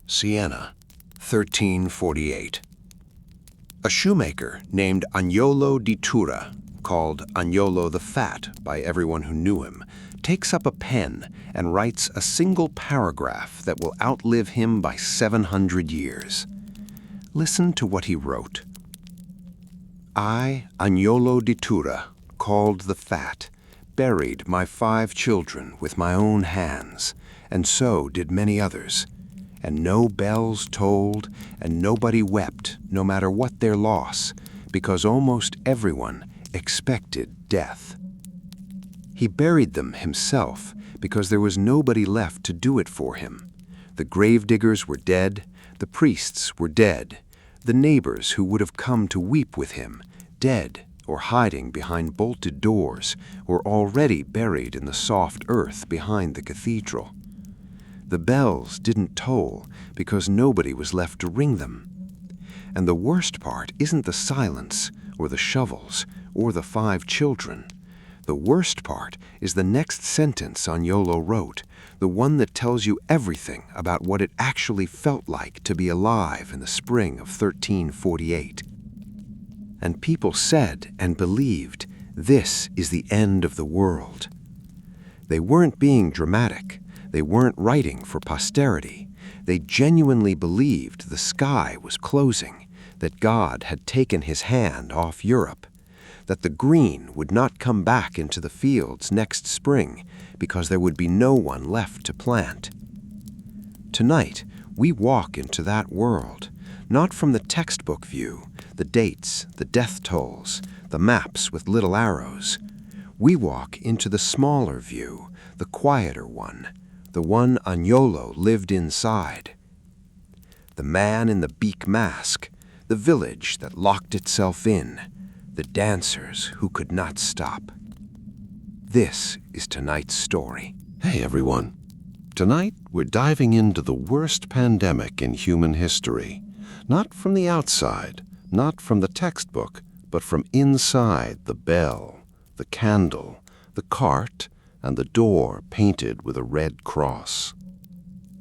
Siena, 1348. A shoemaker named Agnolo di Tura, called Agnolo the Fat by everyone who knew him, takes up a pen and writes a single paragraph that will outlive him by 700 years. Listen to what he wrote. I, Agnolo di Tura, called the Fat, buried my 5 children with my own hands, and so did many others. And no bells tolled, and nobody wept, no matter what their loss, because almost everyone expected death. He buried them himself, because there was nobody left to do it for him. The gravediggers were dead, the priests were dead, the neighbors who would have come to weep with him, dead or hiding behind bolted doors, were already buried in the soft earth behind the cathedral. The bells didn't toll because nobody was left to ring them. And the worst part isn't the silence, or the shovels, or the 5 children. The worst part is the next sentence Agnolo wrote, the one that tells you everything about what it actually felt like to be alive in the spring of 1348. And people said and believed, this is the end of the world. They weren't being dramatic. They weren't writing for posterity. They genuinely believed the sky was closing, that God had taken his hand off Europe, that the green would not come back into the fields next spring because there would be no one left to plant. Tonight, we walk into that world, not from the textbook view, the dates, the death tolls, the maps with little arrows. We walk into the smaller view, the quieter one, the one Agnolo lived inside. The man in the Beak mask, the village that locked itself in, the dancers who could not stop. This is tonight's story. Hey everyone. Tonight we're diving into the worst pandemic in human history. Not from the outside, not from the textbook, but from inside the bell, the candle, the cart, and the door painted with a red cross.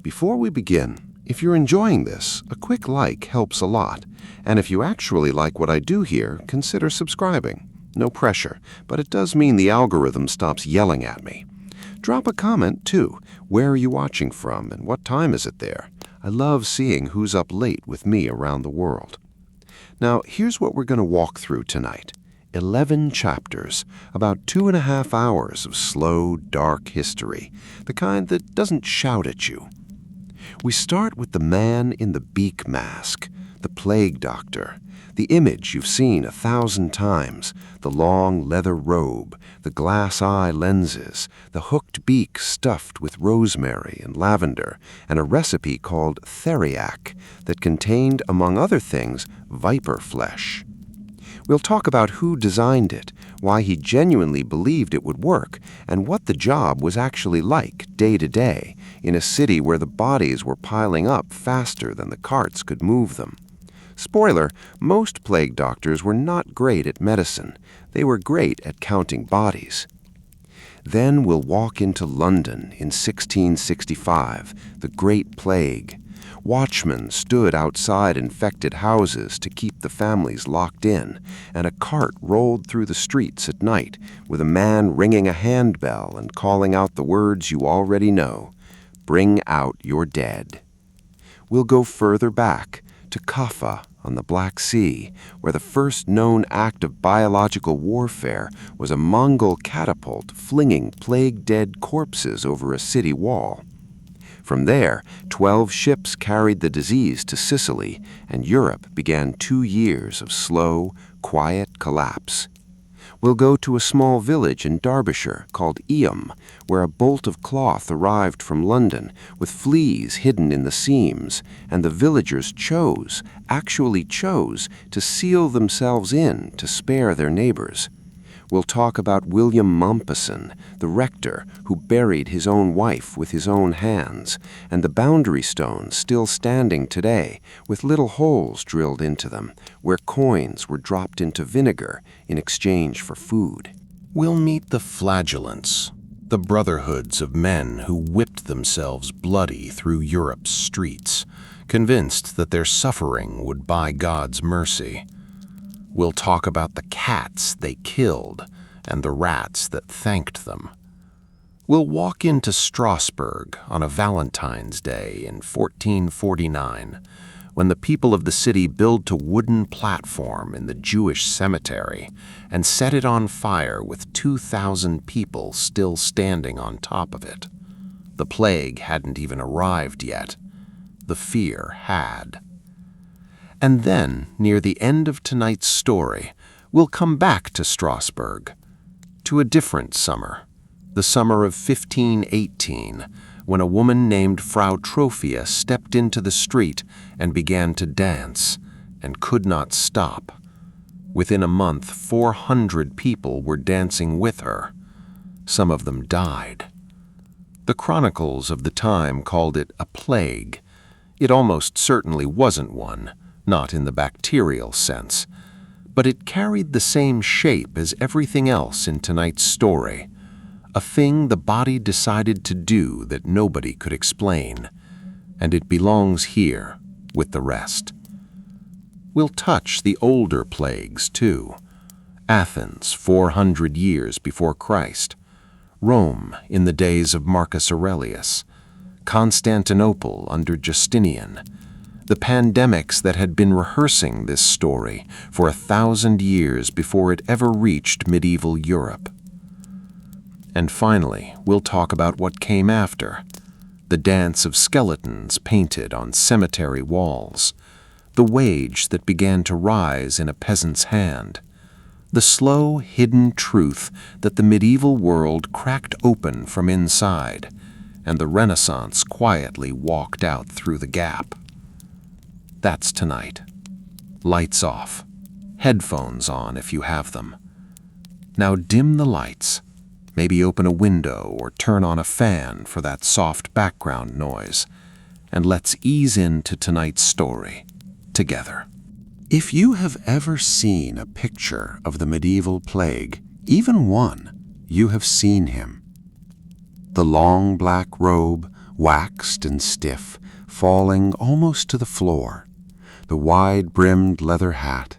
Before we begin, if you're enjoying this, a quick like helps a lot. And if you actually like what I do here, consider subscribing. No pressure, but it does mean the algorithm stops yelling at me. Drop a comment, too. Where are you watching from, and what time is it there? I love seeing who's up late with me around the world. Now, here's what we're going to walk through tonight. 11 chapters, about 2.5 hours of slow, dark history, the kind that doesn't shout at you. We start with the man in the Beak mask, the plague doctor, the image you've seen 1,000 times, the long leather robe, the glass eye lenses, the hooked beak stuffed with rosemary and lavender, and a recipe called theriac that contained, among other things, viper flesh. We'll talk about who designed it, why he genuinely believed it would work, and what the job was actually like day to day in a city where the bodies were piling up faster than the carts could move them. Spoiler, most plague doctors were not great at medicine. They were great at counting bodies. Then we'll walk into London in 1665, the Great Plague. Watchmen stood outside infected houses to keep the families locked in, and a cart rolled through the streets at night with a man ringing a handbell and calling out the words you already know, "Bring out your dead." We'll go further back to Caffa on the Black Sea, where the first known act of biological warfare was a Mongol catapult flinging plague-dead corpses over a city wall. From there, 12 ships carried the disease to Sicily, and Europe began 2 years of slow, quiet collapse. We'll go to a small village in Derbyshire called Eyam, where a bolt of cloth arrived from London with fleas hidden in the seams, and the villagers actually chose, to seal themselves in to spare their neighbors. We'll talk about William Mompesson, the rector who buried his own wife with his own hands, and the boundary stones still standing today with little holes drilled into them where coins were dropped into vinegar in exchange for food. We'll meet the Flagellants, the brotherhoods of men who whipped themselves bloody through Europe's streets, convinced that their suffering would buy God's mercy. We'll talk about the cats they killed and the rats that thanked them. We'll walk into Strasbourg on a Valentine's Day in 1449, when the people of the city built a wooden platform in the Jewish cemetery and set it on fire with 2,000 people still standing on top of it. The plague hadn't even arrived yet. The fear had. And then, near the end of tonight's story, we'll come back to Strasbourg, to a different summer, the summer of 1518, when a woman named Frau Trophia stepped into the street and began to dance, and could not stop. Within a month, 400 people were dancing with her. Some of them died. The chronicles of the time called it a plague. It almost certainly wasn't one, not in the bacterial sense, but it carried the same shape as everything else in tonight's story, a thing the body decided to do that nobody could explain, and it belongs here with the rest. We'll touch the older plagues, too. Athens, 400 years before Christ. Rome in the days of Marcus Aurelius. Constantinople under Justinian. The pandemics that had been rehearsing this story for 1,000 years before it ever reached medieval Europe. And finally, we'll talk about what came after. The dance of skeletons painted on cemetery walls. The wage that began to rise in a peasant's hand. The slow, hidden truth that the medieval world cracked open from inside, and the Renaissance quietly walked out through the gap. That's tonight. Lights off. Headphones on if you have them. Now dim the lights. Maybe open a window or turn on a fan for that soft background noise, and let's ease into tonight's story together. If you have ever seen a picture of the medieval plague, even one, you have seen him. The long black robe, waxed and stiff, falling almost to the floor, the wide-brimmed leather hat,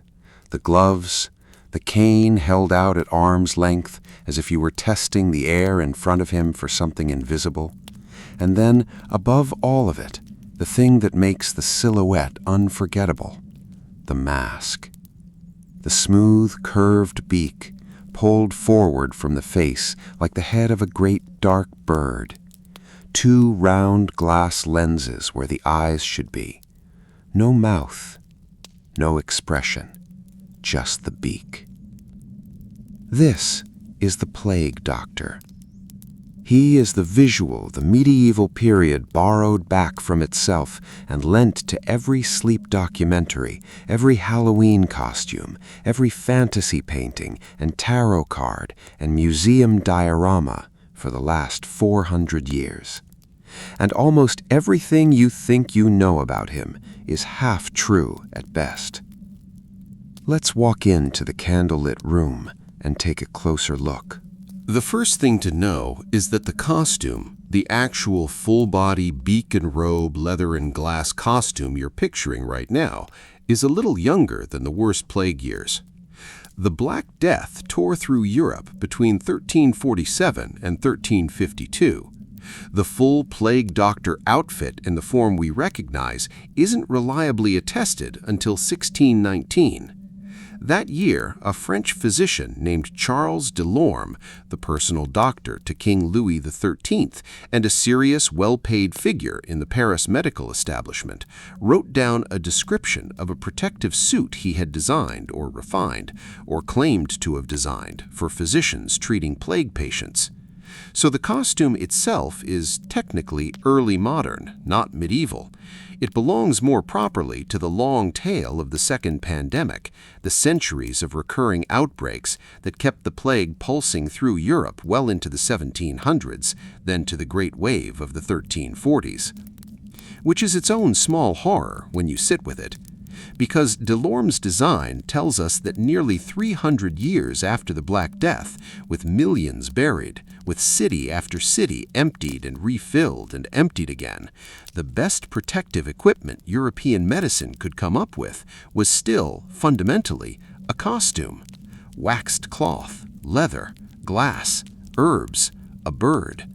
the gloves, the cane held out at arm's length as if you were testing the air in front of him for something invisible, and then, above all of it, the thing that makes the silhouette unforgettable, the mask. The smooth, curved beak, pulled forward from the face like the head of a great dark bird. 2 round glass lenses where the eyes should be. No mouth, no expression, just the beak. This is the plague doctor. He is the visual the medieval period borrowed back from itself and lent to every sleep documentary, every Halloween costume, every fantasy painting and tarot card and museum diorama for the last 400 years. And almost everything you think you know about him is half true at best. Let's walk into the candlelit room and take a closer look. The first thing to know is that the costume, the actual full-body beak and robe, leather and glass costume you're picturing right now, is a little younger than the worst plague years. The Black Death tore through Europe between 1347 and 1352. The full plague doctor outfit in the form we recognize isn't reliably attested until 1619. That year, a French physician named Charles Delorme, the personal doctor to King Louis XIII and a serious, well-paid figure in the Paris medical establishment, wrote down a description of a protective suit he had designed or refined, or claimed to have designed, for physicians treating plague patients. So the costume itself is technically early modern, not medieval. It belongs more properly to the long tail of the second pandemic, the centuries of recurring outbreaks that kept the plague pulsing through Europe well into the 1700s, than to the great wave of the 1340s. Which is its own small horror when you sit with it. because Delorme's design tells us that nearly 300 years after the Black Death, with millions buried, with city after city emptied and refilled and emptied again, the best protective equipment European medicine could come up with was still, fundamentally, a costume. Waxed cloth, leather, glass, herbs, a bird.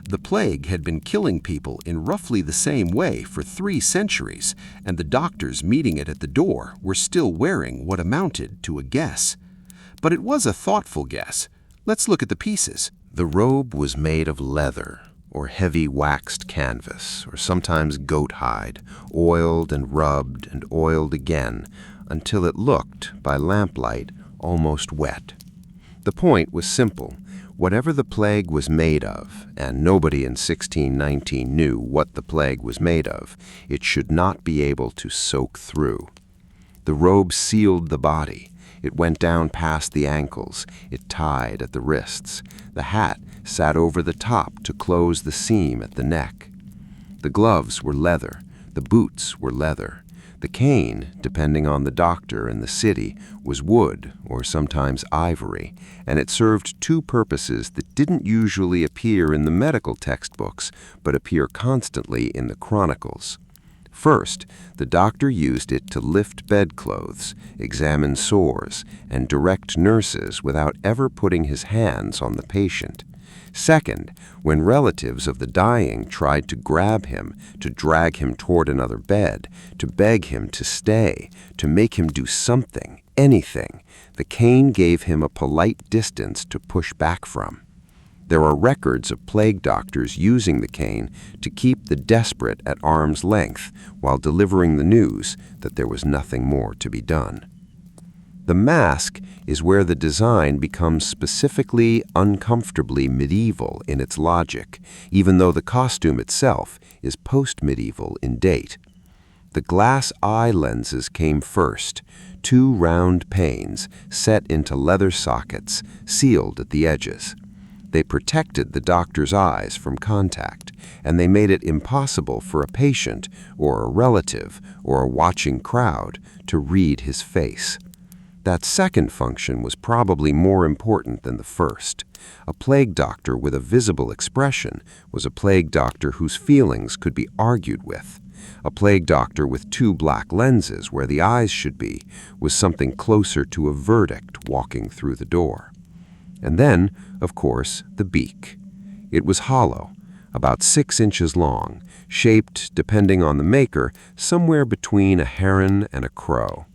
The plague had been killing people in roughly the same way for 3 centuries, and the doctors meeting it at the door were still wearing what amounted to a guess. But it was a thoughtful guess. Let's look at the pieces. The robe was made of leather, or heavy waxed canvas, or sometimes goat hide, oiled and rubbed and oiled again, until it looked, by lamplight, almost wet. The point was simple. Whatever the plague was made of, and nobody in 1619 knew what the plague was made of, it should not be able to soak through. The robe sealed the body. It went down past the ankles. It tied at the wrists. The hat sat over the top to close the seam at the neck. The gloves were leather. The boots were leather. The cane, depending on the doctor and the city, was wood or sometimes ivory, and it served 2 purposes that didn't usually appear in the medical textbooks, but appear constantly in the chronicles. First, the doctor used it to lift bedclothes, examine sores, and direct nurses without ever putting his hands on the patient. Second, when relatives of the dying tried to grab him, to drag him toward another bed, to beg him to stay, to make him do something, anything, the cane gave him a polite distance to push back from. There are records of plague doctors using the cane to keep the desperate at arm's length while delivering the news that there was nothing more to be done. The mask is where the design becomes specifically uncomfortably medieval in its logic, even though the costume itself is post-medieval in date. The glass eye lenses came first, 2 round panes set into leather sockets, sealed at the edges. They protected the doctor's eyes from contact, and they made it impossible for a patient or a relative or a watching crowd to read his face. That second function was probably more important than the first. A plague doctor with a visible expression was a plague doctor whose feelings could be argued with. A plague doctor with 2 black lenses where the eyes should be was something closer to a verdict walking through the door. And then, of course, the beak. It was hollow, about 6 inches long, shaped, depending on the maker, somewhere between a heron and a crow.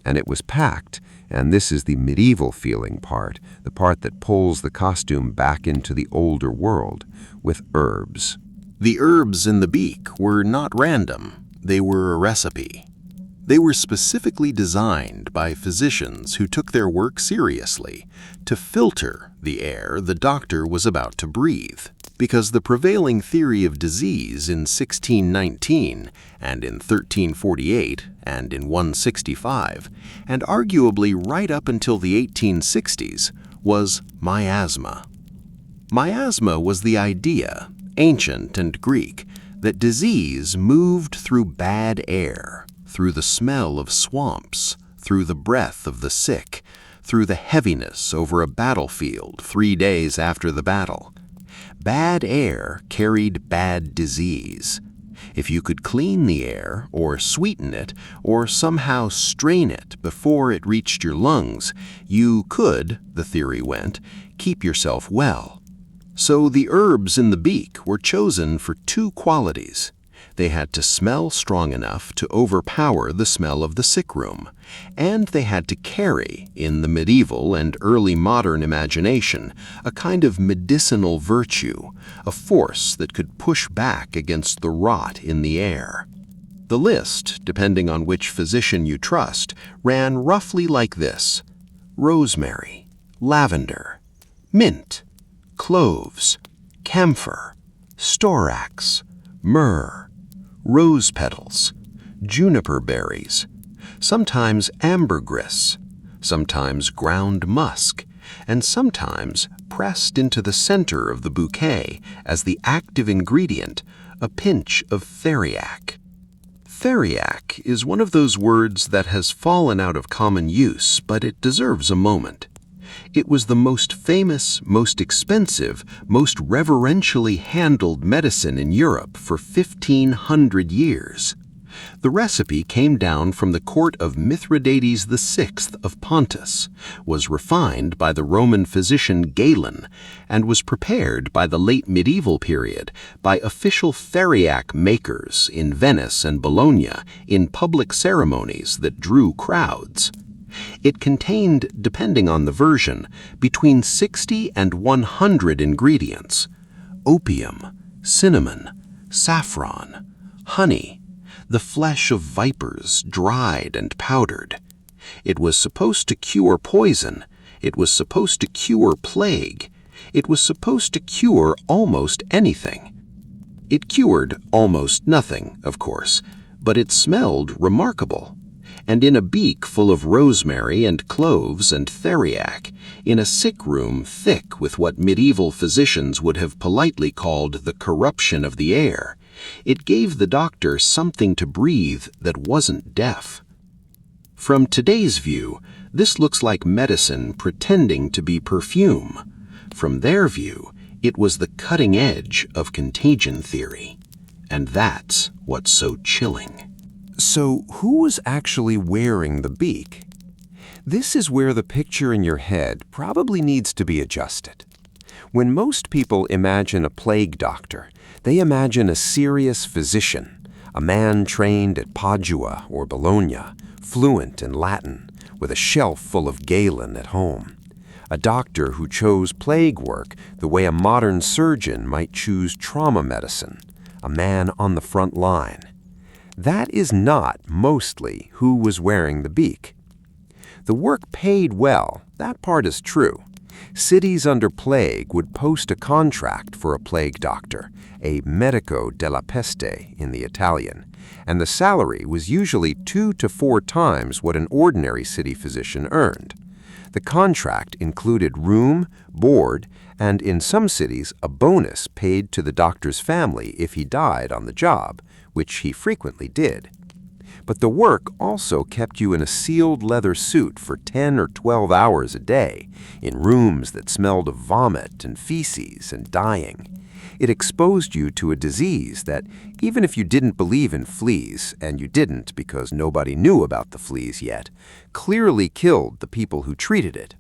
And it was packed, and this is the medieval feeling part, the part that pulls the costume back into the older world, with herbs. The herbs in the beak were not random. They were a recipe. They were specifically designed by physicians who took their work seriously to filter the air the doctor was about to breathe, because the prevailing theory of disease in 1619 and in 1348 and in 165, and arguably right up until the 1860s, was miasma. Miasma was the idea, ancient and Greek, that disease moved through bad air, through the smell of swamps, through the breath of the sick, through the heaviness over a battlefield 3 days after the battle. Bad air carried bad disease. If you could clean the air, or sweeten it, or somehow strain it before it reached your lungs, you could, the theory went, keep yourself well. So the herbs in the beak were chosen for 2 qualities. They had to smell strong enough to overpower the smell of the sick room, and they had to carry, in the medieval and early modern imagination, a kind of medicinal virtue, a force that could push back against the rot in the air. The list, depending on which physician you trust, ran roughly like this: rosemary, lavender, mint, cloves, camphor, storax, myrrh, rose petals, juniper berries, sometimes ambergris, sometimes ground musk, and sometimes, pressed into the center of the bouquet as the active ingredient, a pinch of theriac. Theriac is one of those words that has fallen out of common use, but it deserves a moment. It was the most famous, most expensive, most reverentially handled medicine in Europe for 1,500 years. The recipe came down from the court of Mithridates VI of Pontus, was refined by the Roman physician Galen, and was prepared by the late medieval period by official theriac makers in Venice and Bologna in public ceremonies that drew crowds. It contained, depending on the version, between 60 and 100 ingredients: opium, cinnamon, saffron, honey, the flesh of vipers dried and powdered. It was supposed to cure poison. It was supposed to cure plague. It was supposed to cure almost anything. It cured almost nothing, of course, but it smelled remarkable. And in a beak full of rosemary and cloves and theriac, in a sick room thick with what medieval physicians would have politely called the corruption of the air, it gave the doctor something to breathe that wasn't death. From today's view, this looks like medicine pretending to be perfume. From their view, it was the cutting edge of contagion theory. And that's what's so chilling. So who was actually wearing the beak? This is where the picture in your head probably needs to be adjusted. When most people imagine a plague doctor, they imagine a serious physician, a man trained at Padua or Bologna, fluent in Latin, with a shelf full of Galen at home. A doctor who chose plague work the way a modern surgeon might choose trauma medicine, a man on the front line. That is not mostly who was wearing the beak. The work paid well, that part is true. Cities under plague would post a contract for a plague doctor, a medico della peste in the Italian, and the salary was usually 2 to 4 times what an ordinary city physician earned. The contract included room, board, and in some cities a bonus paid to the doctor's family if he died on the job, which he frequently did. But the work also kept you in a sealed leather suit for 10 or 12 hours a day, in rooms that smelled of vomit and feces and dying. It exposed you to a disease that, even if you didn't believe in fleas, and you didn't because nobody knew about the fleas yet, clearly killed the people who treated it.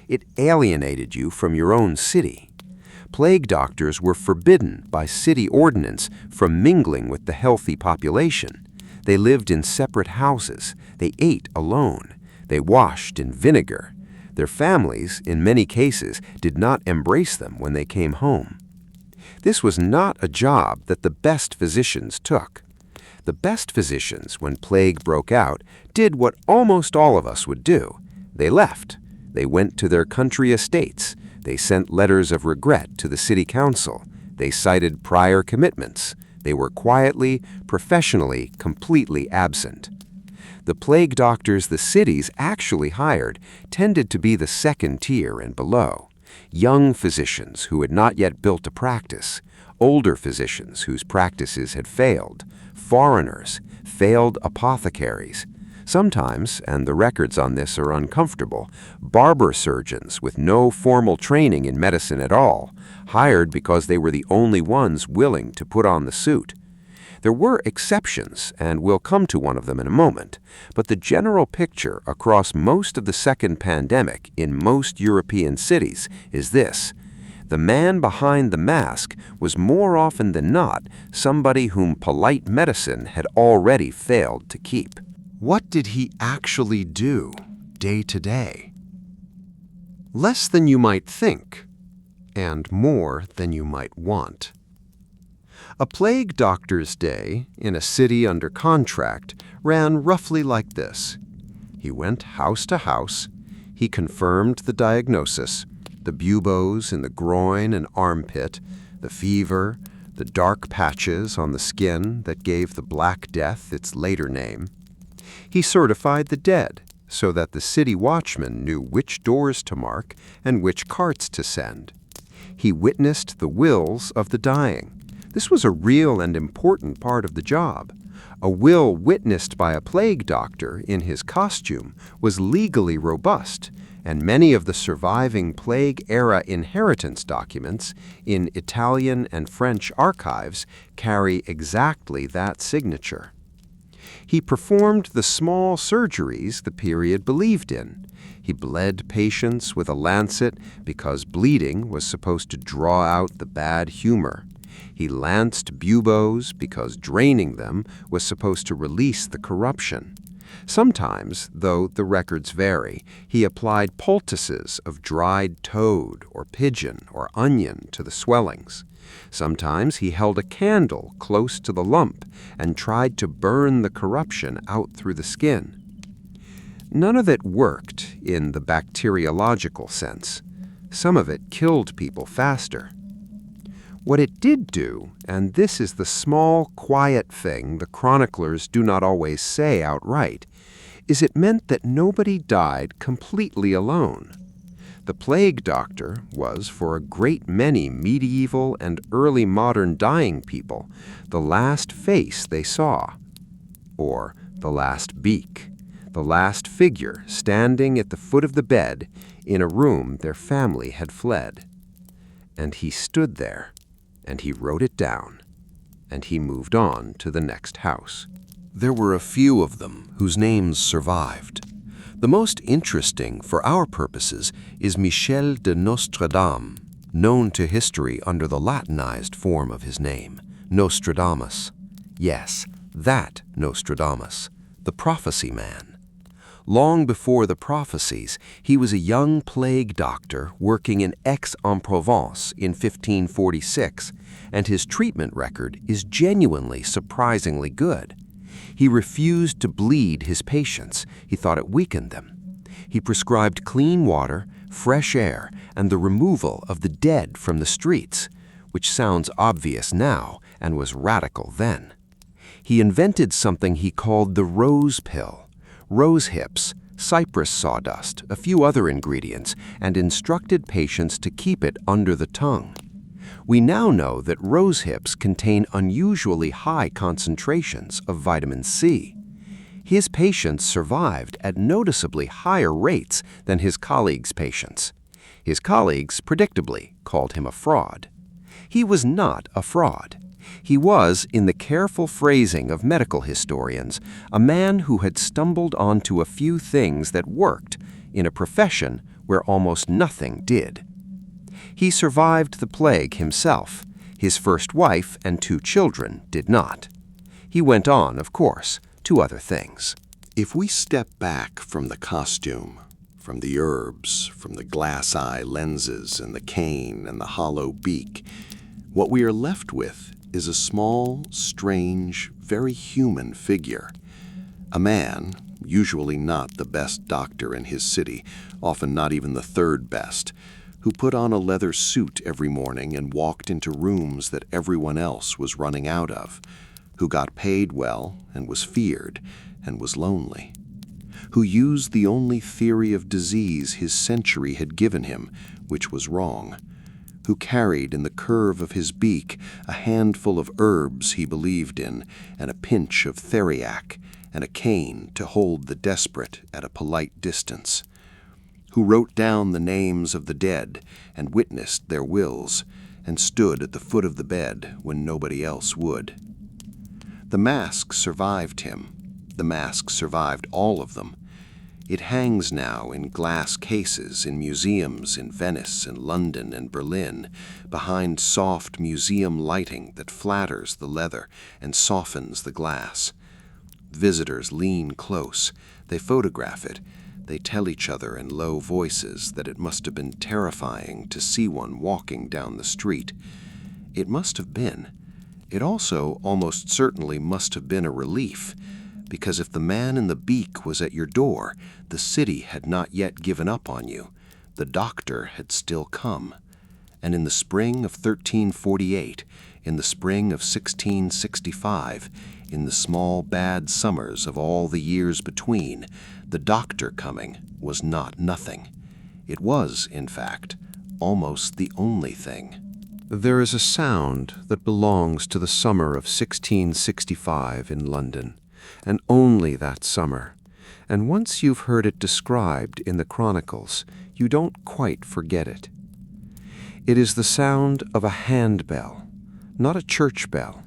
It alienated you from your own city. Plague doctors were forbidden by city ordinance from mingling with the healthy population. They lived in separate houses. They ate alone. They washed in vinegar. Their families, in many cases, did not embrace them when they came home. This was not a job that the best physicians took. The best physicians, when plague broke out, did what almost all of us would do. They left. They went to their country estates. They sent letters of regret to the city council. They cited prior commitments. They were quietly, professionally, completely absent. The plague doctors the cities actually hired tended to be the second tier and below. Young physicians who had not yet built a practice, older physicians whose practices had failed, foreigners, failed apothecaries. Sometimes, and the records on this are uncomfortable, barber surgeons with no formal training in medicine at all, hired because they were the only ones willing to put on the suit. There were exceptions, and we'll come to one of them in a moment, but the general picture across most of the second pandemic in most European cities is this. The man behind the mask was more often than not somebody whom polite medicine had already failed to keep. What did he actually do day to day? Less than you might think, and more than you might want. A plague doctor's day in a city under contract ran roughly like this. He went house to house. He confirmed the diagnosis, the buboes in the groin and armpit, the fever, the dark patches on the skin that gave the Black Death its later name. He certified the dead so that the city watchman knew which doors to mark and which carts to send. He witnessed the wills of the dying. This was a real and important part of the job. A will witnessed by a plague doctor in his costume was legally robust, and many of the surviving plague-era inheritance documents in Italian and French archives carry exactly that signature. He performed the small surgeries the period believed in. He bled patients with a lancet because bleeding was supposed to draw out the bad humor. He lanced buboes because draining them was supposed to release the corruption. Sometimes, though the records vary, he applied poultices of dried toad or pigeon or onion to the swellings. Sometimes he held a candle close to the lump and tried to burn the corruption out through the skin. None of it worked in the bacteriological sense. Some of it killed people faster. What it did do, and this is the small, quiet thing the chroniclers do not always say outright, is it meant that nobody died completely alone. The plague doctor was, for a great many medieval and early modern dying people, the last face they saw, or the last beak, the last figure standing at the foot of the bed in a room their family had fled. And he stood there, and he wrote it down, and he moved on to the next house. There were a few of them whose names survived. The most interesting for our purposes is Michel de Nostradame, known to history under the Latinized form of his name, Nostradamus. Yes, that Nostradamus, the prophecy man. Long before the prophecies, he was a young plague doctor working in Aix-en-Provence in 1546, and his treatment record is genuinely surprisingly good. He refused to bleed his patients. He thought it weakened them. He prescribed clean water, fresh air, and the removal of the dead from the streets, which sounds obvious now and was radical then. He invented something he called the rose pill, rose hips, cypress sawdust, a few other ingredients, and instructed patients to keep it under the tongue. We now know that rose hips contain unusually high concentrations of vitamin C. His patients survived at noticeably higher rates than his colleagues' patients. His colleagues, predictably, called him a fraud. He was not a fraud. He was, in the careful phrasing of medical historians, a man who had stumbled onto a few things that worked in a profession where almost nothing did. He survived the plague himself. His first wife and 2 children did not. He went on, of course, to other things. If we step back from the costume, from the herbs, from the glass eye lenses and the cane and the hollow beak, what we are left with is a small, strange, very human figure. A man, usually not the best doctor in his city, often not even the 3rd best, who put on a leather suit every morning and walked into rooms that everyone else was running out of, who got paid well and was feared and was lonely, who used the only theory of disease his century had given him, which was wrong, who carried in the curve of his beak a handful of herbs he believed in and a pinch of theriac and a cane to hold the desperate at a polite distance, who wrote down the names of the dead and witnessed their wills and stood at the foot of the bed when nobody else would. The mask survived him. The mask survived all of them. It hangs now in glass cases in museums in Venice and London and Berlin, behind soft museum lighting that flatters the leather and softens the glass. Visitors lean close. They photograph it. They tell each other in low voices that it must have been terrifying to see one walking down the street. It must have been. It also almost certainly must have been a relief, because if the man in the beak was at your door, the city had not yet given up on you. The doctor had still come. And in the spring of 1348, in the spring of 1665, in the small bad summers of all the years between, the doctor coming was not nothing. It was, in fact, almost the only thing. There is a sound that belongs to the summer of 1665 in London, and only that summer. And once you've heard it described in the chronicles, you don't quite forget it. It is the sound of a handbell, not a church bell,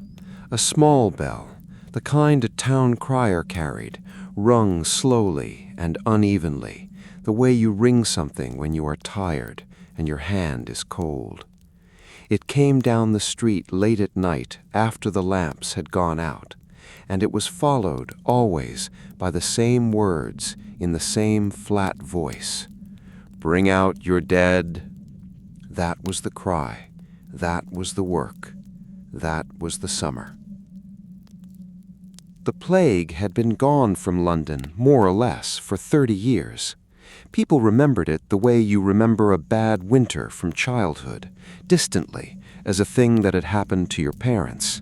a small bell, the kind a town crier carried, rung slowly and unevenly, the way you ring something when you are tired and your hand is cold. It came down the street late at night after the lamps had gone out, and it was followed always by the same words in the same flat voice. "Bring out your dead." That was the cry. That was the work. That was the summer. The plague had been gone from London, more or less, for 30 years. People remembered it the way you remember a bad winter from childhood, distantly, as a thing that had happened to your parents.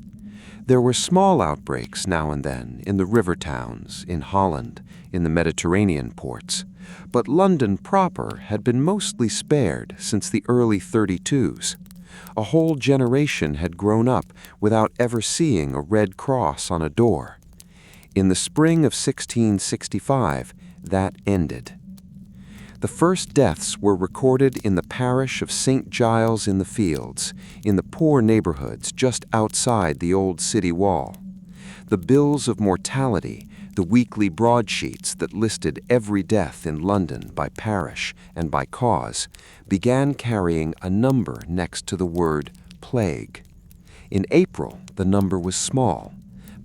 There were small outbreaks now and then in the river towns, in Holland, in the Mediterranean ports, but London proper had been mostly spared since the early 32s. A whole generation had grown up without ever seeing a red cross on a door. In the spring of 1665, that ended. The first deaths were recorded in the parish of St. Giles in the Fields, in the poor neighborhoods just outside the old city wall. The bills of mortality, the weekly broadsheets that listed every death in London by parish and by cause, began carrying a number next to the word plague. In April, the number was small.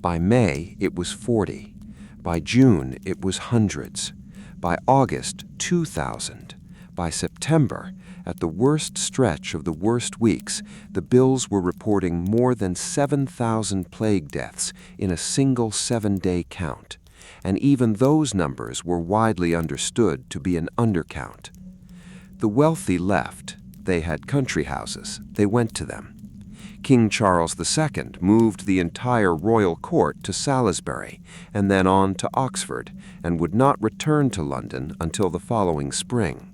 By May, it was 40. By June, it was hundreds. By August, 2,000. By September, at the worst stretch of the worst weeks, the bills were reporting more than 7,000 plague deaths in a single 7-day count, and even those numbers were widely understood to be an undercount. The wealthy left. They had country houses. They went to them. King Charles II moved the entire royal court to Salisbury and then on to Oxford, and would not return to London until the following spring.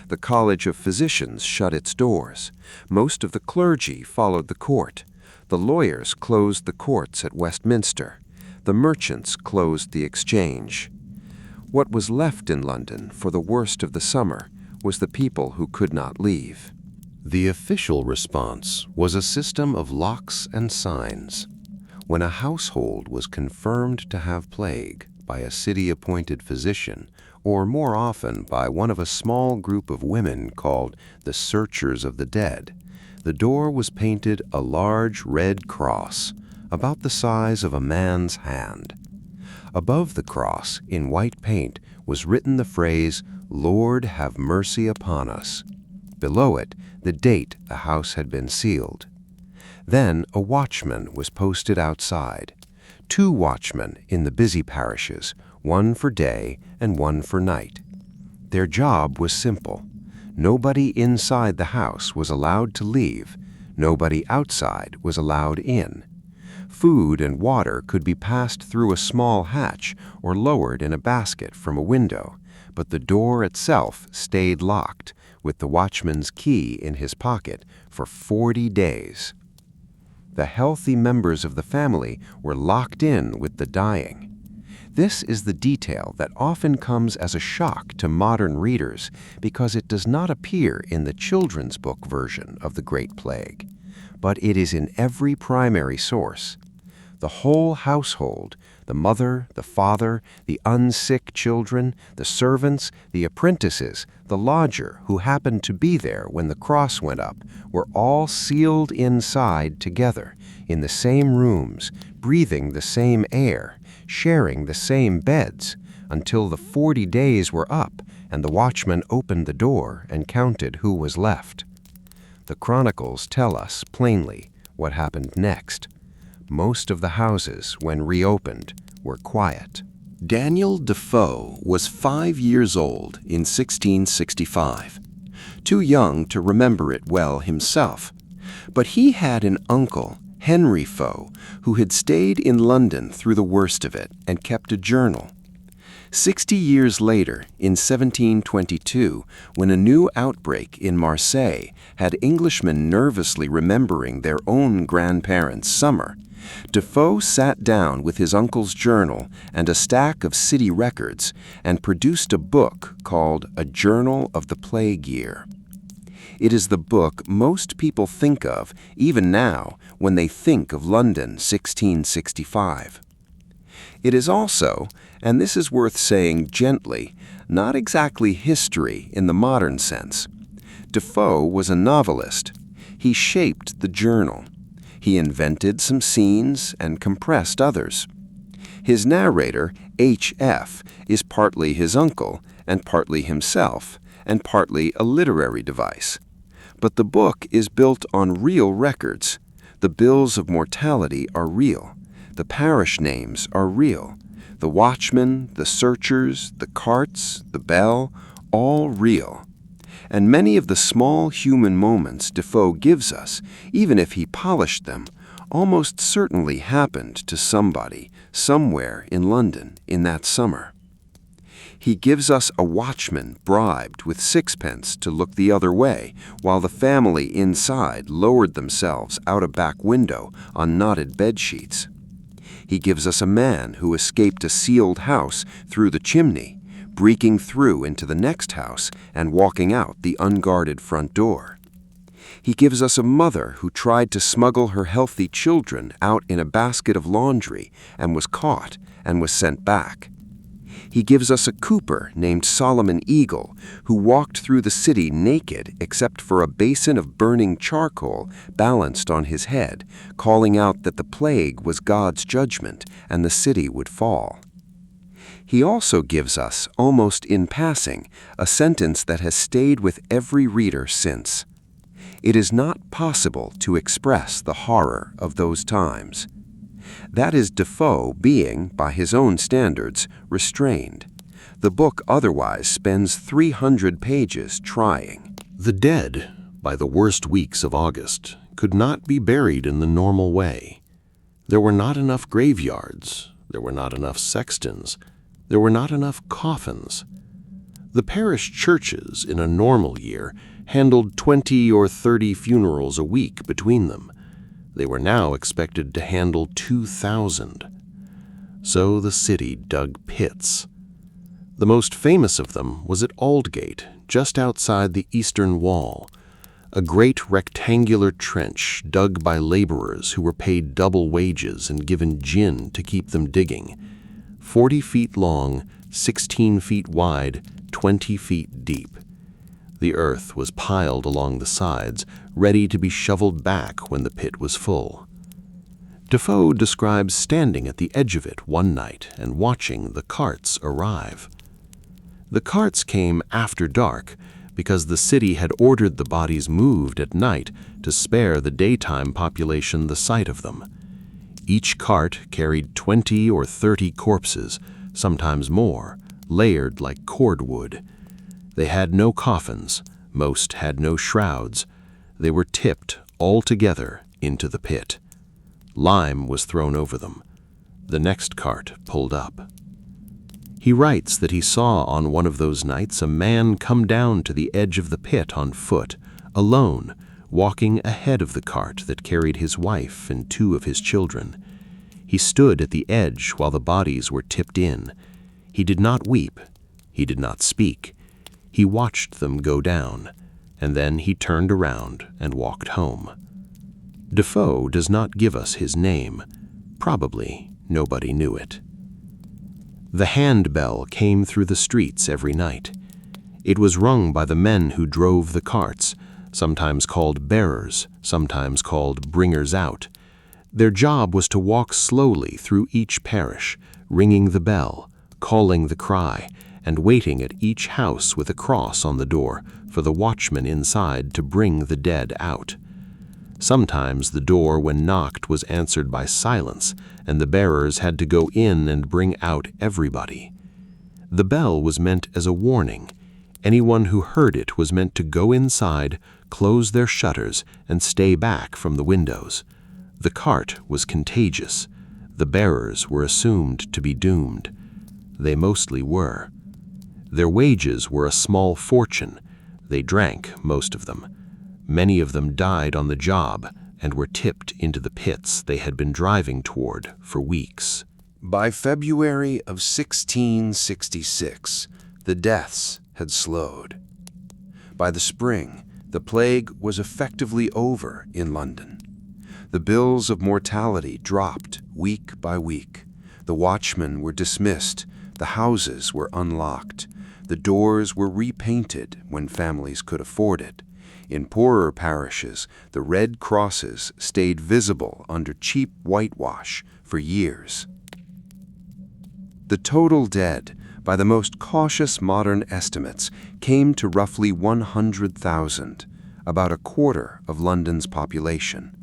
The College of Physicians shut its doors. Most of the clergy followed the court. The lawyers closed the courts at Westminster. The merchants closed the exchange. What was left in London for the worst of the summer was the people who could not leave. The official response was a system of locks and signs. When a household was confirmed to have plague by a city-appointed physician, or more often by one of a small group of women called the Searchers of the Dead, the door was painted a large red cross, about the size of a man's hand. Above the cross, in white paint, was written the phrase, "Lord, have mercy upon us." Below it, the date the house had been sealed. Then a watchman was posted outside. 2 watchmen in the busy parishes, one for day and one for night. Their job was simple. Nobody inside the house was allowed to leave. Nobody outside was allowed in. Food and water could be passed through a small hatch or lowered in a basket from a window, but the door itself stayed locked, with the watchman's key in his pocket, for 40 days. The healthy members of the family were locked in with the dying. This is the detail that often comes as a shock to modern readers because it does not appear in the children's book version of the Great Plague, but it is in every primary source. The whole household, the mother, the father, the unsick children, the servants, the apprentices, the lodger who happened to be there when the cross went up, were all sealed inside together, in the same rooms, breathing the same air, sharing the same beds, until the 40 days were up and the watchman opened the door and counted who was left. The chronicles tell us plainly what happened next. Most of the houses, when reopened, were quiet. Daniel Defoe was 5 years old in 1665, too young to remember it well himself. But he had an uncle, Henry Foe, who had stayed in London through the worst of it and kept a journal. 60 years later, in 1722, when a new outbreak in Marseille had Englishmen nervously remembering their own grandparents' summer, Defoe sat down with his uncle's journal and a stack of city records and produced a book called A Journal of the Plague Year. It is the book most people think of, even now, when they think of London 1665. It is also, and this is worth saying gently, not exactly history in the modern sense. Defoe was a novelist. He shaped the journal. He invented some scenes and compressed others. His narrator, H.F., is partly his uncle, and partly himself, and partly a literary device. But the book is built on real records. The bills of mortality are real. The parish names are real. The watchmen, the searchers, the carts, the bell, all real. And many of the small human moments Defoe gives us, even if he polished them, almost certainly happened to somebody, somewhere in London in that summer. He gives us a watchman bribed with sixpence to look the other way, while the family inside lowered themselves out a back window on knotted bedsheets. He gives us a man who escaped a sealed house through the chimney, breaking through into the next house and walking out the unguarded front door. He gives us a mother who tried to smuggle her healthy children out in a basket of laundry and was caught and was sent back. He gives us a cooper named Solomon Eagle who walked through the city naked except for a basin of burning charcoal balanced on his head, calling out that the plague was God's judgment and the city would fall. He also gives us, almost in passing, a sentence that has stayed with every reader since. It is not possible to express the horror of those times. That is Defoe being, by his own standards, restrained. The book otherwise spends 300 pages trying. The dead, by the worst weeks of August, could not be buried in the normal way. There were not enough graveyards. There were not enough sextons. There were not enough coffins. The parish churches in a normal year handled 20 or 30 funerals a week between them. They were now expected to handle 2,000. So the city dug pits. The most famous of them was at Aldgate, just outside the eastern wall, a great rectangular trench dug by laborers who were paid double wages and given gin to keep them digging. 40 feet long, 16 feet wide, 20 feet deep. The earth was piled along the sides, ready to be shoveled back when the pit was full. Defoe describes standing at the edge of it one night and watching the carts arrive. The carts came after dark because the city had ordered the bodies moved at night to spare the daytime population the sight of them. Each cart carried 20 or 30 corpses, sometimes more, layered like cordwood. They had no coffins, most had no shrouds. They were tipped all together into the pit. Lime was thrown over them. The next cart pulled up. He writes that he saw on one of those nights a man come down to the edge of the pit on foot, alone, walking ahead of the cart that carried his wife and 2 of his children. He stood at the edge while the bodies were tipped in. He did not weep. He did not speak. He watched them go down, and then he turned around and walked home. Defoe does not give us his name. Probably nobody knew it. The handbell came through the streets every night. It was rung by the men who drove the carts, sometimes called bearers, sometimes called bringers out. Their job was to walk slowly through each parish, ringing the bell, calling the cry, and waiting at each house with a cross on the door for the watchman inside to bring the dead out. Sometimes the door, when knocked, was answered by silence, and the bearers had to go in and bring out everybody. The bell was meant as a warning. Anyone who heard it was meant to go inside, close their shutters, and stay back from the windows. The cart was contagious. The bearers were assumed to be doomed. They mostly were. Their wages were a small fortune. They drank, most of them. Many of them died on the job and were tipped into the pits they had been driving toward for weeks. By February of 1666, the deaths had slowed. By the spring, the plague was effectively over in London. The bills of mortality dropped week by week. The watchmen were dismissed. The houses were unlocked. The doors were repainted when families could afford it. In poorer parishes, the red crosses stayed visible under cheap whitewash for years. The total dead, by the most cautious modern estimates, came to roughly 100,000, about a quarter of London's population.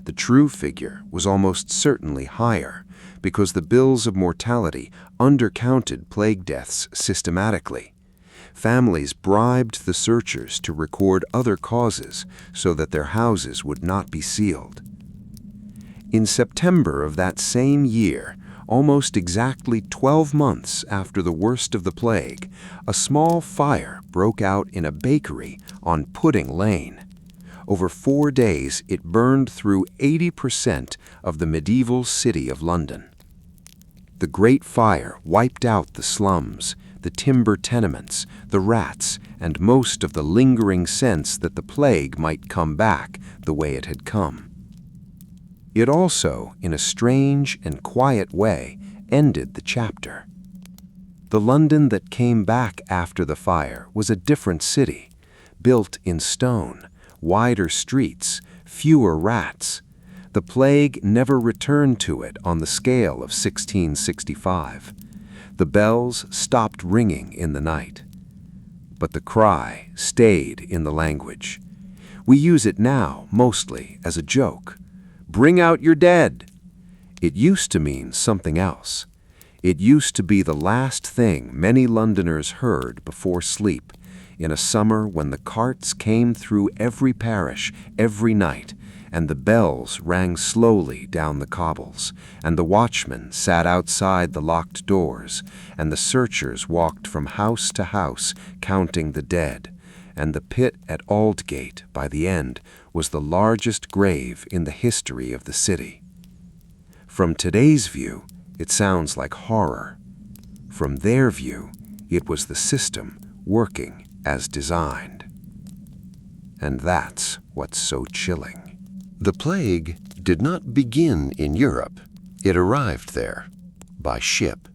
The true figure was almost certainly higher, because the bills of mortality undercounted plague deaths systematically. Families bribed the searchers to record other causes so that their houses would not be sealed. In September of that same year, almost exactly 12 months after the worst of the plague, a small fire broke out in a bakery on Pudding Lane. Over 4 days, it burned through 80% of the medieval city of London. The Great Fire wiped out the slums, the timber tenements, the rats, and most of the lingering sense that the plague might come back the way it had come. It also, in a strange and quiet way, ended the chapter. The London that came back after the fire was a different city, built in stone, wider streets, fewer rats. The plague never returned to it on the scale of 1665. The bells stopped ringing in the night. But the cry stayed in the language. We use it now mostly as a joke. Bring out your dead! It used to mean something else. It used to be the last thing many Londoners heard before sleep, in a summer when the carts came through every parish every night, and the bells rang slowly down the cobbles, and the watchmen sat outside the locked doors, and the searchers walked from house to house counting the dead, and the pit at Aldgate, by the end, was the largest grave in the history of the city. From today's view, it sounds like horror. From their view, it was the system working as designed. And that's what's so chilling. The plague did not begin in Europe. It arrived there by ship.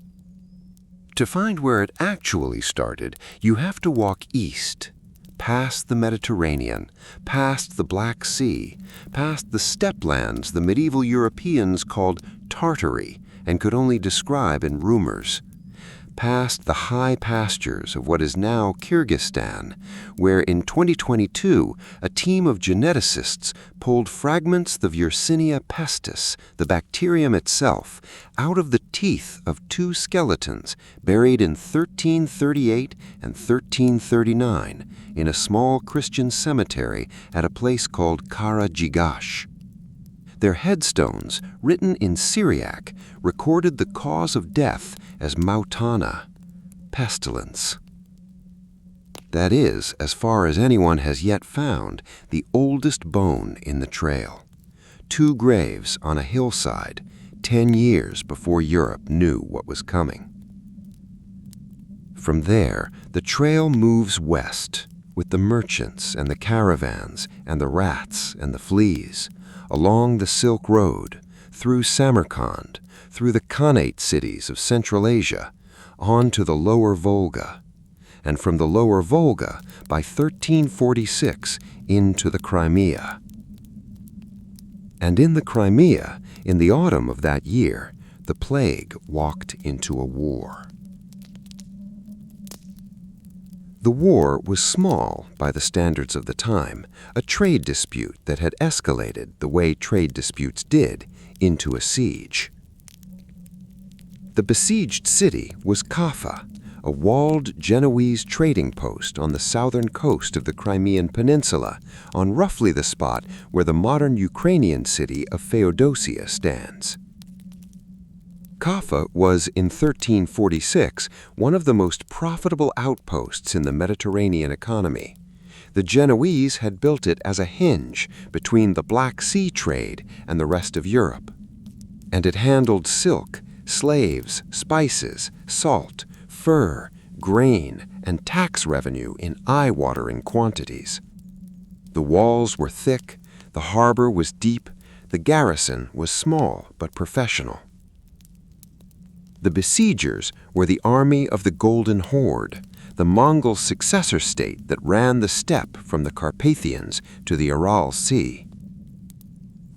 To find where it actually started, you have to walk east, past the Mediterranean, past the Black Sea, past the steppe lands the medieval Europeans called Tartary and could only describe in rumors, past the high pastures of what is now Kyrgyzstan, where in 2022 a team of geneticists pulled fragments of Yersinia pestis, the bacterium itself, out of the teeth of 2 skeletons buried in 1338 and 1339 in a small Christian cemetery at a place called Kara-Jigash. Their headstones, written in Syriac, recorded the cause of death as mautana, pestilence. That is, as far as anyone has yet found, the oldest bone in the trail. 2 graves on a hillside, 10 years before Europe knew what was coming. From there, the trail moves west, with the merchants and the caravans and the rats and the fleas, along the Silk Road, through Samarkand, through the Khanate cities of Central Asia, on to the lower Volga, and from the lower Volga, by 1346, into the Crimea. And in the Crimea, in the autumn of that year, the plague walked into a war. The war was small by the standards of the time, a trade dispute that had escalated the way trade disputes did into a siege. The besieged city was Caffa, a walled Genoese trading post on the southern coast of the Crimean Peninsula, on roughly the spot where the modern Ukrainian city of Feodosia stands. Caffa was, in 1346, one of the most profitable outposts in the Mediterranean economy. The Genoese had built it as a hinge between the Black Sea trade and the rest of Europe. And it handled silk, slaves, spices, salt, fur, grain, and tax revenue in eye-watering quantities. The walls were thick, the harbor was deep, the garrison was small but professional. The besiegers were the army of the Golden Horde, the Mongol successor state that ran the steppe from the Carpathians to the Aral Sea.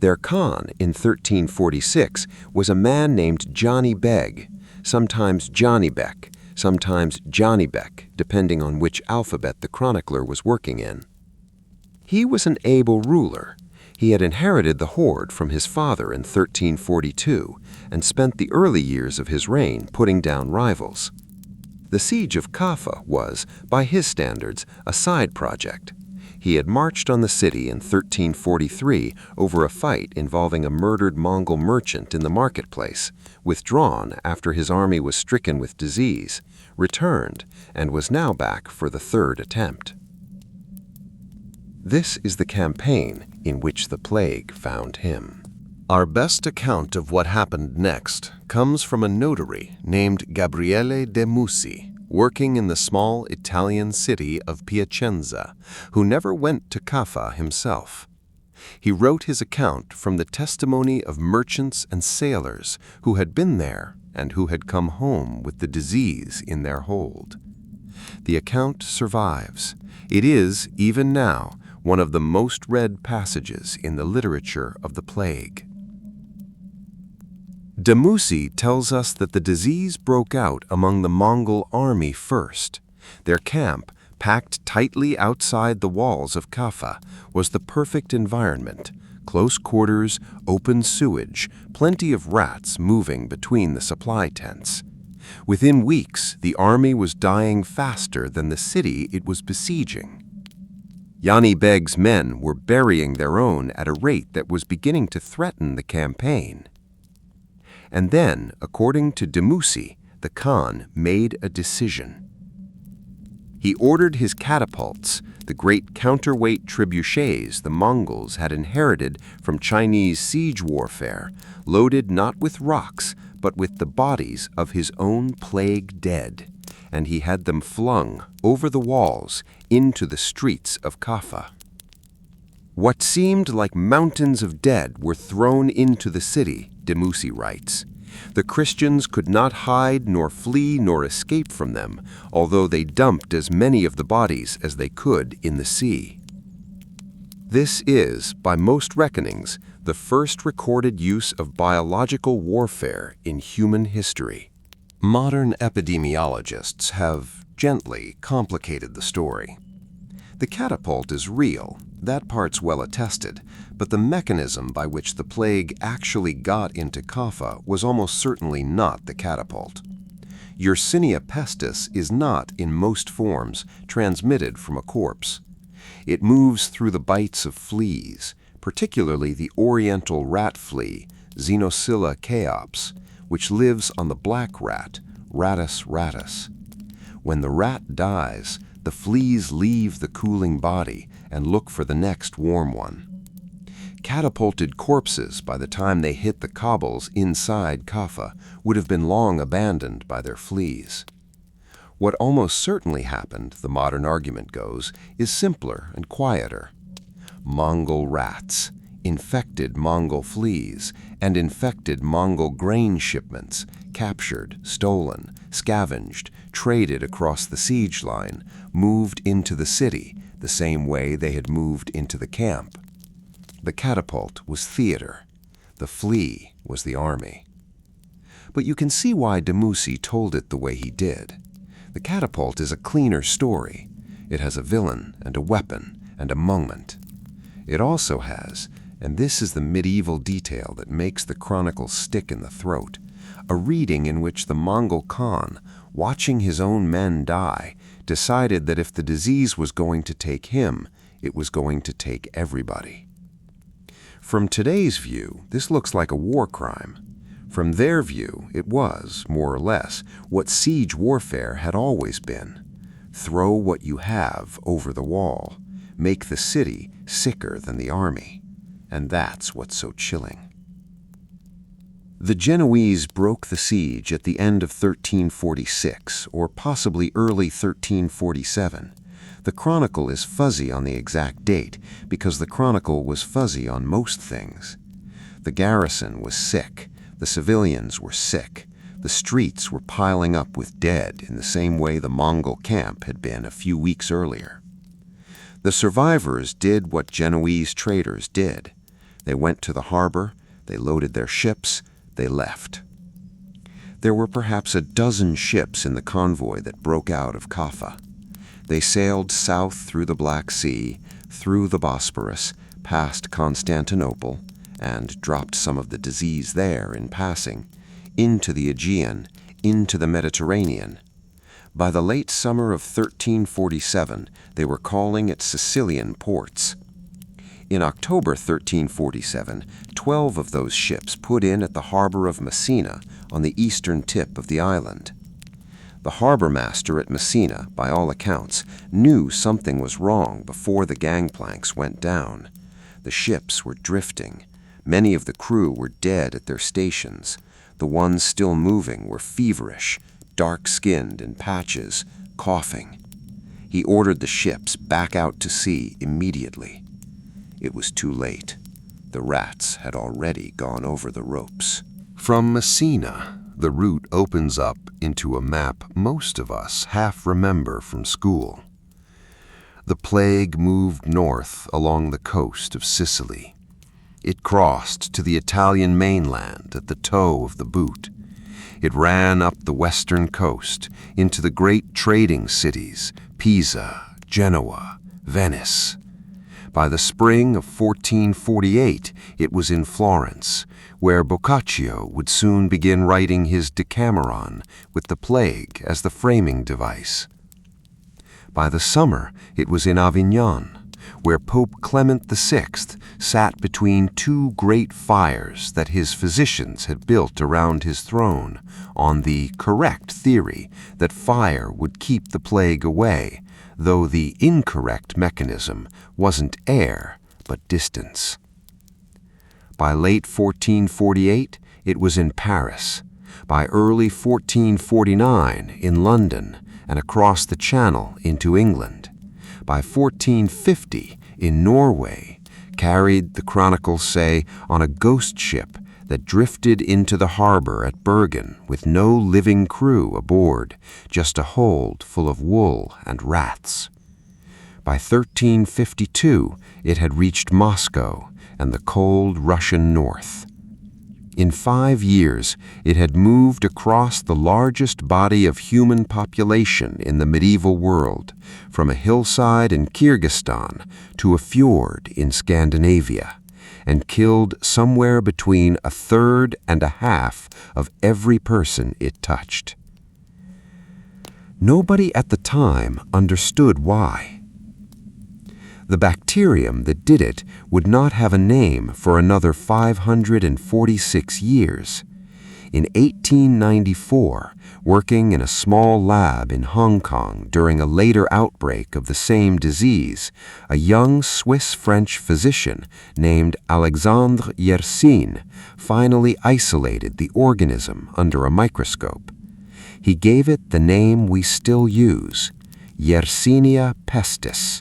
Their Khan in 1346 was a man named Johnny Beg, sometimes Johnny Bek, sometimes Johnny Bek, depending on which alphabet the chronicler was working in. He was an able ruler. He had inherited the horde from his father in 1342 and spent the early years of his reign putting down rivals. The siege of Caffa was, by his standards, a side project. He had marched on the city in 1343 over a fight involving a murdered Mongol merchant in the marketplace, withdrawn after his army was stricken with disease, returned, and was now back for the third attempt. This is the campaign in which the plague found him. Our best account of what happened next comes from a notary named Gabriele de Musi, working in the small Italian city of Piacenza, who never went to Caffa himself. He wrote his account from the testimony of merchants and sailors who had been there and who had come home with the disease in their hold. The account survives. It is, even now, one of the most read passages in the literature of the plague. De Musi tells us that the disease broke out among the Mongol army first. Their camp, packed tightly outside the walls of Caffa, was the perfect environment: close quarters, open sewage, plenty of rats moving between the supply tents. Within weeks, the army was dying faster than the city it was besieging. Johnny Beg's men were burying their own at a rate that was beginning to threaten the campaign. And then, according to de Musi, the Khan made a decision. He ordered his catapults, the great counterweight trebuchets the Mongols had inherited from Chinese siege warfare, loaded not with rocks, but with the bodies of his own plague dead, and he had them flung over the walls into the streets of Caffa. What seemed like mountains of dead were thrown into the city, de Musi writes. The Christians could not hide nor flee nor escape from them, although they dumped as many of the bodies as they could in the sea. This is, by most reckonings, the first recorded use of biological warfare in human history. Modern epidemiologists have gently complicated the story. The catapult is real, that part's well attested, but the mechanism by which the plague actually got into Caffa was almost certainly not the catapult. Yersinia pestis is not, in most forms, transmitted from a corpse. It moves through the bites of fleas, particularly the oriental rat flea, Xenocilla chaops, which lives on the black rat, Rattus rattus. When the rat dies, the fleas leave the cooling body and look for the next warm one. Catapulted corpses, by the time they hit the cobbles inside Caffa, would have been long abandoned by their fleas. What almost certainly happened, the modern argument goes, is simpler and quieter. Mongol rats, infected Mongol fleas, and infected Mongol grain shipments, captured, stolen, scavenged, traded across the siege line, moved into the city the same way they had moved into the camp. The catapult was theater. The flea was the army. But you can see why de Musi told it the way he did. The catapult is a cleaner story. It has a villain and a weapon and a moment. It also has, and this is the medieval detail that makes the chronicle stick in the throat, a reading in which the Mongol Khan, watching his own men die, decided that if the disease was going to take him, it was going to take everybody. From today's view, this looks like a war crime. From their view, it was, more or less, what siege warfare had always been. Throw what you have over the wall, make the city sicker than the army. And that's what's so chilling. The Genoese broke the siege at the end of 1346, or possibly early 1347. The chronicle is fuzzy on the exact date, because the chronicle was fuzzy on most things. The garrison was sick, the civilians were sick, the streets were piling up with dead in the same way the Mongol camp had been a few weeks earlier. The survivors did what Genoese traders did. They went to the harbor, they loaded their ships, they left. There were perhaps a dozen ships in the convoy that broke out of Caffa. They sailed south through the Black Sea, through the Bosporus, past Constantinople, and dropped some of the disease there in passing, into the Aegean, into the Mediterranean. By the late summer of 1347, they were calling at Sicilian ports. In October 1347, 12 of those ships put in at the harbor of Messina on the eastern tip of the island. The harbor master at Messina, by all accounts, knew something was wrong before the gangplanks went down. The ships were drifting. Many of the crew were dead at their stations. The ones still moving were feverish, dark-skinned in patches, coughing. He ordered the ships back out to sea immediately. It was too late. The rats had already gone over the ropes. From Messina, the route opens up into a map most of us half remember from school. The plague moved north along the coast of Sicily. It crossed to the Italian mainland at the toe of the boot. It ran up the western coast into the great trading cities, Pisa, Genoa, Venice. By the spring of 1448, it was in Florence, where Boccaccio would soon begin writing his Decameron with the plague as the framing device. By the summer, it was in Avignon, where Pope Clement VI sat between two great fires that his physicians had built around his throne on the correct theory that fire would keep the plague away, though the incorrect mechanism wasn't air, but distance. By late 1448, it was in Paris. By early 1449, in London, and across the Channel into England. By 1450, in Norway, carried, the chronicles say, on a ghost ship that drifted into the harbor at Bergen with no living crew aboard, just a hold full of wool and rats. By 1352, it had reached Moscow and the cold Russian north. In 5 years, it had moved across the largest body of human population in the medieval world, from a hillside in Kyrgyzstan to a fjord in Scandinavia, and killed somewhere between 1/3 and 1/2 of every person it touched. Nobody at the time understood why. The bacterium that did it would not have a name for another 546 years. In 1894, working in a small lab in Hong Kong during a later outbreak of the same disease, a young Swiss-French physician named Alexandre Yersin finally isolated the organism under a microscope. He gave it the name we still use, Yersinia pestis,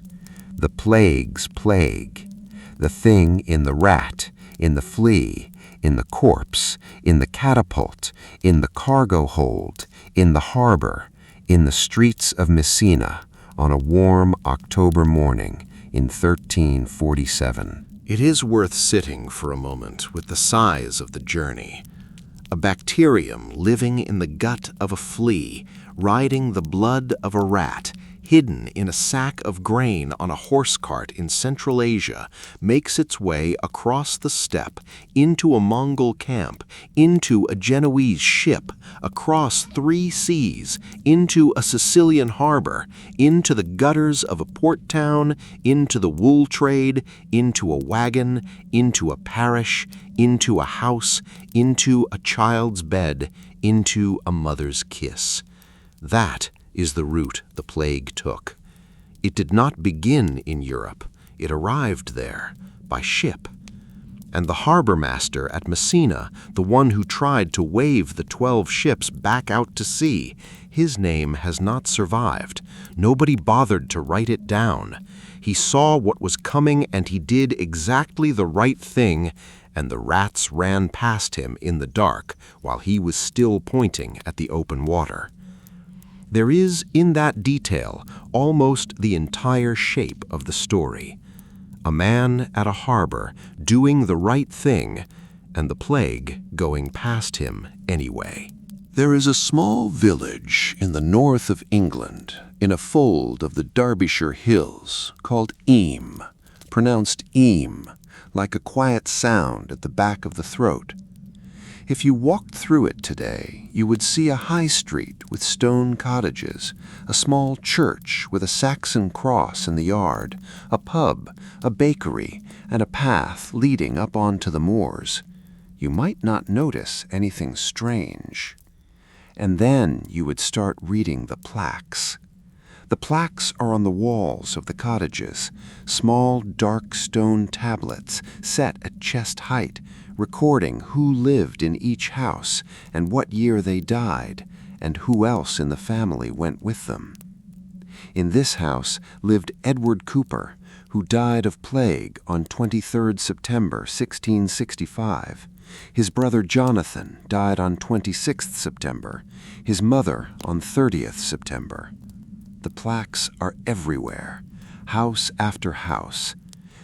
the plague's plague, the thing in the rat, in the flea, in the corpse, in the catapult, in the cargo hold, in the harbor, in the streets of Messina on a warm October morning in 1347. It is worth sitting for a moment with the size of the journey. A bacterium living in the gut of a flea, riding the blood of a rat, hidden in a sack of grain on a horse cart in Central Asia, makes its way across the steppe, into a Mongol camp, into a Genoese ship, across 3 seas, into a Sicilian harbor, into the gutters of a port town, into the wool trade, into a wagon, into a parish, into a house, into a child's bed, into a mother's kiss. That is the route the plague took. It did not begin in Europe. It arrived there by ship. And the harbor master at Messina, the one who tried to wave the 12 ships back out to sea, his name has not survived. Nobody bothered to write it down. He saw what was coming and he did exactly the right thing, and the rats ran past him in the dark while he was still pointing at the open water. There is in that detail almost the entire shape of the story. A man at a harbor doing the right thing, and the plague going past him anyway. There is a small village in the north of England, in a fold of the Derbyshire hills, called Eyam, pronounced eam, like a quiet sound at the back of the throat. If you walked through it today, you would see a high street with stone cottages, a small church with a Saxon cross in the yard, a pub, a bakery, and a path leading up onto the moors. You might not notice anything strange. And then you would start reading the plaques. The plaques are on the walls of the cottages, small dark stone tablets set at chest height, recording who lived in each house and what year they died, and who else in the family went with them. In this house lived Edward Cooper, who died of plague on 23rd September 1665. His brother Jonathan died on 26th September, his mother on 30th September. The plaques are everywhere, house after house.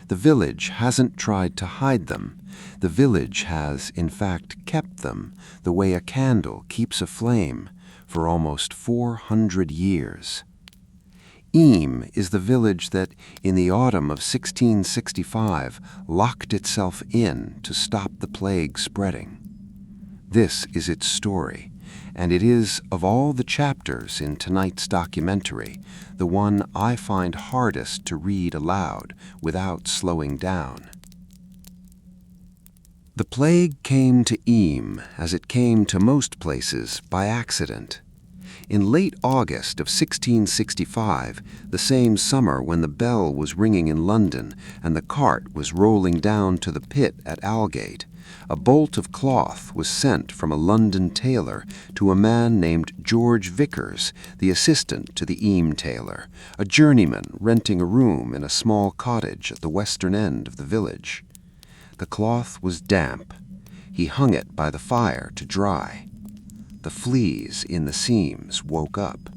The village hasn't tried to hide them. The village has, in fact, kept them the way a candle keeps a flame for almost 400 years. Eyam is the village that, in the autumn of 1665, locked itself in to stop the plague spreading. This is its story, and it is, of all the chapters in tonight's documentary, the one I find hardest to read aloud without slowing down. The plague came to Eyam, as it came to most places, by accident. In late August of 1665, the same summer when the bell was ringing in London and the cart was rolling down to the pit at Aldgate, a bolt of cloth was sent from a London tailor to a man named George Vickers, the assistant to the Eyam tailor, a journeyman renting a room in a small cottage at the western end of the village. The cloth was damp. He hung it by the fire to dry. The fleas in the seams woke up.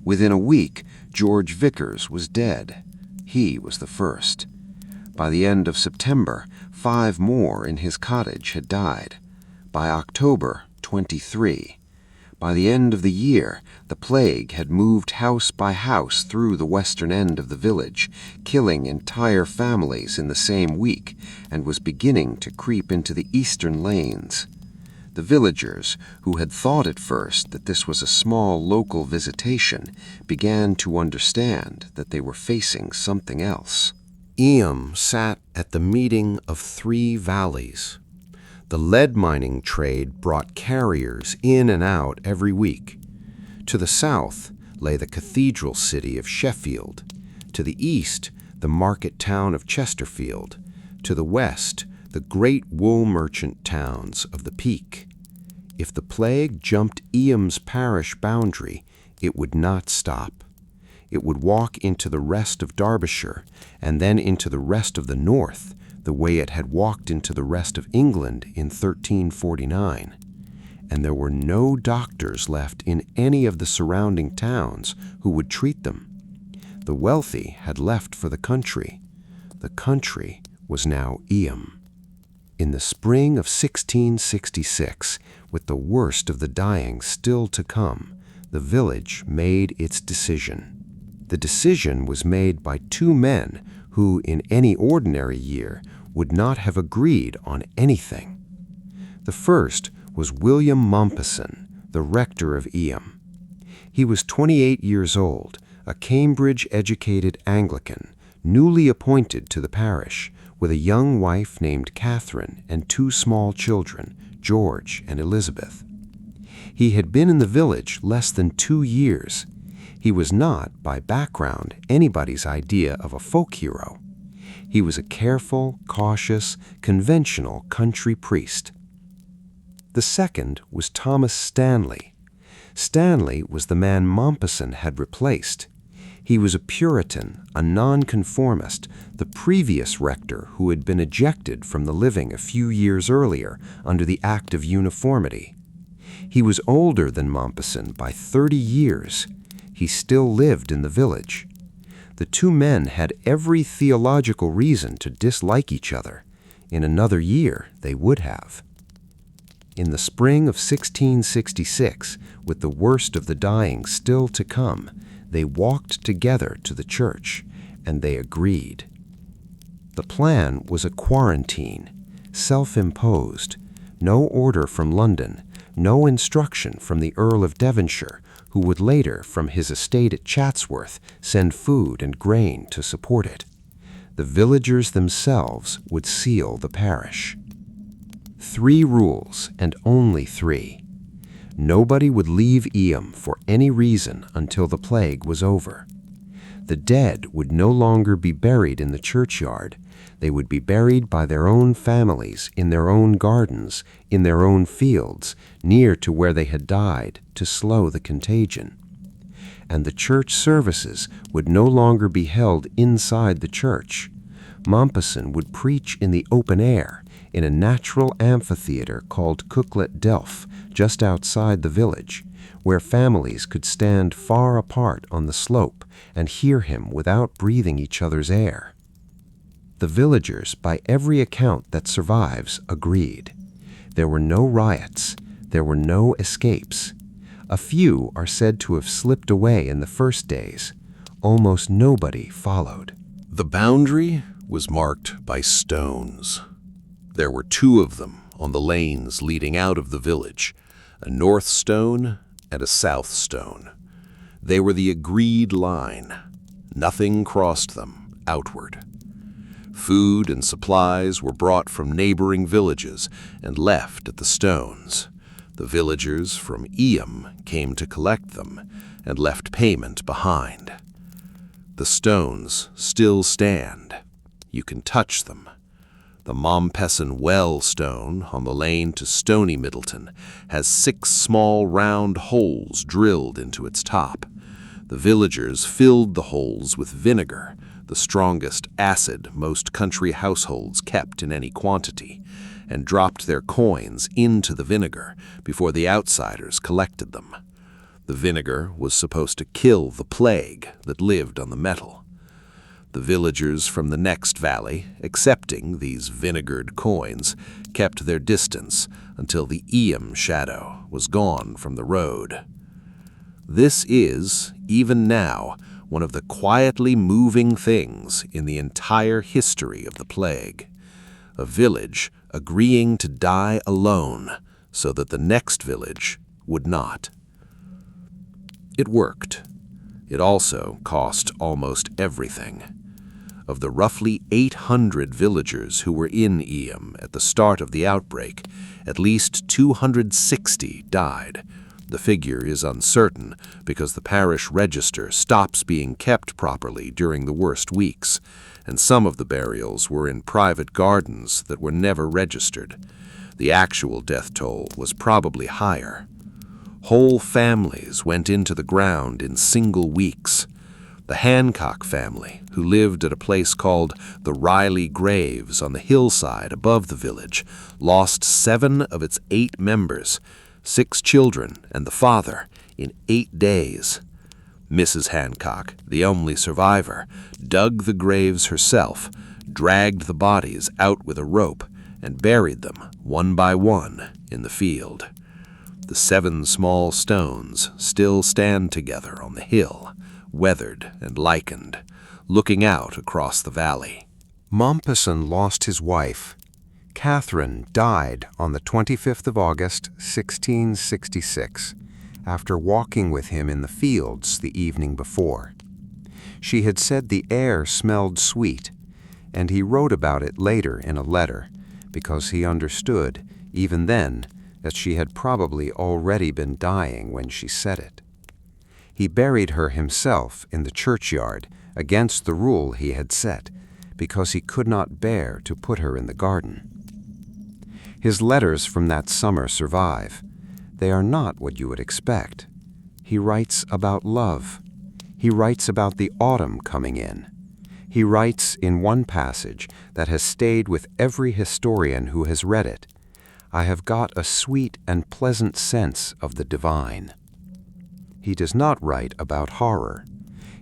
Within a week, George Vickers was dead. He was the first. By the end of September, 5 more in his cottage had died. By October, 23. By the end of the year, the plague had moved house by house through the western end of the village, killing entire families in the same week, and was beginning to creep into the eastern lanes. The villagers, who had thought at first that this was a small local visitation, began to understand that they were facing something else. Eyam sat at the meeting of 3 valleys. The lead mining trade brought carriers in and out every week. To the south lay the cathedral city of Sheffield. To the east, the market town of Chesterfield. To the west, the great wool merchant towns of the Peak. If the plague jumped Eyam's parish boundary, it would not stop. It would walk into the rest of Derbyshire, and then into the rest of the north, the way it had walked into the rest of England in 1349. And there were no doctors left in any of the surrounding towns who would treat them. The wealthy had left for the country. The country was now Eyam. In the spring of 1666, with the worst of the dying still to come, the village made its decision. The decision was made by two men who, in any ordinary year, would not have agreed on anything. The first was William Mompesson, the rector of Eyam. He was 28 years old, a Cambridge-educated Anglican, newly appointed to the parish, with a young wife named Catherine and two small children, George and Elizabeth. He had been in the village less than 2 years. He was not, by background, anybody's idea of a folk hero. He was a careful, cautious, conventional country priest. The second was Thomas Stanley. Stanley was the man Mompesson had replaced. He was a Puritan, a nonconformist, the previous rector who had been ejected from the living a few years earlier under the Act of Uniformity. He was older than Mompesson by 30 years. He still lived in the village. The two men had every theological reason to dislike each other. In another year, they would have. In the spring of 1666, with the worst of the dying still to come, they walked together to the church, and they agreed. The plan was a quarantine, self-imposed, no order from London, no instruction from the Earl of Devonshire, who would later, from his estate at Chatsworth, send food and grain to support it. The villagers themselves would seal the parish. 3 rules, and only 3. Nobody would leave Eyam for any reason until the plague was over. The dead would no longer be buried in the churchyard. They would be buried by their own families, in their own gardens, in their own fields, near to where they had died, to slow the contagion. And the church services would no longer be held inside the church. Mompesson would preach in the open air, in a natural amphitheater called Cooklet Delph, just outside the village, where families could stand far apart on the slope and hear him without breathing each other's air. The villagers, by every account that survives, agreed. There were no riots. There were no escapes. A few are said to have slipped away in the first days. Almost nobody followed. The boundary was marked by stones. There were 2 of them on the lanes leading out of the village, a north stone and a south stone. They were the agreed line. Nothing crossed them outward. Food and supplies were brought from neighboring villages and left at the stones. The villagers from Eyam came to collect them and left payment behind. The stones still stand. You can touch them. The Mompesson Well stone on the lane to Stony Middleton has 6 small round holes drilled into its top. The villagers filled the holes with vinegar, the strongest acid most country households kept in any quantity, and dropped their coins into the vinegar before the outsiders collected them. The vinegar was supposed to kill the plague that lived on the metal. The villagers from the next valley, accepting these vinegared coins, kept their distance until the Eyam shadow was gone from the road. This is, even now, one of the quietly moving things in the entire history of the plague. A village agreeing to die alone so that the next village would not. It worked. It also cost almost everything. Of the roughly 800 villagers who were in Eyam at the start of the outbreak, at least 260 died. The figure is uncertain because the parish register stops being kept properly during the worst weeks, and some of the burials were in private gardens that were never registered. The actual death toll was probably higher. Whole families went into the ground in single weeks. The Hancock family, who lived at a place called the Riley Graves on the hillside above the village, lost 7 of its 8 members, 6 children and the father, in 8 days. Mrs. Hancock, the only survivor, dug the graves herself, dragged the bodies out with a rope, and buried them, one by one, in the field. The 7 small stones still stand together on the hill, weathered and lichened, looking out across the valley. Mompesson lost his wife. Catherine died on the 25th of August, 1666, after walking with him in the fields the evening before. She had said the air smelled sweet, and he wrote about it later in a letter, because he understood, even then, that she had probably already been dying when she said it. He buried her himself in the churchyard, against the rule he had set, because he could not bear to put her in the garden. His letters from that summer survive. They are not what you would expect. He writes about love. He writes about the autumn coming in. He writes in one passage that has stayed with every historian who has read it, "I have got a sweet and pleasant sense of the divine." He does not write about horror.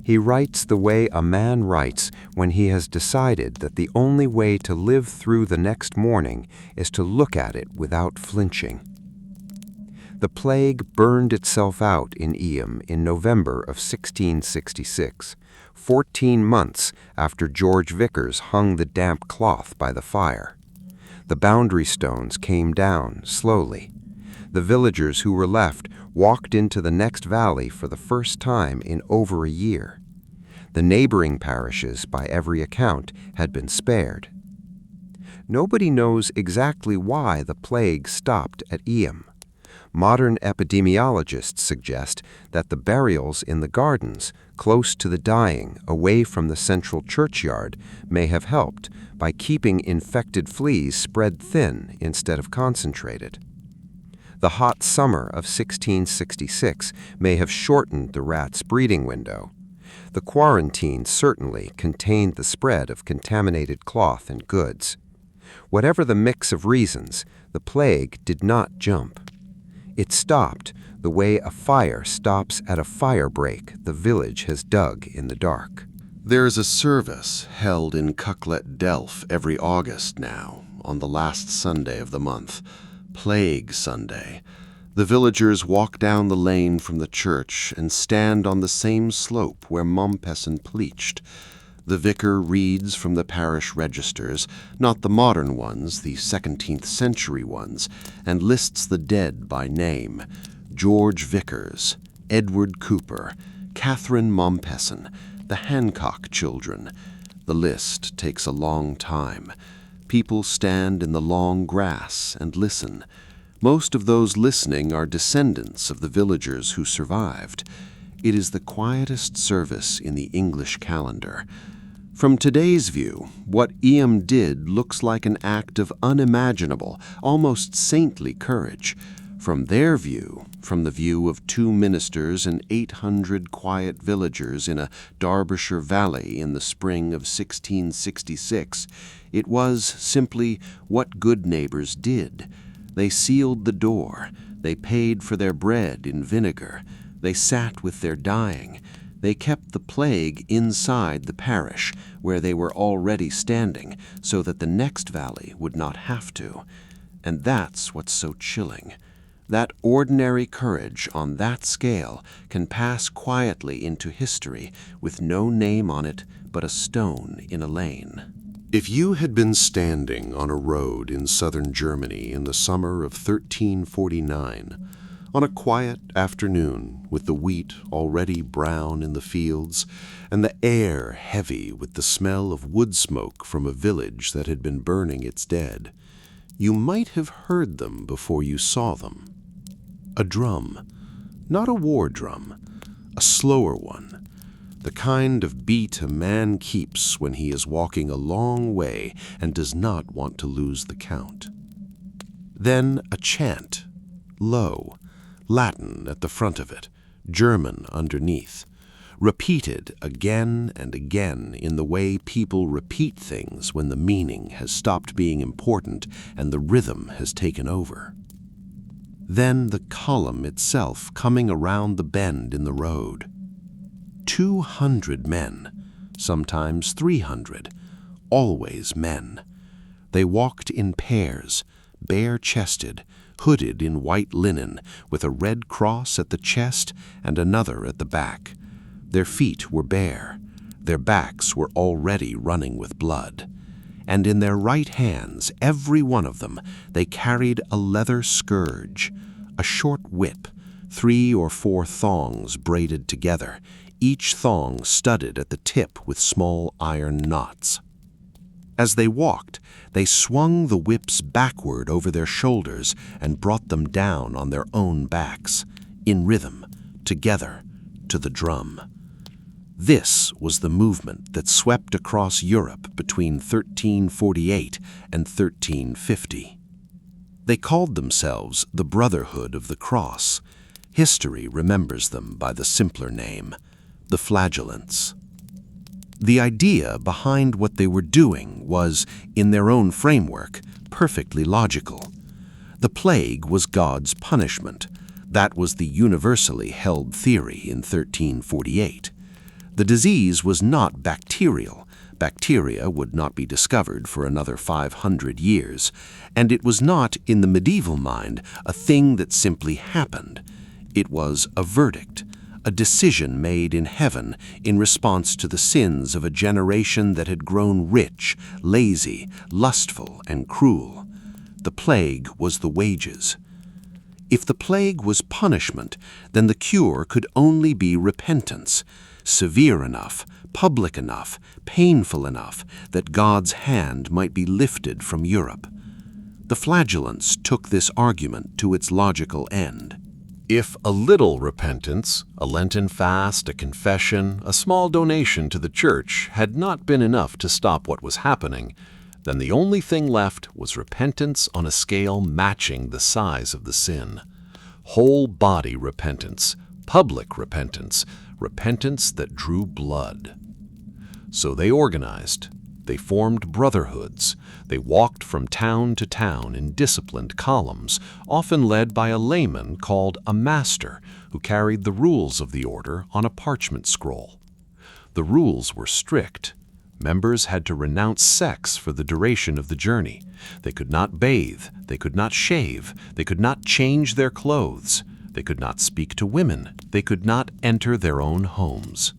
He writes the way a man writes when he has decided that the only way to live through the next morning is to look at it without flinching. The plague burned itself out in Eyam in November of 1666, 14 months after George Vickers hung the damp cloth by the fire. The boundary stones came down slowly. The villagers who were left walked into the next valley for the first time in over a year. The neighboring parishes, by every account, had been spared. Nobody knows exactly why the plague stopped at Eyam. Modern epidemiologists suggest that the burials in the gardens, close to the dying, away from the central churchyard, may have helped by keeping infected fleas spread thin instead of concentrated. The hot summer of 1666 may have shortened the rats' breeding window. The quarantine certainly contained the spread of contaminated cloth and goods. Whatever the mix of reasons, the plague did not jump. It stopped the way a fire stops at a fire break the village has dug in the dark. There is a service held in Cucklet Delph every August now, on the last Sunday of the month, Plague Sunday. The villagers walk down the lane from the church and stand on the same slope where Mompesson pleached. The vicar reads from the parish registers, not the modern ones, the 17th century ones, and lists the dead by name: George Vickers, Edward Cooper, Catherine Mompesson, the Hancock children. The list takes a long time. People stand in the long grass and listen. Most of those listening are descendants of the villagers who survived. It is the quietest service in the English calendar. From today's view, what Eyam did looks like an act of unimaginable, almost saintly courage. From their view, from the view of 2 ministers and 800 quiet villagers in a Derbyshire valley in the spring of 1666, it was simply what good neighbors did. They sealed the door. They paid for their bread in vinegar. They sat with their dying. They kept the plague inside the parish, where they were already standing, so that the next valley would not have to. And that's what's so chilling. That ordinary courage on that scale can pass quietly into history with no name on it but a stone in a lane. If you had been standing on a road in southern Germany in the summer of 1349, on a quiet afternoon with the wheat already brown in the fields and the air heavy with the smell of wood smoke from a village that had been burning its dead, you might have heard them before you saw them. A drum, not a war drum, a slower one, the kind of beat a man keeps when he is walking a long way and does not want to lose the count. Then a chant, low, Latin at the front of it, German underneath, repeated again and again in the way people repeat things when the meaning has stopped being important and the rhythm has taken over. Then the column itself coming around the bend in the road. 200 men, sometimes 300, always men. They walked in pairs, bare-chested, hooded in white linen, with a red cross at the chest and another at the back. Their feet were bare, their backs were already running with blood, and in their right hands, every one of them, they carried a leather scourge, a short whip, 3 or 4 thongs braided together, each thong studded at the tip with small iron knots. As they walked, they swung the whips backward over their shoulders and brought them down on their own backs, in rhythm, together, to the drum. This was the movement that swept across Europe between 1348 and 1350. They called themselves the Brotherhood of the Cross. History remembers them by the simpler name, the Flagellants. The idea behind what they were doing was, in their own framework, perfectly logical. The plague was God's punishment. That was the universally held theory in 1348. The disease was not bacterial. Bacteria would not be discovered for another 500 years, and it was not, in the medieval mind, a thing that simply happened. It was a verdict, a decision made in heaven in response to the sins of a generation that had grown rich, lazy, lustful, and cruel. The plague was the wages. If the plague was punishment, then the cure could only be repentance, severe enough, public enough, painful enough that God's hand might be lifted from Europe. The Flagellants took this argument to its logical end. If a little repentance, a Lenten fast, a confession, a small donation to the church had not been enough to stop what was happening, then the only thing left was repentance on a scale matching the size of the sin. Whole body repentance, public repentance, repentance that drew blood. So they organized. They formed brotherhoods. They walked from town to town in disciplined columns, often led by a layman called a master, who carried the rules of the order on a parchment scroll. The rules were strict. Members had to renounce sex for the duration of the journey. They could not bathe. They could not shave. They could not change their clothes. They could not speak to women. They could not enter their own homes.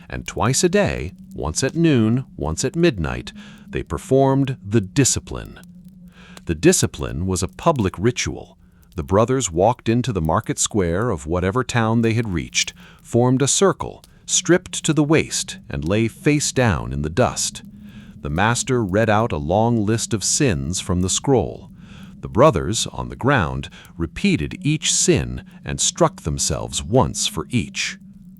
And twice a day, once at noon, once at midnight, they performed the discipline. The discipline was a public ritual. The brothers walked into the market square of whatever town they had reached, formed a circle, stripped to the waist, and lay face down in the dust. The master read out a long list of sins from the scroll. The brothers, on the ground, repeated each sin and struck themselves once for each.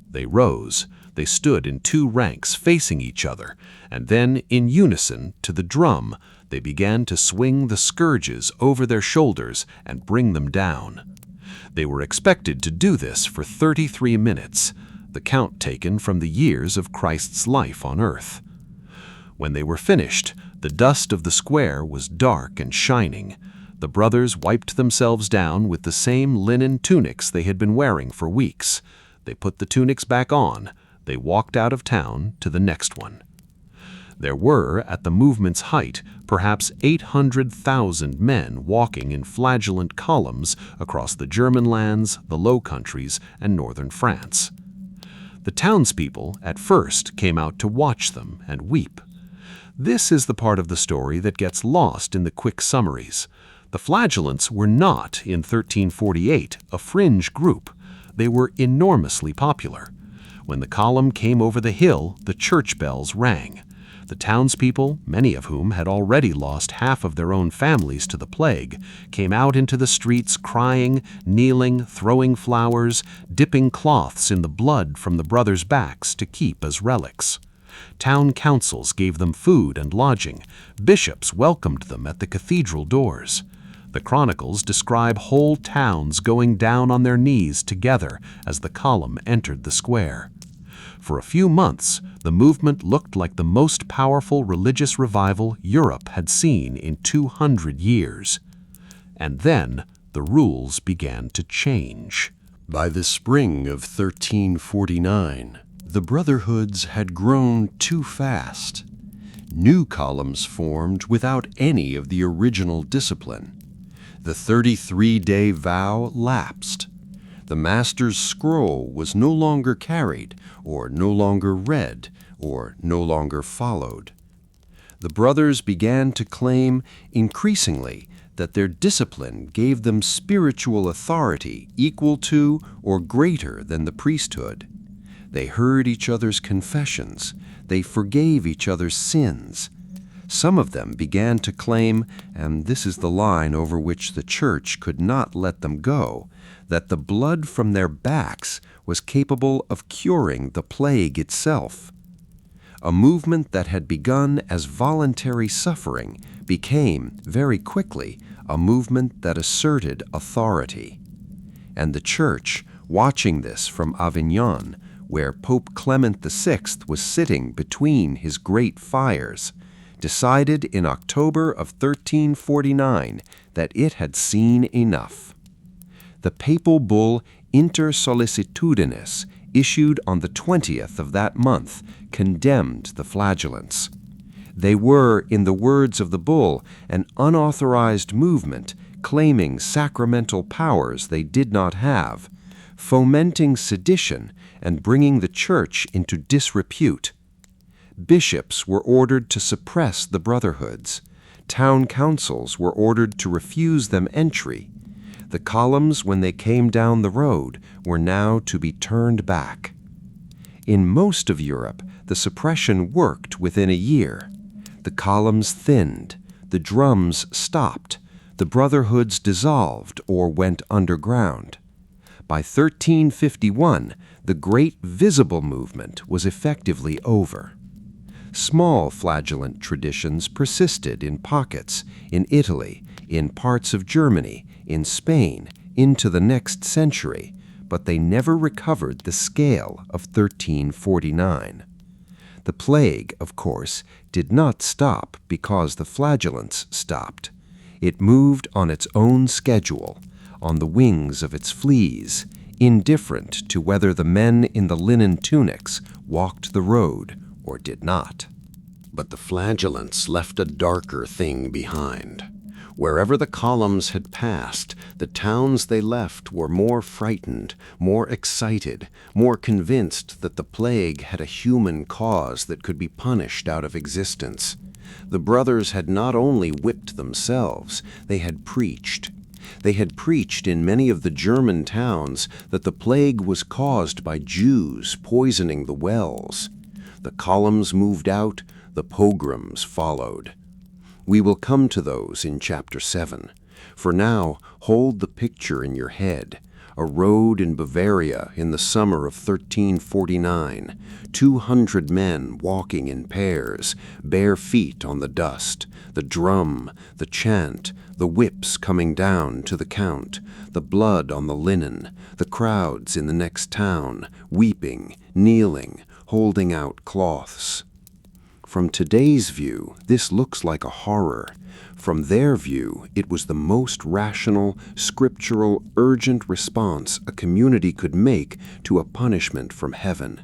They rose. They stood in 2 ranks facing each other, and then, in unison, to the drum, they began to swing the scourges over their shoulders and bring them down. They were expected to do this for 33 minutes, the count taken from the years of Christ's life on earth. When they were finished, the dust of the square was dark and shining. The brothers wiped themselves down with the same linen tunics they had been wearing for weeks. They put the tunics back on. They walked out of town to the next one. There were, at the movement's height, perhaps 800,000 men walking in flagellant columns across the German lands, the Low Countries, and northern France. The townspeople, at first, came out to watch them and weep. This is the part of the story that gets lost in the quick summaries. The Flagellants were not, in 1348, a fringe group. They were enormously popular. When the column came over the hill, the church bells rang. The townspeople, many of whom had already lost half of their own families to the plague, came out into the streets crying, kneeling, throwing flowers, dipping cloths in the blood from the brothers' backs to keep as relics. Town councils gave them food and lodging. Bishops welcomed them at the cathedral doors. The chronicles describe whole towns going down on their knees together as the column entered the square. For a few months, the movement looked like the most powerful religious revival Europe had seen in 200 years. And then the rules began to change. By the spring of 1349, the brotherhoods had grown too fast. New columns formed without any of the original discipline. The 33-day vow lapsed. The master's scroll was no longer carried, or no longer read, or no longer followed. The brothers began to claim increasingly that their discipline gave them spiritual authority equal to or greater than the priesthood. They heard each other's confessions. They forgave each other's sins. Some of them began to claim, and this is the line over which the church could not let them go, that the blood from their backs was capable of curing the plague itself. A movement that had begun as voluntary suffering became, very quickly, a movement that asserted authority. And the Church, watching this from Avignon, where Pope Clement VI was sitting between his great fires, decided in October of 1349 that it had seen enough. The papal bull Inter Sollicitudinis, issued on the 20th of that month, condemned the Flagellants. They were, in the words of the bull, an unauthorized movement claiming sacramental powers they did not have, fomenting sedition and bringing the Church into disrepute. Bishops were ordered to suppress the brotherhoods. Town councils were ordered to refuse them entry. The columns, when they came down the road, were now to be turned back. In most of Europe, the suppression worked within a year. The columns thinned, the drums stopped, the brotherhoods dissolved or went underground. By 1351, the great visible movement was effectively over. Small flagellant traditions persisted in pockets, in Italy, in parts of Germany, in Spain, into the next century, but they never recovered the scale of 1349. The plague, of course, did not stop because the flagellants stopped. It moved on its own schedule, on the wings of its fleas, indifferent to whether the men in the linen tunics walked the road or did not. But the flagellants left a darker thing behind. Wherever the columns had passed, the towns they left were more frightened, more excited, more convinced that the plague had a human cause that could be punished out of existence. The brothers had not only whipped themselves, they had preached. They had preached in many of the German towns that the plague was caused by Jews poisoning the wells. The columns moved out, the pogroms followed. We will come to those in Chapter 7. For now, hold the picture in your head. A road in Bavaria in the summer of 1349, 200 men walking in pairs, bare feet on the dust, the drum, the chant, the whips coming down to the count, the blood on the linen, the crowds in the next town, weeping, kneeling, holding out cloths. From today's view, this looks like a horror. From their view, it was the most rational, scriptural, urgent response a community could make to a punishment from heaven.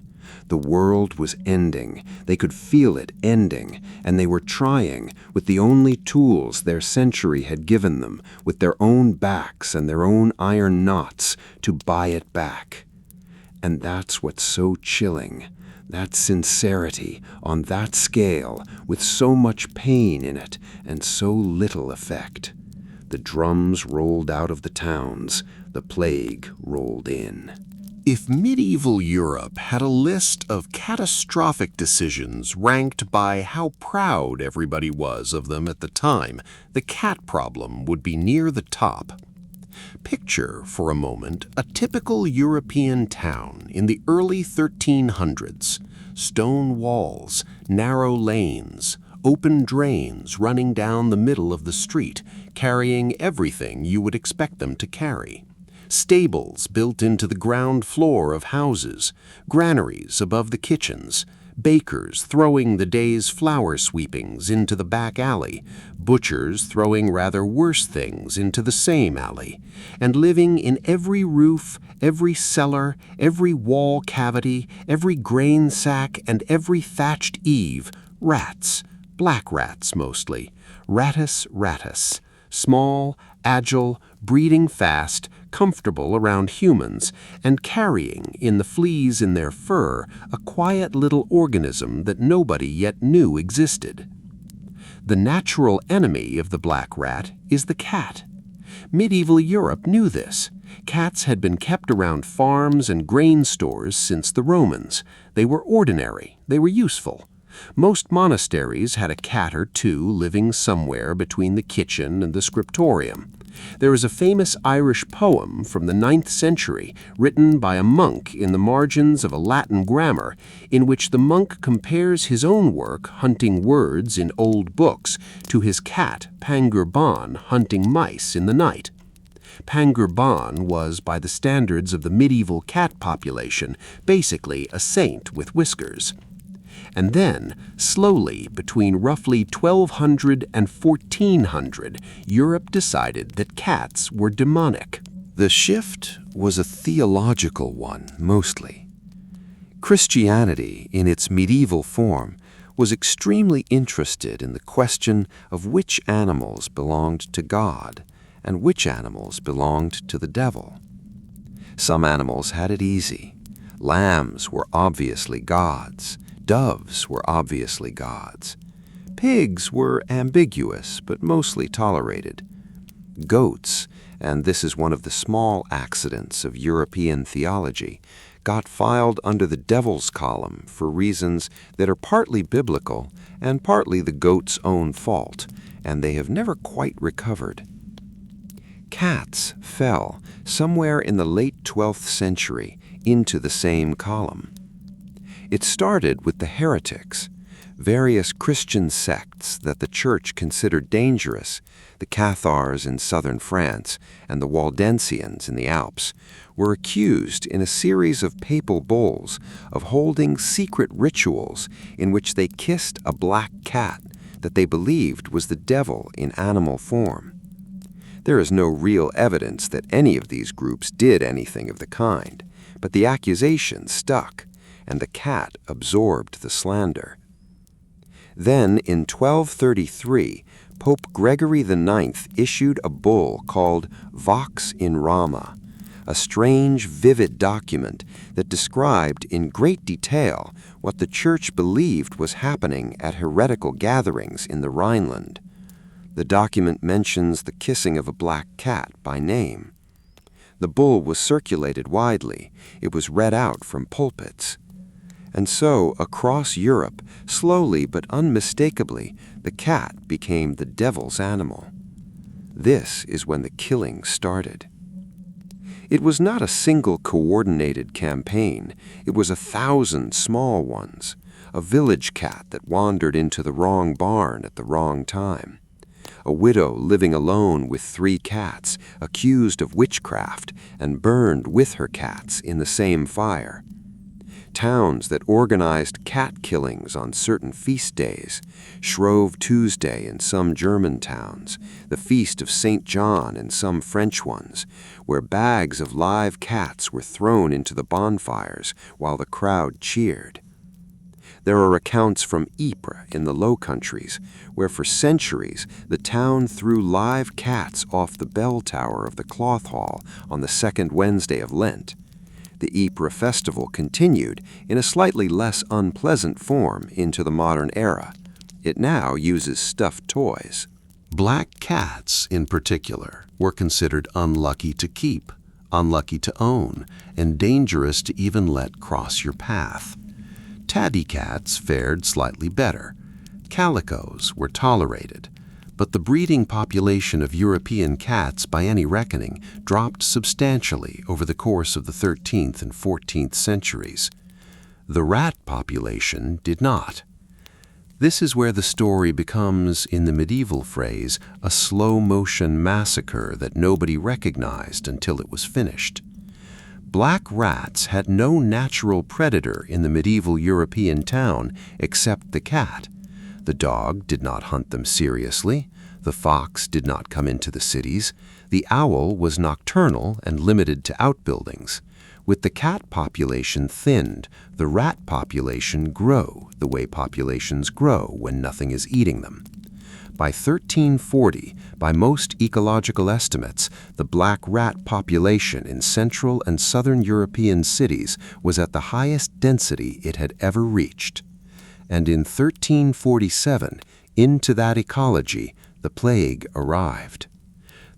The world was ending. They could feel it ending, and they were trying, with the only tools their century had given them, with their own backs and their own iron knots, to buy it back. And that's what's so chilling. That sincerity, on that scale, with so much pain in it and so little effect. The drums rolled out of the towns, the plague rolled in. If medieval Europe had a list of catastrophic decisions ranked by how proud everybody was of them at the time, the cat problem would be near the top. Picture, for a moment, a typical European town in the early 1300s. Stone walls, narrow lanes, open drains running down the middle of the street, carrying everything you would expect them to carry. Stables built into the ground floor of houses, granaries above the kitchens, bakers throwing the day's flour sweepings into the back alley, butchers throwing rather worse things into the same alley, and living in every roof, every cellar, every wall cavity, every grain sack, and every thatched eave, rats, black rats mostly, ratus ratus, small, agile, breeding fast, comfortable around humans and carrying, in the fleas in their fur, a quiet little organism that nobody yet knew existed. The natural enemy of the black rat is the cat. Medieval Europe knew this. Cats had been kept around farms and grain stores since the Romans. They were ordinary. They were useful. Most monasteries had a cat or two living somewhere between the kitchen and the scriptorium. There is a famous Irish poem from the 9th century written by a monk in the margins of a Latin grammar, in which the monk compares his own work hunting words in old books to his cat Pangurban hunting mice in the night. Pangurban was, by the standards of the medieval cat population, basically a saint with whiskers. And then, slowly, between roughly 1200 and 1400, Europe decided that cats were demonic. The shift was a theological one, mostly. Christianity, in its medieval form, was extremely interested in the question of which animals belonged to God and which animals belonged to the devil. Some animals had it easy. Lambs were obviously gods. Doves were obviously gods. Pigs were ambiguous, but mostly tolerated. Goats, and this is one of the small accidents of European theology, got filed under the devil's column for reasons that are partly biblical and partly the goat's own fault, and they have never quite recovered. Cats fell, somewhere in the late 12th century, into the same column. It started with the heretics, various Christian sects that the Church considered dangerous, the Cathars in southern France and the Waldensians in the Alps, were accused in a series of papal bulls of holding secret rituals in which they kissed a black cat that they believed was the devil in animal form. There is no real evidence that any of these groups did anything of the kind, but the accusation stuck, and the cat absorbed the slander. Then, in 1233, Pope Gregory IX issued a bull called Vox in Rama, a strange, vivid document that described in great detail what the Church believed was happening at heretical gatherings in the Rhineland. The document mentions the kissing of a black cat by name. The bull was circulated widely. It was read out from pulpits. And so, across Europe, slowly but unmistakably, the cat became the devil's animal. This is when the killing started. It was not a single coordinated campaign. It was 1,000 small ones, a village cat that wandered into the wrong barn at the wrong time, a widow living alone with 3 cats, accused of witchcraft and burned with her cats in the same fire. Towns that organized cat killings on certain feast days, Shrove Tuesday in some German towns, the Feast of St. John in some French ones, where bags of live cats were thrown into the bonfires while the crowd cheered. There are accounts from Ypres in the Low Countries, where for centuries the town threw live cats off the bell tower of the cloth hall on the second Wednesday of Lent. The Ypres festival continued in a slightly less unpleasant form into the modern era. It now uses stuffed toys. Black cats, in particular, were considered unlucky to keep, unlucky to own, and dangerous to even let cross your path. Tabby cats fared slightly better. Calicos were tolerated, but the breeding population of European cats, by any reckoning, dropped substantially over the course of the 13th and 14th centuries. The rat population did not. This is where the story becomes, in the medieval phrase, a slow-motion massacre that nobody recognized until it was finished. Black rats had no natural predator in the medieval European town except the cat. The dog did not hunt them seriously. The fox did not come into the cities. The owl was nocturnal and limited to outbuildings. With the cat population thinned, the rat population grew the way populations grow when nothing is eating them. By 1340, by most ecological estimates, the black rat population in Central and Southern European cities was at the highest density it had ever reached. And in 1347, into that ecology, the plague arrived.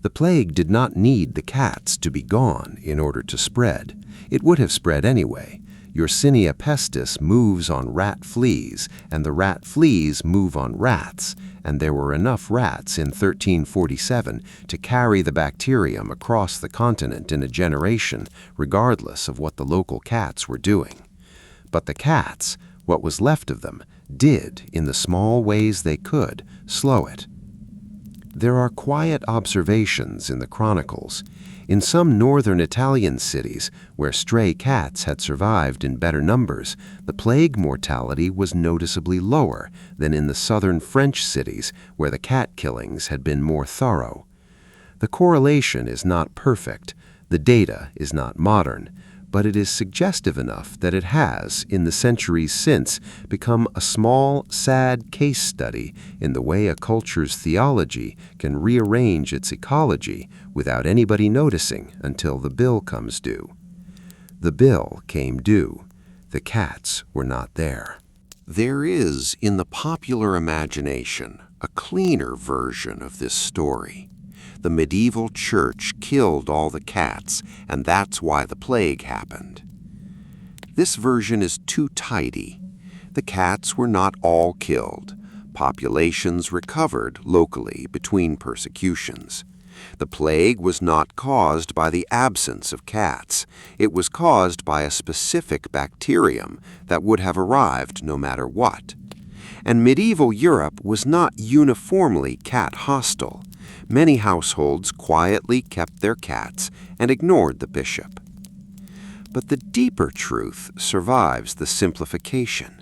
The plague did not need the cats to be gone in order to spread. It would have spread anyway. Yersinia pestis moves on rat fleas, and the rat fleas move on rats, and there were enough rats in 1347 to carry the bacterium across the continent in a generation, regardless of what the local cats were doing. But the cats, what was left of them, did, in the small ways they could, slow it. There are quiet observations in the chronicles. In some northern Italian cities, where stray cats had survived in better numbers, the plague mortality was noticeably lower than in the southern French cities, where the cat killings had been more thorough. The correlation is not perfect, the data is not modern, but it is suggestive enough that it has, in the centuries since, become a small, sad case study in the way a culture's theology can rearrange its ecology without anybody noticing until the bill comes due. The bill came due. The cats were not there. There is, in the popular imagination, a cleaner version of this story. The medieval church killed all the cats, and that's why the plague happened. This version is too tidy. The cats were not all killed. Populations recovered locally between persecutions. The plague was not caused by the absence of cats. It was caused by a specific bacterium that would have arrived no matter what. And medieval Europe was not uniformly cat hostile. Many households quietly kept their cats and ignored the bishop. But the deeper truth survives the simplification.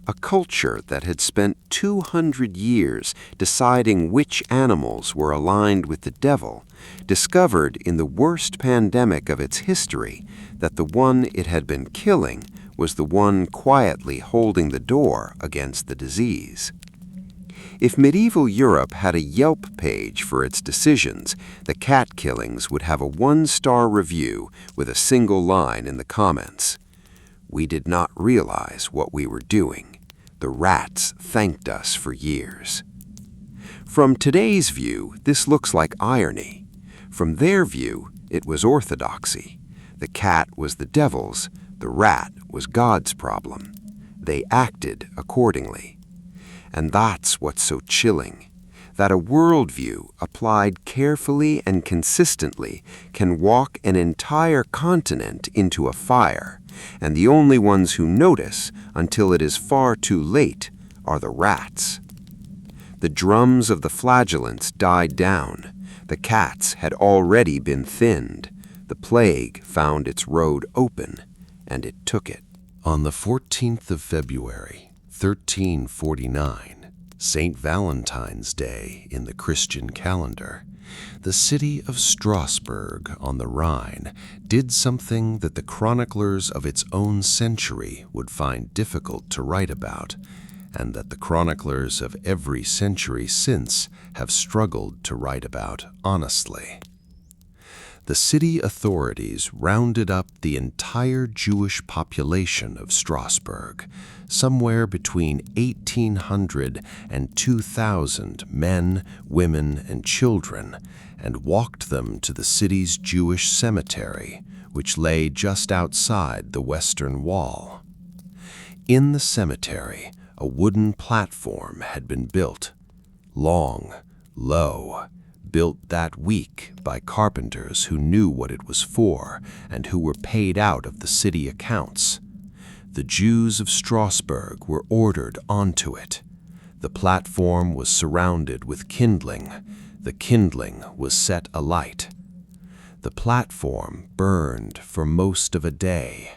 A culture that had spent 200 years deciding which animals were aligned with the devil discovered in the worst pandemic of its history that the one it had been killing was the one quietly holding the door against the disease. If medieval Europe had a Yelp page for its decisions, the cat killings would have a 1-star review with a single line in the comments. "We did not realize what we were doing. The rats thanked us for years." From today's view, this looks like irony. From their view, it was orthodoxy. The cat was the devil's, the rat was God's problem. They acted accordingly. And that's what's so chilling, that a worldview applied carefully and consistently can walk an entire continent into a fire, and the only ones who notice until it is far too late are the rats. The drums of the Flagellants died down. The cats had already been thinned. The plague found its road open, and it took it. On the 14th of February, 1349, St. Valentine's Day in the Christian calendar, the city of Strasbourg on the Rhine did something that the chroniclers of its own century would find difficult to write about, and that the chroniclers of every century since have struggled to write about honestly. The city authorities rounded up the entire Jewish population of Strasbourg, somewhere between 1,800 and 2,000 men, women, and children, and walked them to the city's Jewish cemetery, which lay just outside the western wall. In the cemetery, a wooden platform had been built, long, low, built that week by carpenters who knew what it was for and who were paid out of the city accounts. The Jews of Strasbourg were ordered onto it. The platform was surrounded with kindling. The kindling was set alight. The platform burned for most of a day.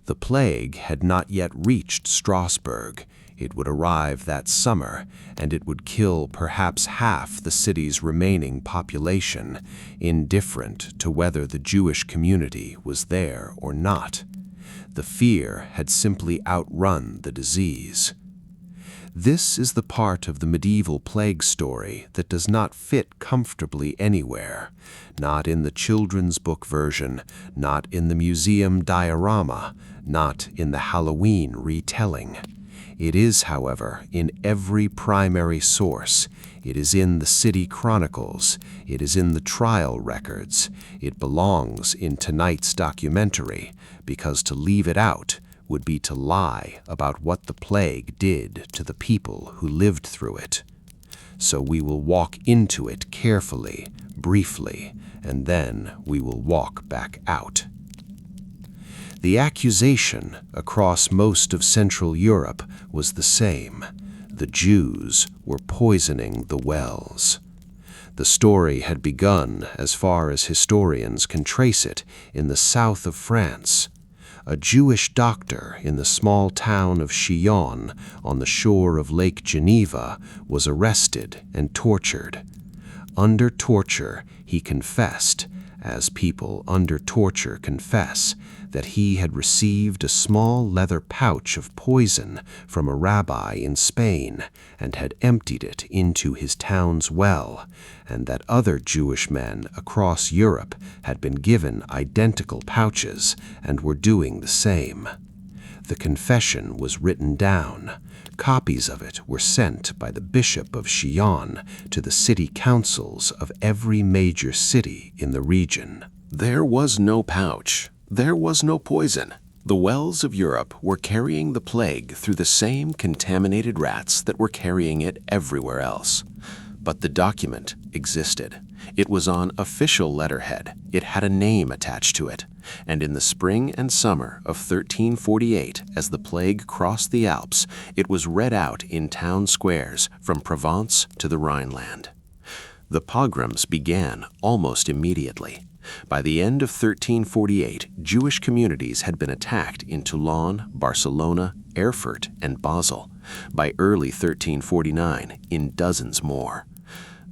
The plague had not yet reached Strasbourg. It would arrive that summer, and it would kill perhaps half the city's remaining population, indifferent to whether the Jewish community was there or not. The fear had simply outrun the disease. This is the part of the medieval plague story that does not fit comfortably anywhere, not in the children's book version, not in the museum diorama, not in the Halloween retelling. It is, however, in every primary source. It is in the city chronicles. It is in the trial records. It belongs in tonight's documentary, because to leave it out would be to lie about what the plague did to the people who lived through it. So we will walk into it carefully, briefly, and then we will walk back out. The accusation across most of Central Europe was the same. The Jews were poisoning the wells. The story had begun, as far as historians can trace it, in the south of France. A Jewish doctor in the small town of Chillon, on the shore of Lake Geneva, was arrested and tortured. Under torture, he confessed, as people under torture confess, that he had received a small leather pouch of poison from a rabbi in Spain and had emptied it into his town's well, and that other Jewish men across Europe had been given identical pouches and were doing the same. The confession was written down. Copies of it were sent by the Bishop of Chillon to the city councils of every major city in the region. There was no pouch. There was no poison. The wells of Europe were carrying the plague through the same contaminated rats that were carrying it everywhere else. But the document existed. It was on official letterhead. It had a name attached to it. And in the spring and summer of 1348, as the plague crossed the Alps, it was read out in town squares from Provence to the Rhineland. The pogroms began almost immediately. By the end of 1348, Jewish communities had been attacked in Toulon, Barcelona, Erfurt, and Basel. By early 1349, in dozens more.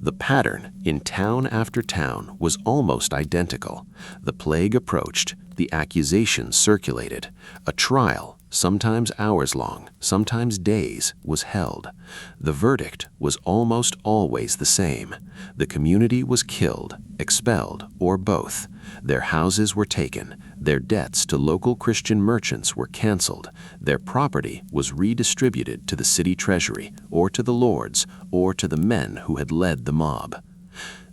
The pattern, in town after town, was almost identical. The plague approached, the accusations circulated. A trial, sometimes hours long, sometimes days, was held. The verdict was almost always the same. The community was killed, expelled, or both. Their houses were taken. Their debts to local Christian merchants were canceled. Their property was redistributed to the city treasury, or to the lords, or to the men who had led the mob.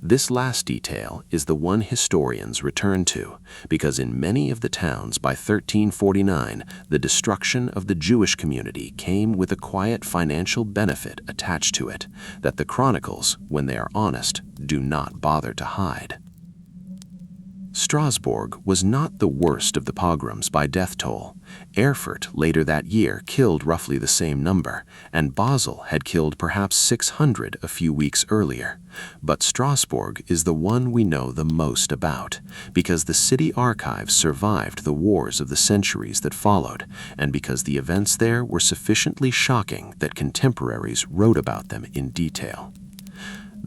This last detail is the one historians return to, because in many of the towns by 1349, the destruction of the Jewish community came with a quiet financial benefit attached to it, that the chronicles, when they are honest, do not bother to hide. Strasbourg was not the worst of the pogroms by death toll. Erfurt later that year killed roughly the same number, and Basel had killed perhaps 600 a few weeks earlier. But Strasbourg is the one we know the most about, because the city archives survived the wars of the centuries that followed, and because the events there were sufficiently shocking that contemporaries wrote about them in detail.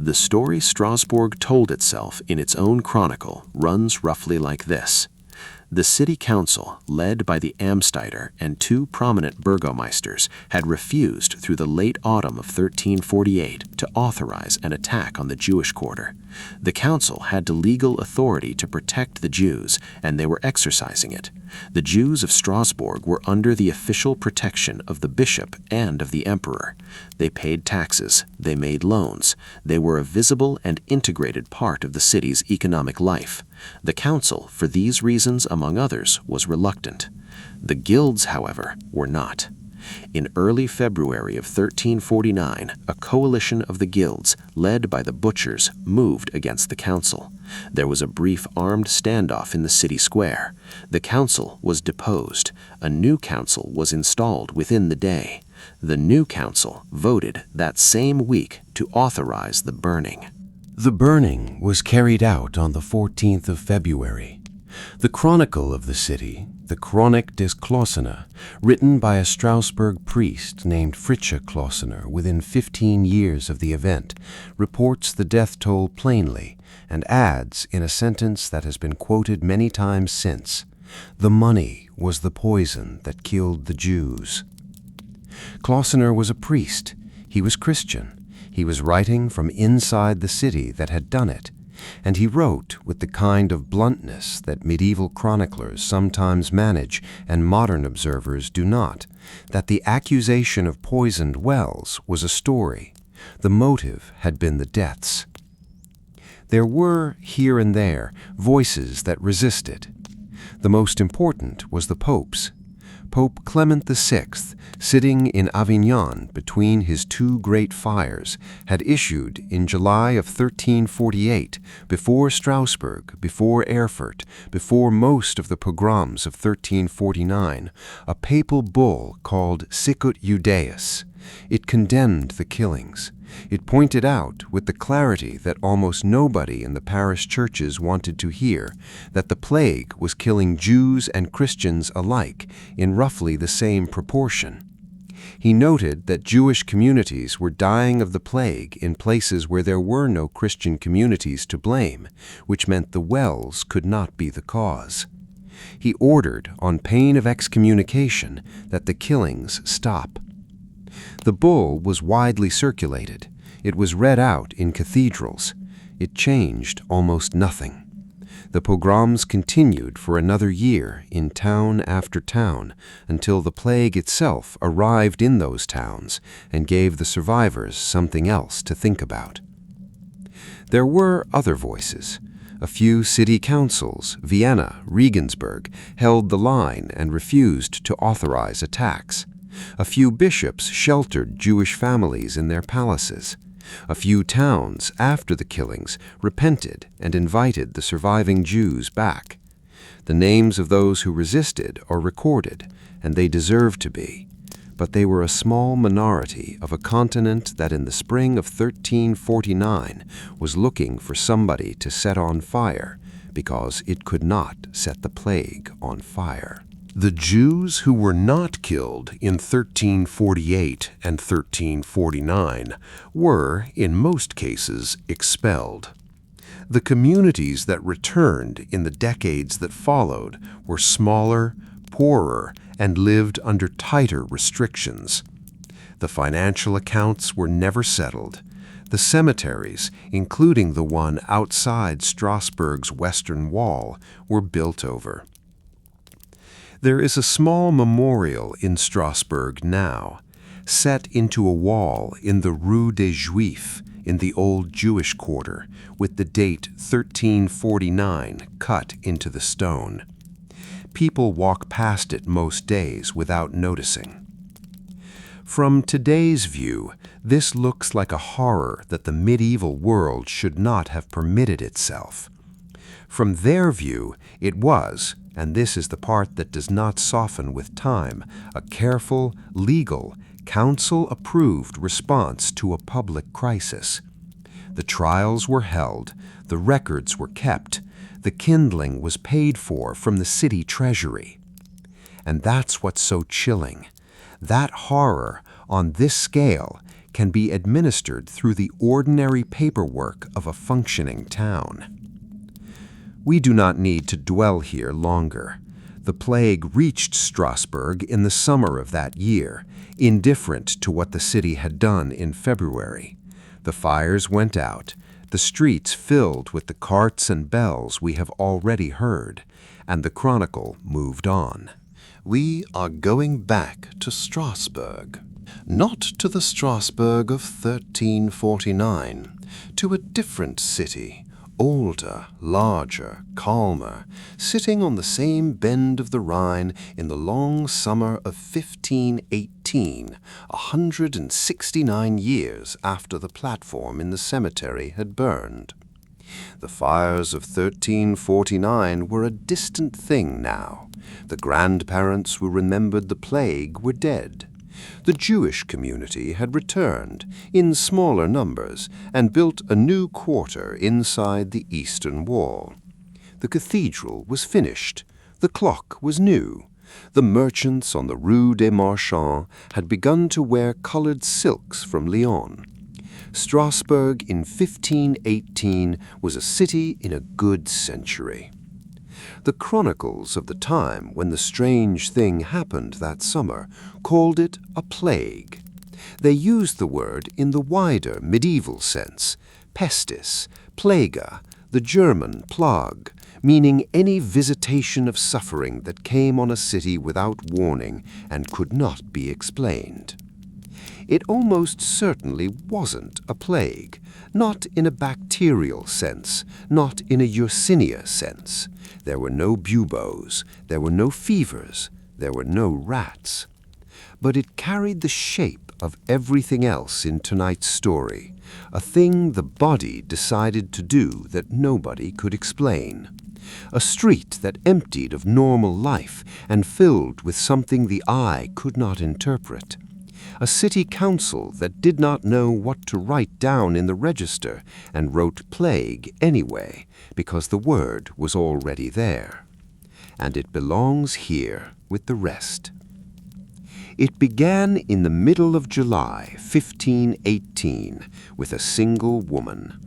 The story Strasbourg told itself in its own chronicle runs roughly like this. The city council, led by the Amtsleiter and two prominent burgomeisters, had refused through the late autumn of 1348 to authorize an attack on the Jewish quarter. The council had the legal authority to protect the Jews, and they were exercising it. The Jews of Strasbourg were under the official protection of the bishop and of the emperor. They paid taxes, they made loans, they were a visible and integrated part of the city's economic life. The council, for these reasons among others, was reluctant. The guilds, however, were not. In early February of 1349, a coalition of the guilds, led by the butchers, moved against the council. There was a brief armed standoff in the city square. The council was deposed. A new council was installed within the day. The new council voted that same week to authorize the burning. The burning was carried out on the 14th of February. The chronicle of the city, the Chronik des Klossener, written by a Strasbourg priest named Fritzsche Klossener within 15 years of the event, reports the death toll plainly and adds, in a sentence that has been quoted many times since, "The money was the poison that killed the Jews." Clausener was a priest. He was Christian. He was writing from inside the city that had done it, and he wrote with the kind of bluntness that medieval chroniclers sometimes manage and modern observers do not, that the accusation of poisoned wells was a story. The motive had been the deaths. There were, here and there, voices that resisted. The most important was the Pope's. Pope Clement VI, sitting in Avignon between his two great fires, had issued in July of 1348, before Strasbourg, before Erfurt, before most of the pogroms of 1349, a papal bull called Sicut Judaeus. It condemned the killings. It pointed out, with the clarity that almost nobody in the parish churches wanted to hear, that the plague was killing Jews and Christians alike in roughly the same proportion. He noted that Jewish communities were dying of the plague in places where there were no Christian communities to blame, which meant the wells could not be the cause. He ordered, on pain of excommunication, that the killings stop. The bull was widely circulated. It was read out in cathedrals. It changed almost nothing. The pogroms continued for another year in town after town until the plague itself arrived in those towns and gave the survivors something else to think about. There were other voices. A few city councils, Vienna, Regensburg, held the line and refused to authorize attacks. A few bishops sheltered Jewish families in their palaces. A few towns, after the killings, repented and invited the surviving Jews back. The names of those who resisted are recorded, and they deserve to be. But they were a small minority of a continent that in the spring of 1349 was looking for somebody to set on fire, because it could not set the plague on fire. The Jews who were not killed in 1348 and 1349 were, in most cases, expelled. The communities that returned in the decades that followed were smaller, poorer, and lived under tighter restrictions. The financial accounts were never settled. The cemeteries, including the one outside Strasbourg's western wall, were built over. There is a small memorial in Strasbourg now, set into a wall in the Rue des Juifs in the old Jewish quarter, with the date 1349 cut into the stone. People walk past it most days without noticing. From today's view, this looks like a horror that the medieval world should not have permitted itself. From their view, it was, and this is the part that does not soften with time, a careful, legal, council-approved response to a public crisis. The trials were held, the records were kept, the kindling was paid for from the city treasury. And that's what's so chilling. That horror, on this scale, can be administered through the ordinary paperwork of a functioning town. We do not need to dwell here longer. The plague reached Strasbourg in the summer of that year, indifferent to what the city had done in February. The fires went out, the streets filled with the carts and bells we have already heard, and the chronicle moved on. We are going back to Strasbourg. Not to the Strasbourg of 1349, to a different city, older, larger, calmer, sitting on the same bend of the Rhine in the long summer of 1518, 169 years after the platform in the cemetery had burned. The fires of 1349 were a distant thing now. The grandparents who remembered the plague were dead. The Jewish community had returned, in smaller numbers, and built a new quarter inside the eastern wall. The cathedral was finished. The clock was new. The merchants on the Rue des Marchands had begun to wear colored silks from Lyon. Strasbourg in 1518 was a city in a good century. The chronicles of the time when the strange thing happened that summer called it a plague. They used the word in the wider medieval sense, pestis, plaga, the German plague, meaning any visitation of suffering that came on a city without warning and could not be explained. It almost certainly wasn't a plague, not in a bacterial sense, not in a Yersinia sense. There were no buboes, there were no fevers, there were no rats. But it carried the shape of everything else in tonight's story, a thing the body decided to do that nobody could explain. A street that emptied of normal life and filled with something the eye could not interpret. A city council that did not know what to write down in the register and wrote plague anyway, because the word was already there. And it belongs here with the rest. It began in the middle of July, 1518, with a single woman.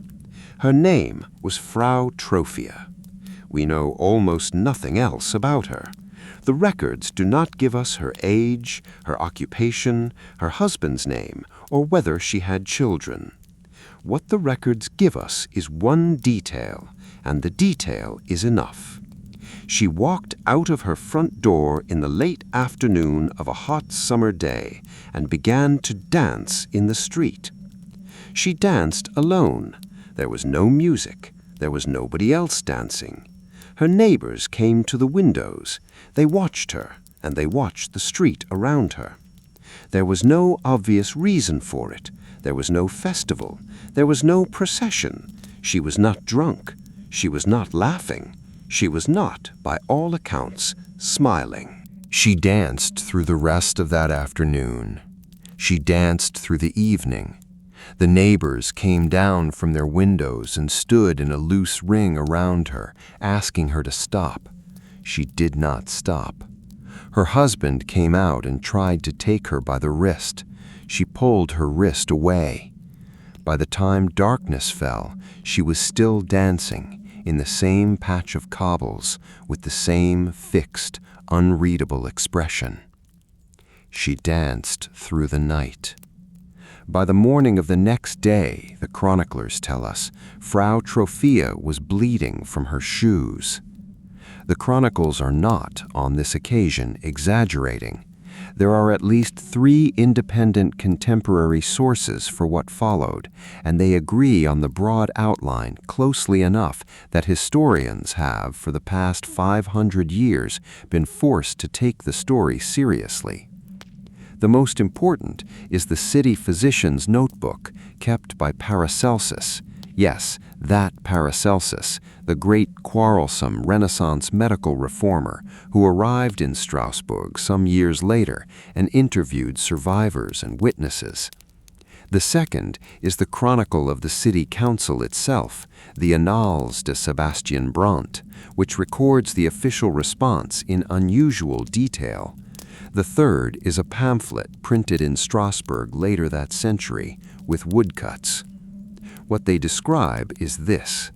Her name was Frau Trophia. We know almost nothing else about her. The records do not give us her age, her occupation, her husband's name, or whether she had children. What the records give us is one detail, and the detail is enough. She walked out of her front door in the late afternoon of a hot summer day and began to dance in the street. She danced alone. There was no music. There was nobody else dancing. Her neighbors came to the windows. They watched her, and they watched the street around her. There was no obvious reason for it. There was no festival. There was no procession. She was not drunk. She was not laughing. She was not, by all accounts, smiling. She danced through the rest of that afternoon. She danced through the evening. The neighbors came down from their windows and stood in a loose ring around her, asking her to stop. She did not stop. Her husband came out and tried to take her by the wrist. She pulled her wrist away. By the time darkness fell, she was still dancing, in the same patch of cobbles, with the same fixed, unreadable expression. She danced through the night. By the morning of the next day, the chroniclers tell us, Frau Trophia was bleeding from her shoes. The chronicles are not, on this occasion, exaggerating. There are at least 3 independent contemporary sources for what followed, and they agree on the broad outline closely enough that historians have, for the past 500 years, been forced to take the story seriously. The most important is the city physician's notebook kept by Paracelsus. Yes, that Paracelsus, the great quarrelsome Renaissance medical reformer who arrived in Strasbourg some years later and interviewed survivors and witnesses. The second is the chronicle of the city council itself, the Annales de Sebastian Brant, which records the official response in unusual detail. The third is a pamphlet printed in Strasbourg later that century with woodcuts. What they describe is this.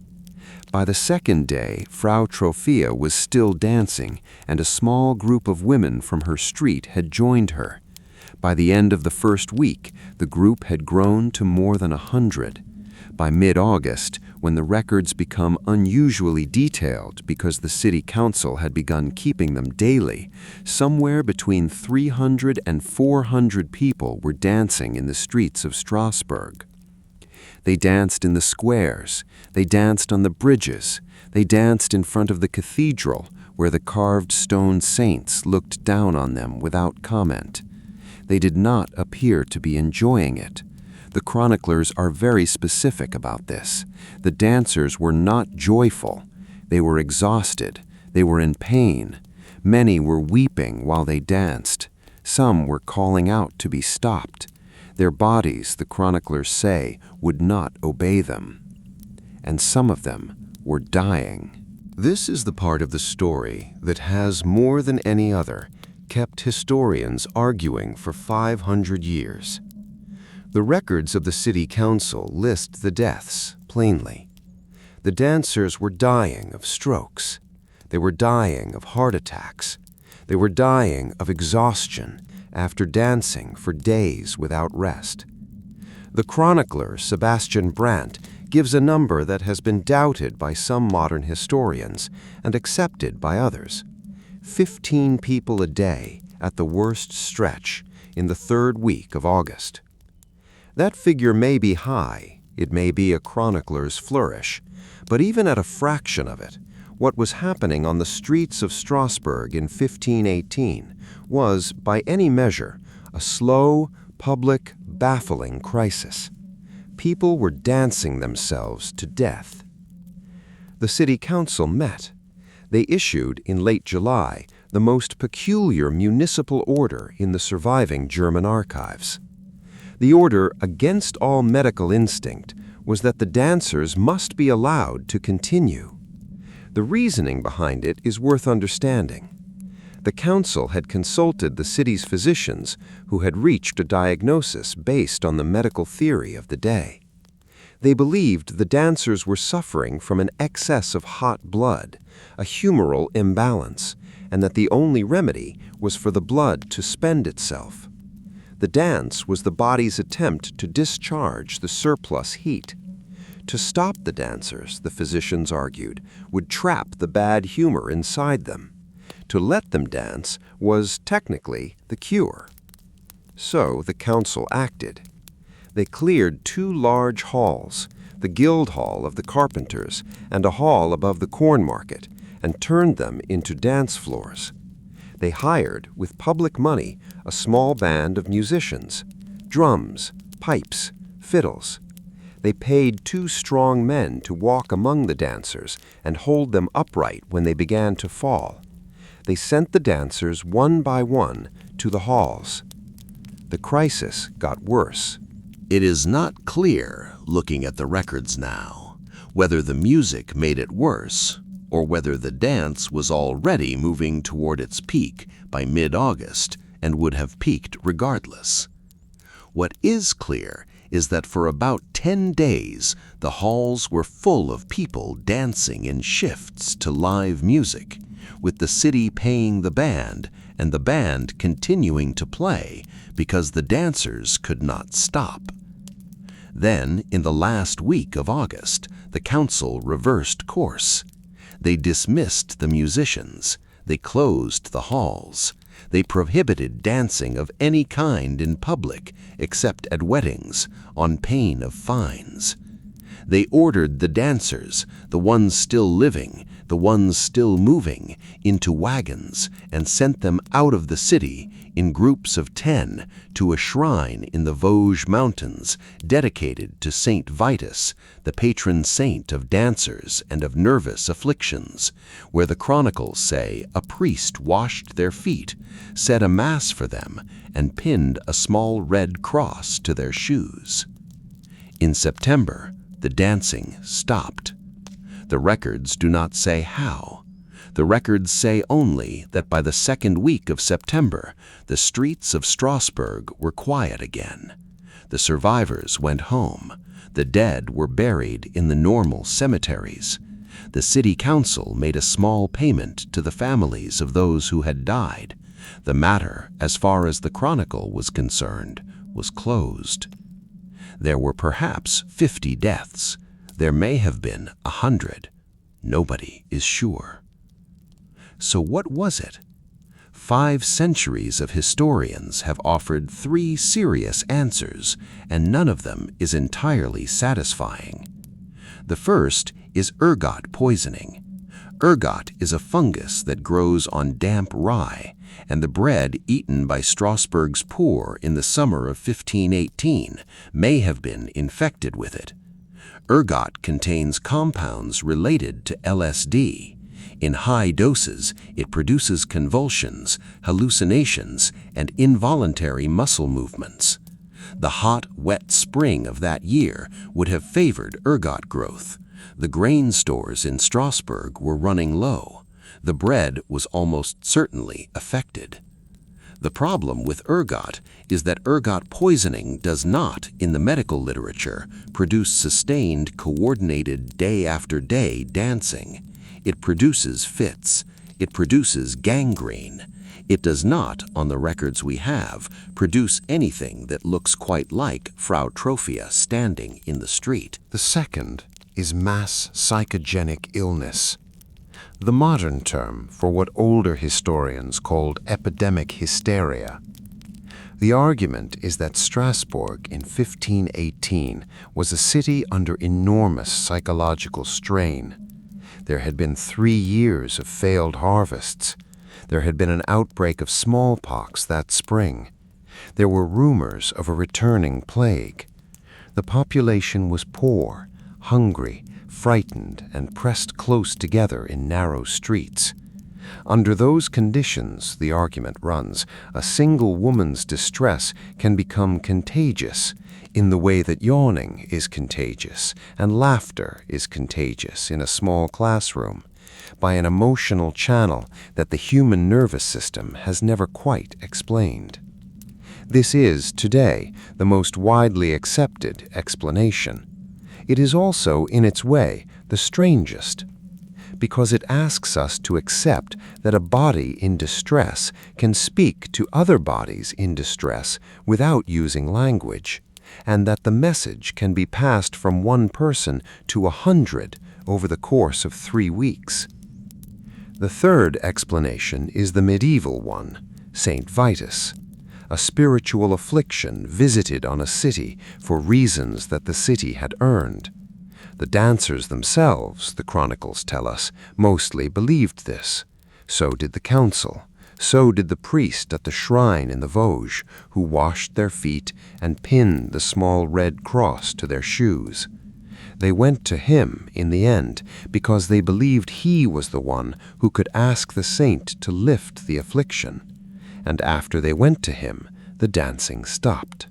By the second day, Frau Trophia was still dancing, and a small group of women from her street had joined her. By the end of the first week, the group had grown to more than 100. By mid-August, when the records become unusually detailed because the city council had begun keeping them daily, somewhere between 300 and 400 people were dancing in the streets of Strasbourg. They danced in the squares, they danced on the bridges, they danced in front of the cathedral, where the carved stone saints looked down on them without comment. They did not appear to be enjoying it. The chroniclers are very specific about this. The dancers were not joyful. They were exhausted. They were in pain. Many were weeping while they danced. Some were calling out to be stopped. Their bodies, the chroniclers say, would not obey them. And some of them were dying. This is the part of the story that has, more than any other, kept historians arguing for 500 years. The records of the city council list the deaths plainly. The dancers were dying of strokes. They were dying of heart attacks. They were dying of exhaustion after dancing for days without rest. The chronicler Sebastian Brandt gives a number that has been doubted by some modern historians and accepted by others. 15 people a day at the worst stretch in the third week of August. That figure may be high, it may be a chronicler's flourish, but even at a fraction of it, what was happening on the streets of Strasbourg in 1518 was, by any measure, a slow, public, baffling crisis. People were dancing themselves to death. The city council met. They issued, in late July, the most peculiar municipal order in the surviving German archives. The order, against all medical instinct, was that the dancers must be allowed to continue. The reasoning behind it is worth understanding. The council had consulted the city's physicians who had reached a diagnosis based on the medical theory of the day. They believed the dancers were suffering from an excess of hot blood, a humoral imbalance, and that the only remedy was for the blood to spend itself. The dance was the body's attempt to discharge the surplus heat. To stop the dancers, the physicians argued, would trap the bad humor inside them. To let them dance was, technically, the cure. So the council acted. They cleared 2 large halls, the guild hall of the carpenters and a hall above the corn market, and turned them into dance floors. They hired, with public money, a small band of musicians, drums, pipes, fiddles. They paid 2 strong men to walk among the dancers and hold them upright when they began to fall. They sent the dancers one by one to the halls. The crisis got worse. It is not clear, looking at the records now, whether the music made it worse or whether the dance was already moving toward its peak by mid-August and would have peaked regardless. What is clear is that for about 10 days, the halls were full of people dancing in shifts to live music, with the city paying the band and the band continuing to play because the dancers could not stop. Then, in the last week of August, the council reversed course. They dismissed the musicians. They closed the halls. They prohibited dancing of any kind in public except at weddings, on pain of fines. They ordered the dancers, the ones still living, the ones still moving, into wagons and sent them out of the city in groups of 10 to a shrine in the Vosges Mountains dedicated to Saint Vitus, the patron saint of dancers and of nervous afflictions, where the chronicles say a priest washed their feet, said a mass for them, and pinned a small red cross to their shoes. In September, the dancing stopped. The records do not say how. The records say only that by the second week of September, the streets of Strasbourg were quiet again. The survivors went home. The dead were buried in the normal cemeteries. The city council made a small payment to the families of those who had died. The matter, as far as the Chronicle was concerned, was closed. There were perhaps 50 deaths. There may have been 100. Nobody is sure. So what was it? 5 centuries of historians have offered 3 serious answers, and none of them is entirely satisfying. The first is ergot poisoning. Ergot is a fungus that grows on damp rye, and the bread eaten by Strasbourg's poor in the summer of 1518 may have been infected with it. Ergot contains compounds related to LSD. In high doses, it produces convulsions, hallucinations, and involuntary muscle movements. The hot, wet spring of that year would have favored ergot growth. The grain stores in Strasbourg were running low. The bread was almost certainly affected. The problem with ergot is that ergot poisoning does not, in the medical literature, produce sustained, coordinated day-after-day dancing. It produces fits. It produces gangrene. It does not, on the records we have, produce anything that looks quite like Frau Trophia standing in the street. The second is mass psychogenic illness, the modern term for what older historians called epidemic hysteria. The argument is that Strasbourg in 1518 was a city under enormous psychological strain. There had been 3 years of failed harvests. There had been an outbreak of smallpox that spring. There were rumors of a returning plague. The population was poor, hungry, frightened, and pressed close together in narrow streets. Under those conditions, the argument runs, a single woman's distress can become contagious in the way that yawning is contagious and laughter is contagious in a small classroom, by an emotional channel that the human nervous system has never quite explained. This is, today, the most widely accepted explanation. It is also, in its way, the strangest, because it asks us to accept that a body in distress can speak to other bodies in distress without using language, and that the message can be passed from one person to 100 over the course of 3 weeks. The third explanation is the medieval one, St. Vitus, a spiritual affliction visited on a city for reasons that the city had earned. The dancers themselves, the chronicles tell us, mostly believed this. So did the council. So did the priest at the shrine in the Vosges, who washed their feet and pinned the small red cross to their shoes. They went to him, in the end, because they believed he was the one who could ask the saint to lift the affliction. And after they went to him, the dancing stopped.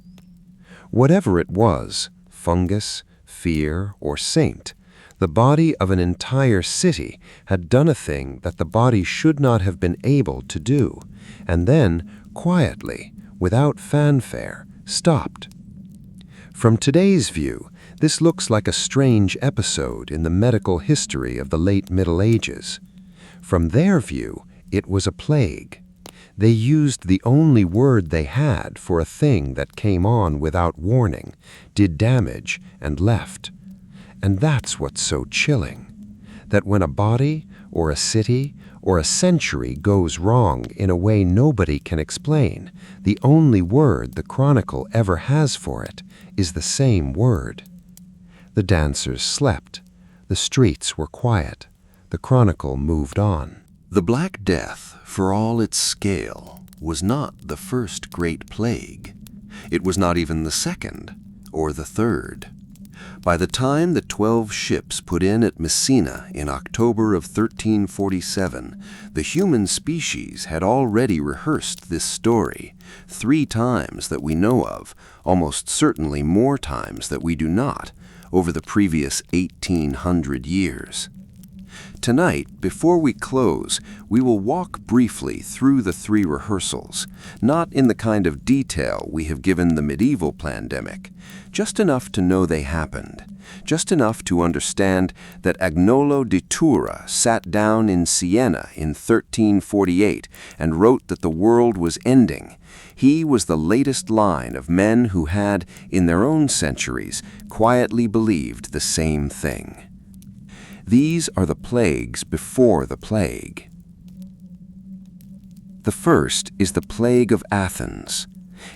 Whatever it was, fungus, fear, or saint, the body of an entire city had done a thing that the body should not have been able to do, and then, quietly, without fanfare, stopped. From today's view, this looks like a strange episode in the medical history of the late Middle Ages. From their view, it was a plague. They used the only word they had for a thing that came on without warning, did damage, and left. And that's what's so chilling, that when a body, or a city, or a century goes wrong in a way nobody can explain, the only word the chronicle ever has for it is the same word. The dancers slept. The streets were quiet. The chronicle moved on. The Black Death, for all its scale, was not the first great plague. It was not even the second, or the third. By the time the 12 ships put in at Messina in October of 1347, the human species had already rehearsed this story 3 times that we know of, almost certainly more times that we do not, over the previous 1800 years. Tonight, before we close, we will walk briefly through the 3 rehearsals, not in the kind of detail we have given the medieval pandemic, just enough to know they happened, just enough to understand that Agnolo di Tura sat down in Siena in 1348 and wrote that the world was ending. He was the latest line of men who had, in their own centuries, quietly believed the same thing. These are the plagues before the plague. The first is the plague of Athens.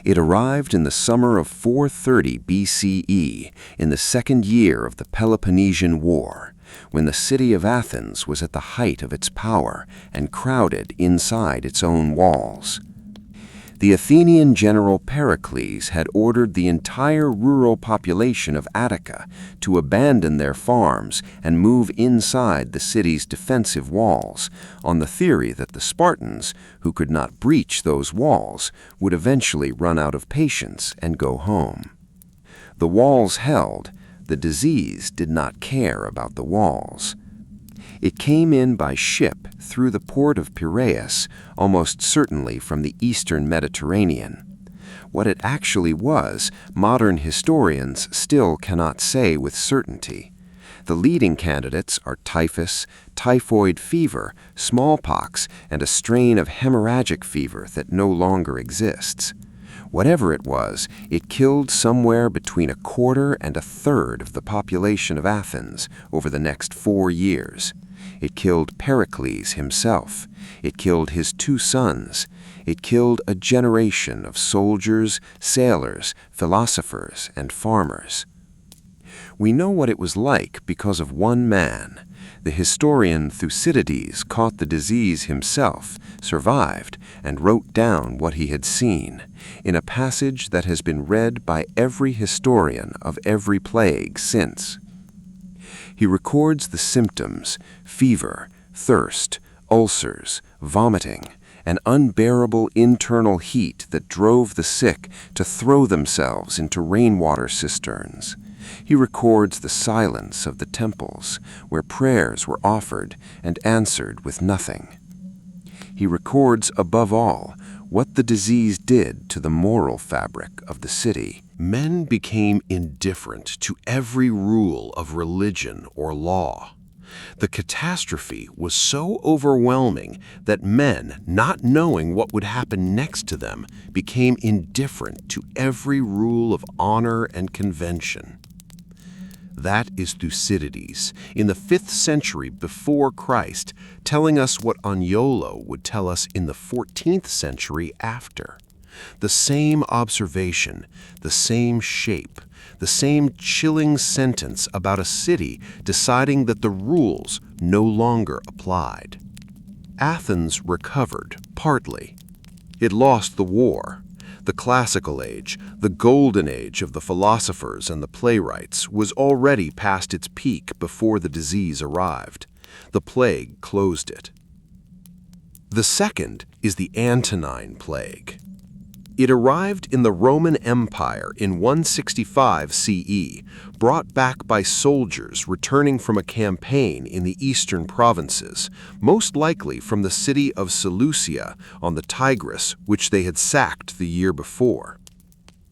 It arrived in the summer of 430 BCE, in the 2nd year of the Peloponnesian War, when the city of Athens was at the height of its power and crowded inside its own walls. The Athenian general Pericles had ordered the entire rural population of Attica to abandon their farms and move inside the city's defensive walls, on the theory that the Spartans, who could not breach those walls, would eventually run out of patience and go home. The walls held. The disease did not care about the walls. It came in by ship through the port of Piraeus, almost certainly from the eastern Mediterranean. What it actually was, modern historians still cannot say with certainty. The leading candidates are typhus, typhoid fever, smallpox, and a strain of hemorrhagic fever that no longer exists. Whatever it was, it killed somewhere between 1/4 and 1/3 of the population of Athens over the next 4 years. It killed Pericles himself. It killed his 2 sons. It killed a generation of soldiers, sailors, philosophers, and farmers. We know what it was like because of one man. The historian Thucydides caught the disease himself, survived, and wrote down what he had seen, in a passage that has been read by every historian of every plague since. He records the symptoms: fever, thirst, ulcers, vomiting, an unbearable internal heat that drove the sick to throw themselves into rainwater cisterns. He records the silence of the temples, where prayers were offered and answered with nothing. He records, above all, what the disease did to the moral fabric of the city. Men became indifferent to every rule of religion or law. The catastrophe was so overwhelming that men, not knowing what would happen next to them, became indifferent to every rule of honor and convention. That is Thucydides, in the 5th century before Christ, telling us what Agnolo would tell us in the 14th century after. The same observation, the same shape, the same chilling sentence about a city deciding that the rules no longer applied. Athens recovered, partly. It lost the war. The classical age, the golden age of the philosophers and the playwrights, was already past its peak before the disease arrived. The plague closed it. The second is the Antonine Plague. It arrived in the Roman Empire in 165 CE, brought back by soldiers returning from a campaign in the eastern provinces, most likely from the city of Seleucia on the Tigris, which they had sacked the year before.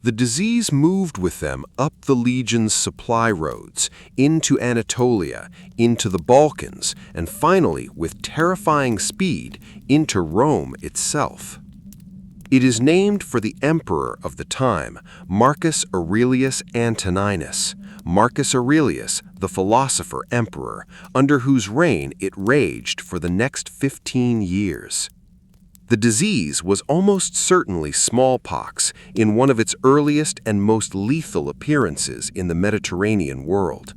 The disease moved with them up the legion's supply roads, into Anatolia, into the Balkans, and finally, with terrifying speed, into Rome itself. It is named for the emperor of the time, Marcus Aurelius Antoninus, Marcus Aurelius, the philosopher emperor, under whose reign it raged for the next 15 years. The disease was almost certainly smallpox in one of its earliest and most lethal appearances in the Mediterranean world.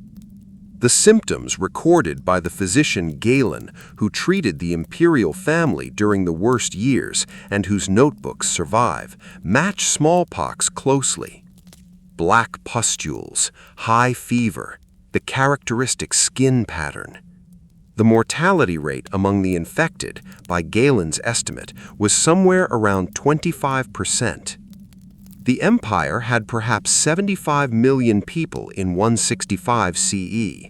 The symptoms recorded by the physician Galen, who treated the imperial family during the worst years and whose notebooks survive, match smallpox closely. Black pustules, high fever, the characteristic skin pattern. The mortality rate among the infected, by Galen's estimate, was somewhere around 25%. The empire had perhaps 75 million people in 165 CE.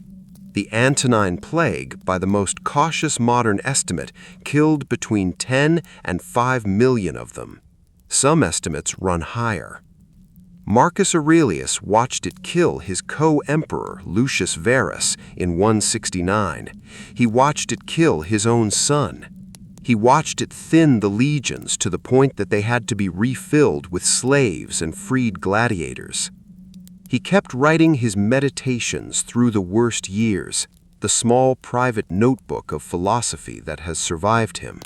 The Antonine Plague, by the most cautious modern estimate, killed between 10 and 5 million of them. Some estimates run higher. Marcus Aurelius watched it kill his co-emperor Lucius Verus in 169. He watched it kill his own son. He watched it thin the legions to the point that they had to be refilled with slaves and freed gladiators. He kept writing his meditations through the worst years, the small private notebook of philosophy that has survived him.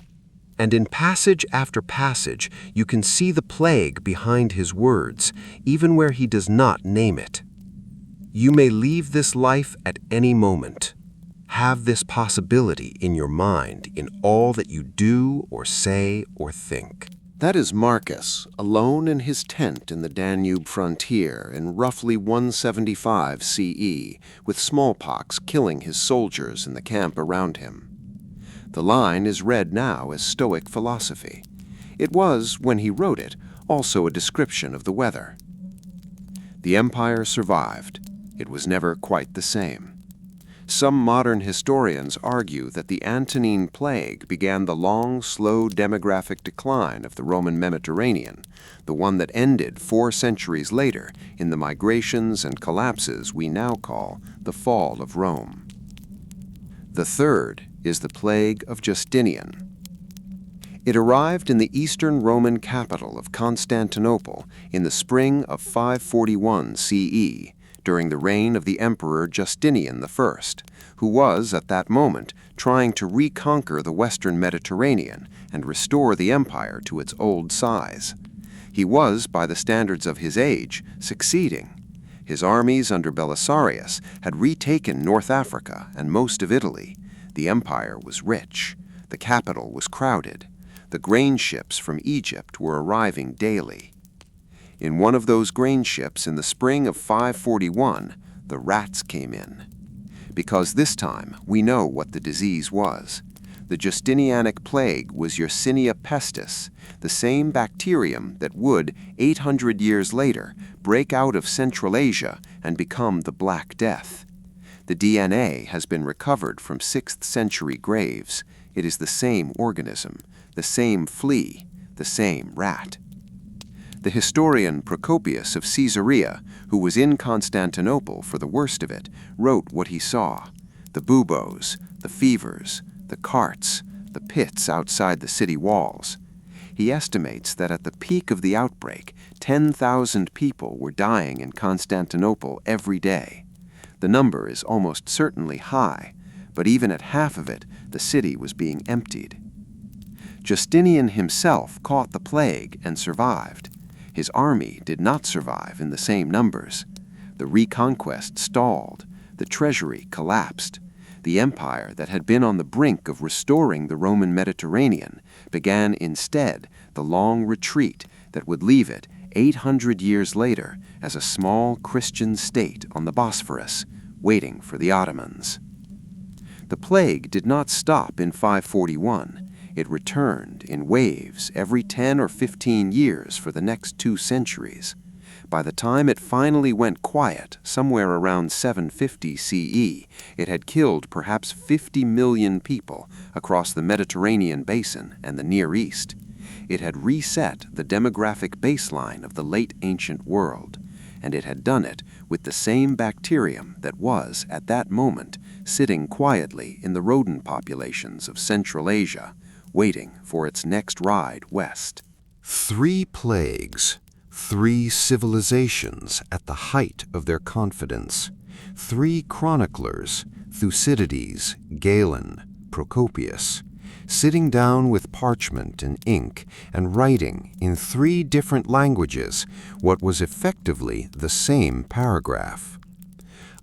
And in passage after passage, you can see the plague behind his words, even where he does not name it. You may leave this life at any moment. Have this possibility in your mind in all that you do or say or think. That is Marcus, alone in his tent in the Danube frontier in roughly 175 CE, with smallpox killing his soldiers in the camp around him. The line is read now as Stoic philosophy. It was, when he wrote it, also a description of the weather. The empire survived. It was never quite the same. Some modern historians argue that the Antonine Plague began the long, slow demographic decline of the Roman Mediterranean, the one that ended 4 centuries later in the migrations and collapses we now call the fall of Rome. The third is the Plague of Justinian. It arrived in the eastern Roman capital of Constantinople in the spring of 541 CE, during the reign of the Emperor Justinian I, who was, at that moment, trying to reconquer the western Mediterranean and restore the empire to its old size. He was, by the standards of his age, succeeding. His armies under Belisarius had retaken North Africa and most of Italy. The empire was rich. The capital was crowded. The grain ships from Egypt were arriving daily. In one of those grain ships in the spring of 541, the rats came in. Because this time we know what the disease was. The Justinianic plague was Yersinia pestis, the same bacterium that would, 800 years later, break out of Central Asia and become the Black Death. The DNA has been recovered from 6th century graves. It is the same organism, the same flea, the same rat. The historian Procopius of Caesarea, who was in Constantinople for the worst of it, wrote what he saw: the buboes, the fevers, the carts, the pits outside the city walls. He estimates that at the peak of the outbreak, 10,000 people were dying in Constantinople every day. The number is almost certainly high, but even at half of it, the city was being emptied. Justinian himself caught the plague and survived. His army did not survive in the same numbers. The reconquest stalled. The treasury collapsed. The empire that had been on the brink of restoring the Roman Mediterranean began instead the long retreat that would leave it 800 years later as a small Christian state on the Bosphorus, waiting for the Ottomans. The plague did not stop in 541. It returned in waves every 10 or 15 years for the next 2 centuries. By the time it finally went quiet, somewhere around 750 CE, it had killed perhaps 50 million people across the Mediterranean basin and the Near East. It had reset the demographic baseline of the late ancient world, and it had done it with the same bacterium that was, at that moment, sitting quietly in the rodent populations of Central Asia, waiting for its next ride west. 3 plagues, 3 civilizations at the height of their confidence, 3 chroniclers, Thucydides, Galen, Procopius, sitting down with parchment and ink and writing in 3 different languages what was effectively the same paragraph.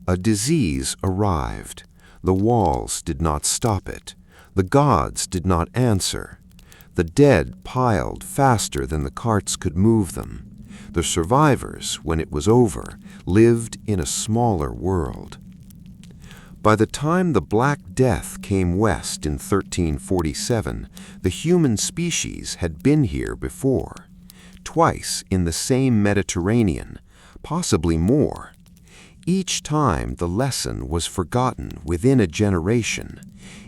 A disease arrived. The walls did not stop it. The gods did not answer. The dead piled faster than the carts could move them. The survivors, when it was over, lived in a smaller world. By the time the Black Death came west in 1347, the human species had been here before, twice in the same Mediterranean, possibly more. Each time the lesson was forgotten within a generation.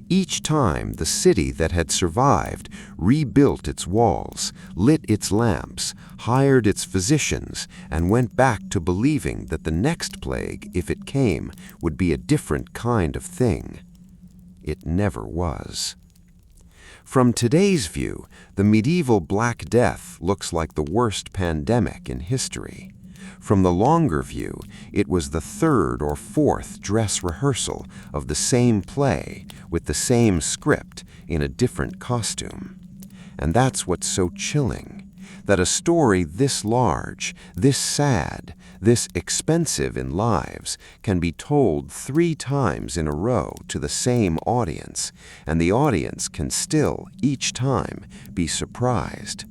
Each time the city that had survived rebuilt its walls, lit its lamps, hired its physicians, and went back to believing that the next plague, if it came, would be a different kind of thing. It never was. From today's view, the medieval Black Death looks like the worst pandemic in history. From the longer view, it was the 3rd or 4th dress rehearsal of the same play with the same script in a different costume. And that's what's so chilling, that a story this large, this sad, this expensive in lives can be told 3 times in a row to the same audience, and the audience can still, each time, be surprised.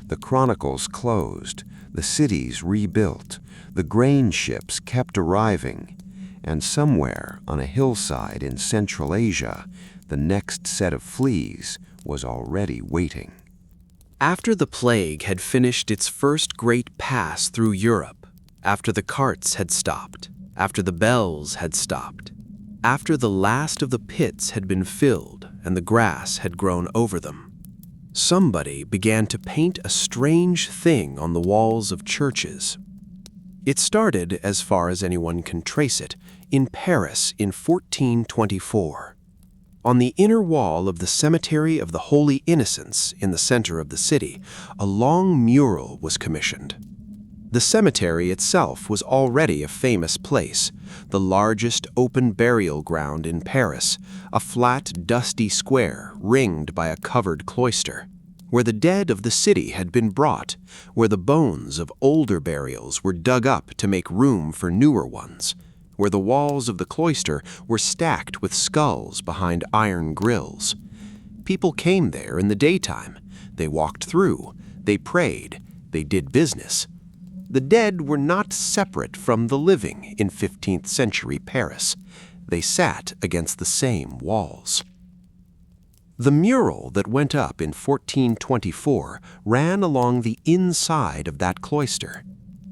The chronicles closed. The cities rebuilt, the grain ships kept arriving, and somewhere on a hillside in Central Asia, the next set of fleas was already waiting. After the plague had finished its first great pass through Europe, after the carts had stopped, after the bells had stopped, after the last of the pits had been filled and the grass had grown over them. Somebody began to paint a strange thing on the walls of churches. It started, as far as anyone can trace it, in Paris in 1424. On the inner wall of the Cemetery of the Holy Innocents in the center of the city, a long mural was commissioned. The cemetery itself was already a famous place, the largest open burial ground in Paris, a flat, dusty square ringed by a covered cloister, where the dead of the city had been brought, where the bones of older burials were dug up to make room for newer ones, where the walls of the cloister were stacked with skulls behind iron grills. People came there in the daytime. They walked through. They prayed. They did business. The dead were not separate from the living in 15th century Paris. They sat against the same walls. The mural that went up in 1424 ran along the inside of that cloister.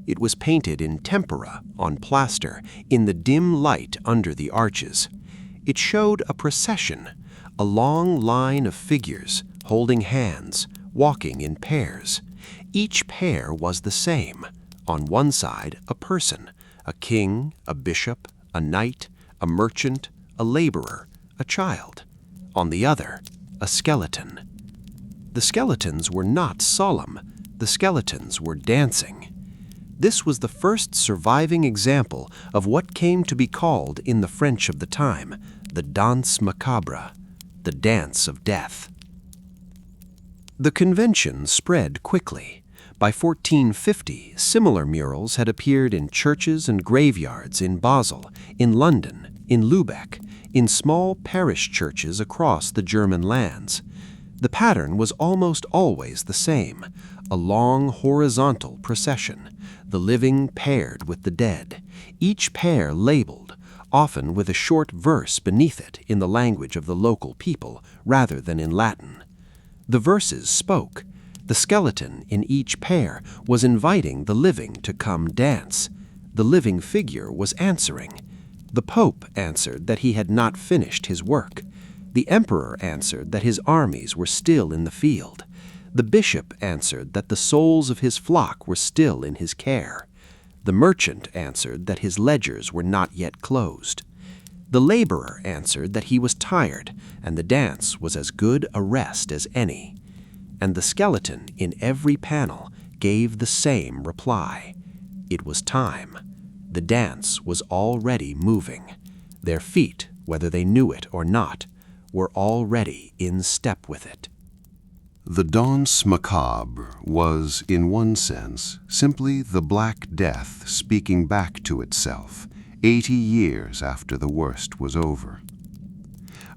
It was painted in tempera, on plaster, in the dim light under the arches. It showed a procession, a long line of figures, holding hands, walking in pairs. Each pair was the same. On one side, a person, a king, a bishop, a knight, a merchant, a laborer, a child. On the other, a skeleton. The skeletons were not solemn. The skeletons were dancing. This was the first surviving example of what came to be called in the French of the time, the Danse Macabre, the dance of death. The convention spread quickly. By 1450, similar murals had appeared in churches and graveyards in Basel, in London, in Lubeck, in small parish churches across the German lands. The pattern was almost always the same, a long horizontal procession, the living paired with the dead, each pair labeled, often with a short verse beneath it in the language of the local people rather than in Latin. The verses spoke. The skeleton in each pair was inviting the living to come dance. The living figure was answering. The Pope answered that he had not finished his work. The Emperor answered that his armies were still in the field. The bishop answered that the souls of his flock were still in his care. The merchant answered that his ledgers were not yet closed. The laborer answered that he was tired, and the dance was as good a rest as any. And the skeleton in every panel gave the same reply. It was time. The dance was already moving. Their feet, whether they knew it or not, were already in step with it. The Danse Macabre was, in one sense, simply the Black Death speaking back to itself 80 years after the worst was over.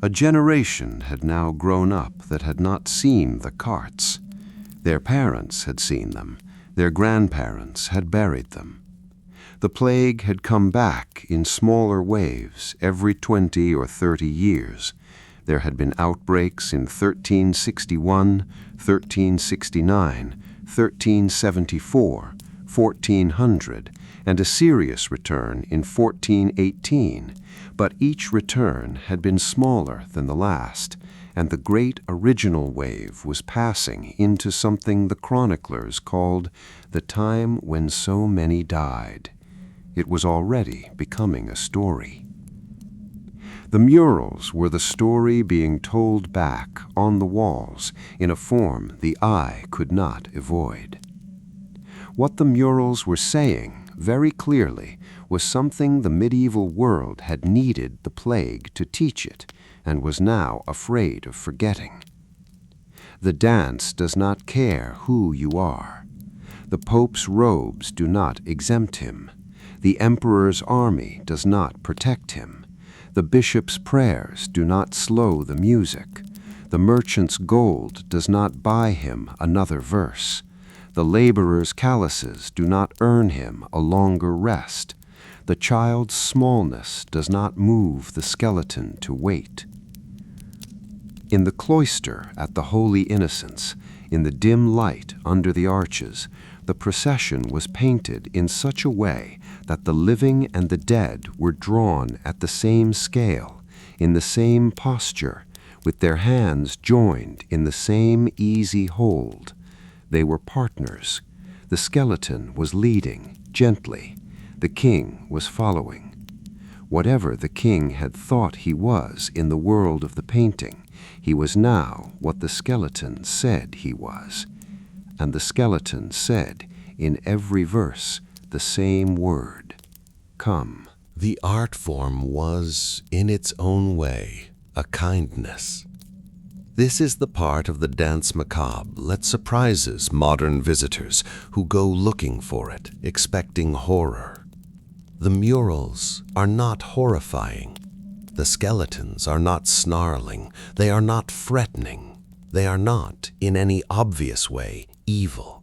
A generation had now grown up that had not seen the carts. Their parents had seen them. Their grandparents had buried them. The plague had come back in smaller waves every 20 or 30 years. There had been outbreaks in 1361, 1369, 1374, 1400, and a serious return in 1418, but each return had been smaller than the last, and the great original wave was passing into something the chroniclers called the time when so many died. It was already becoming a story. The murals were the story being told back on the walls in a form the eye could not avoid. What the murals were saying, very clearly, was something the medieval world had needed the plague to teach it, and was now afraid of forgetting. The dance does not care who you are. The Pope's robes do not exempt him. The Emperor's army does not protect him. The bishop's prayers do not slow the music. The merchant's gold does not buy him another verse. The laborer's calluses do not earn him a longer rest. The child's smallness does not move the skeleton to wait. In the cloister at the Holy Innocents, in the dim light under the arches, The procession was painted in such a way that the living and the dead were drawn at the same scale, in the same posture, with their hands joined in the same easy hold. They were partners. The skeleton was leading, gently. The king was following. Whatever the king had thought he was in the world of the painting, he was now what the skeleton said he was. And the skeleton said, in every verse, the same word: come. The art form was, in its own way, a kindness. This is the part of the Danse Macabre that surprises modern visitors who go looking for it, expecting horror. The murals are not horrifying. The skeletons are not snarling. They are not threatening. They are not, in any obvious way, evil.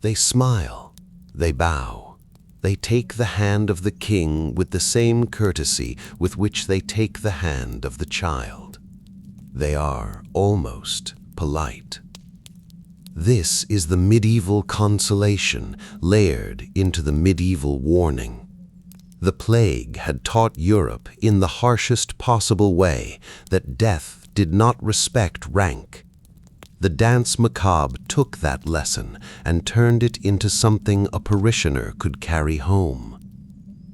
They smile. They bow. They take the hand of the king with the same courtesy with which they take the hand of the child. They are almost polite. This is the medieval consolation layered into the medieval warning. The plague had taught Europe in the harshest possible way that death did not respect rank. The Danse Macabre took that lesson and turned it into something a parishioner could carry home.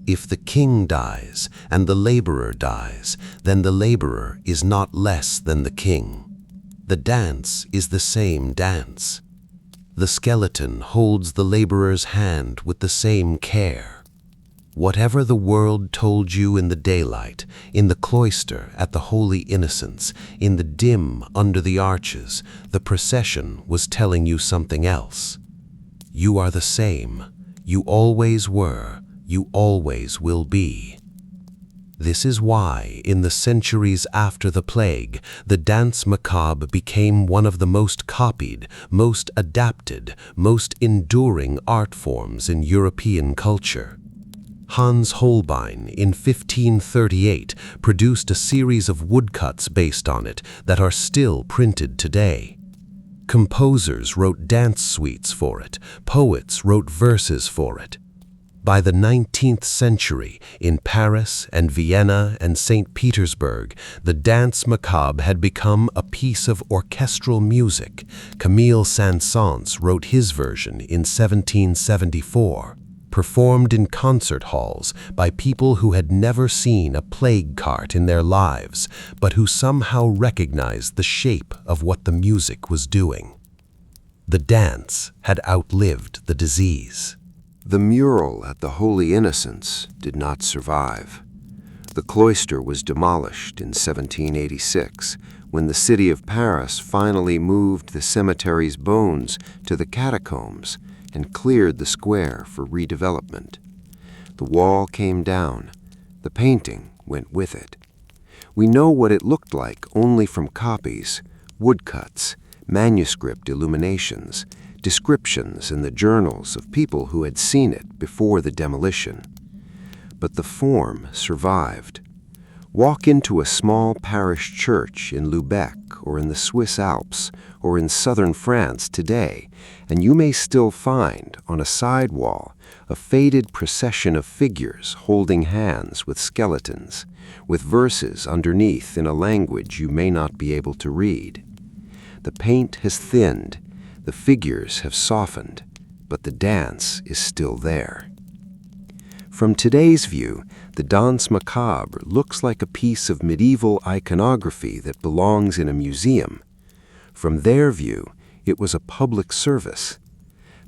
If the king dies and the laborer dies, then the laborer is not less than the king. The dance is the same dance. The skeleton holds the laborer's hand with the same care. Whatever the world told you in the daylight, in the cloister at the Holy Innocents, in the dim under the arches, the procession was telling you something else. You are the same. You always were. You always will be. This is why, in the centuries after the plague, the Danse Macabre became one of the most copied, most adapted, most enduring art forms in European culture. Hans Holbein, in 1538, produced a series of woodcuts based on it that are still printed today. Composers wrote dance suites for it. Poets wrote verses for it. By the 19th century, in Paris and Vienna and St. Petersburg, the Danse Macabre had become a piece of orchestral music. Camille Saint-Saëns wrote his version in 1774. Performed in concert halls by people who had never seen a plague cart in their lives, but who somehow recognized the shape of what the music was doing. The dance had outlived the disease. The mural at the Holy Innocents did not survive. The cloister was demolished in 1786, when the city of Paris finally moved the cemetery's bones to the catacombs and cleared the square for redevelopment. The wall came down. The painting went with it. We know what it looked like only from copies, woodcuts, manuscript illuminations, descriptions in the journals of people who had seen it before the demolition. But the form survived. Walk into a small parish church in Lubeck or in the Swiss Alps or in southern France today, and you may still find on a side wall a faded procession of figures holding hands with skeletons, with verses underneath in a language you may not be able to read. The paint has thinned, the figures have softened, but the dance is still there. From today's view, the Danse Macabre looks like a piece of medieval iconography that belongs in a museum. From their view, it was a public service.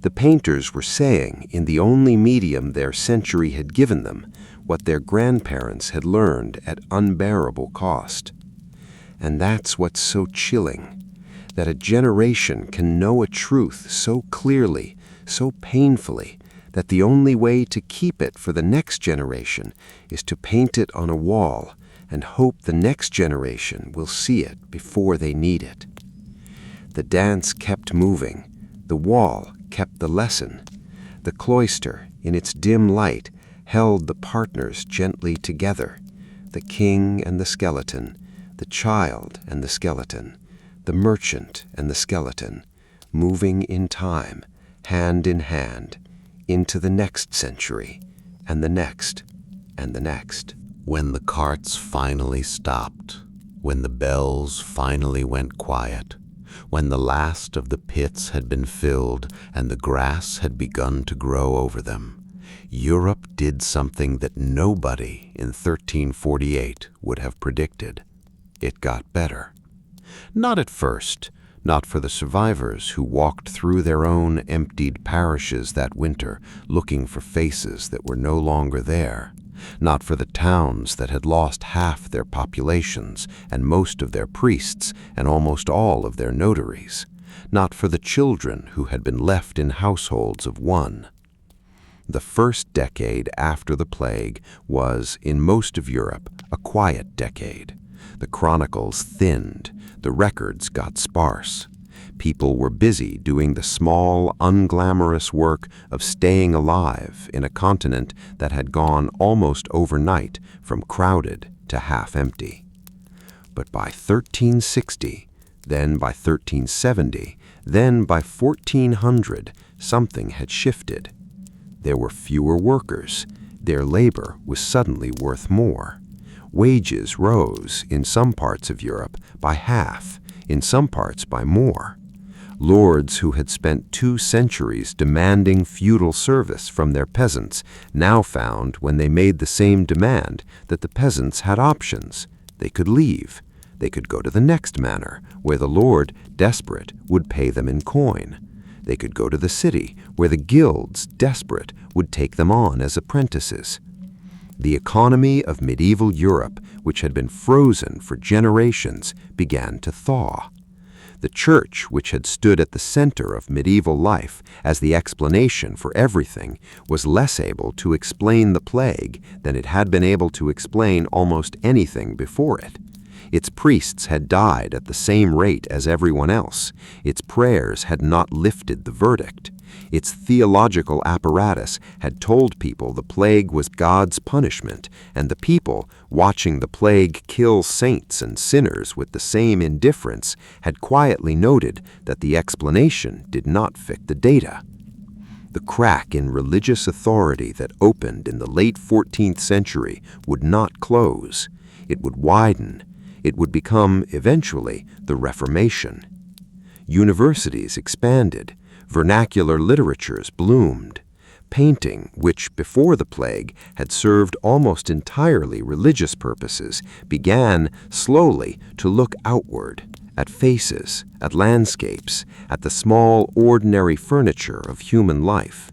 The painters were saying, in the only medium their century had given them, what their grandparents had learned at unbearable cost. And that's what's so chilling, that a generation can know a truth so clearly, so painfully, that the only way to keep it for the next generation is to paint it on a wall and hope the next generation will see it before they need it. The dance kept moving. The wall kept the lesson. The cloister, in its dim light, held the partners gently together, the king and the skeleton, the child and the skeleton, the merchant and the skeleton, moving in time, hand in hand, into the next century, and the next, and the next. When the carts finally stopped, when the bells finally went quiet, when the last of the pits had been filled and the grass had begun to grow over them, Europe did something that nobody in 1348 would have predicted. It got better. Not at first, not for the survivors who walked through their own emptied parishes that winter looking for faces that were no longer there, not for the towns that had lost half their populations and most of their priests and almost all of their notaries, not for the children who had been left in households of one. The first decade after the plague was, in most of Europe, a quiet decade. The chronicles thinned, the records got sparse. People were busy doing the small, unglamorous work of staying alive in a continent that had gone almost overnight from crowded to half empty. But by 1360, then by 1370, then by 1400, something had shifted. There were fewer workers. Their labor was suddenly worth more. Wages rose, in some parts of Europe, by half, in some parts by more. Lords who had spent 2 centuries demanding feudal service from their peasants now found, when they made the same demand, that the peasants had options. They could leave. They could go to the next manor, where the lord, desperate, would pay them in coin. They could go to the city, where the guilds, desperate, would take them on as apprentices. The economy of medieval Europe, which had been frozen for generations, began to thaw. The church, which had stood at the center of medieval life as the explanation for everything, was less able to explain the plague than it had been able to explain almost anything before it. Its priests had died at the same rate as everyone else. Its prayers had not lifted the verdict. Its theological apparatus had told people the plague was God's punishment, and the people, watching the plague kill saints and sinners with the same indifference, had quietly noted that the explanation did not fit the data. The crack in religious authority that opened in the late 14th century would not close. It would widen. It would become, eventually, the Reformation. Universities expanded. Vernacular literatures bloomed. Painting, which before the plague had served almost entirely religious purposes, began slowly to look outward, at faces, at landscapes, at the small, ordinary furniture of human life.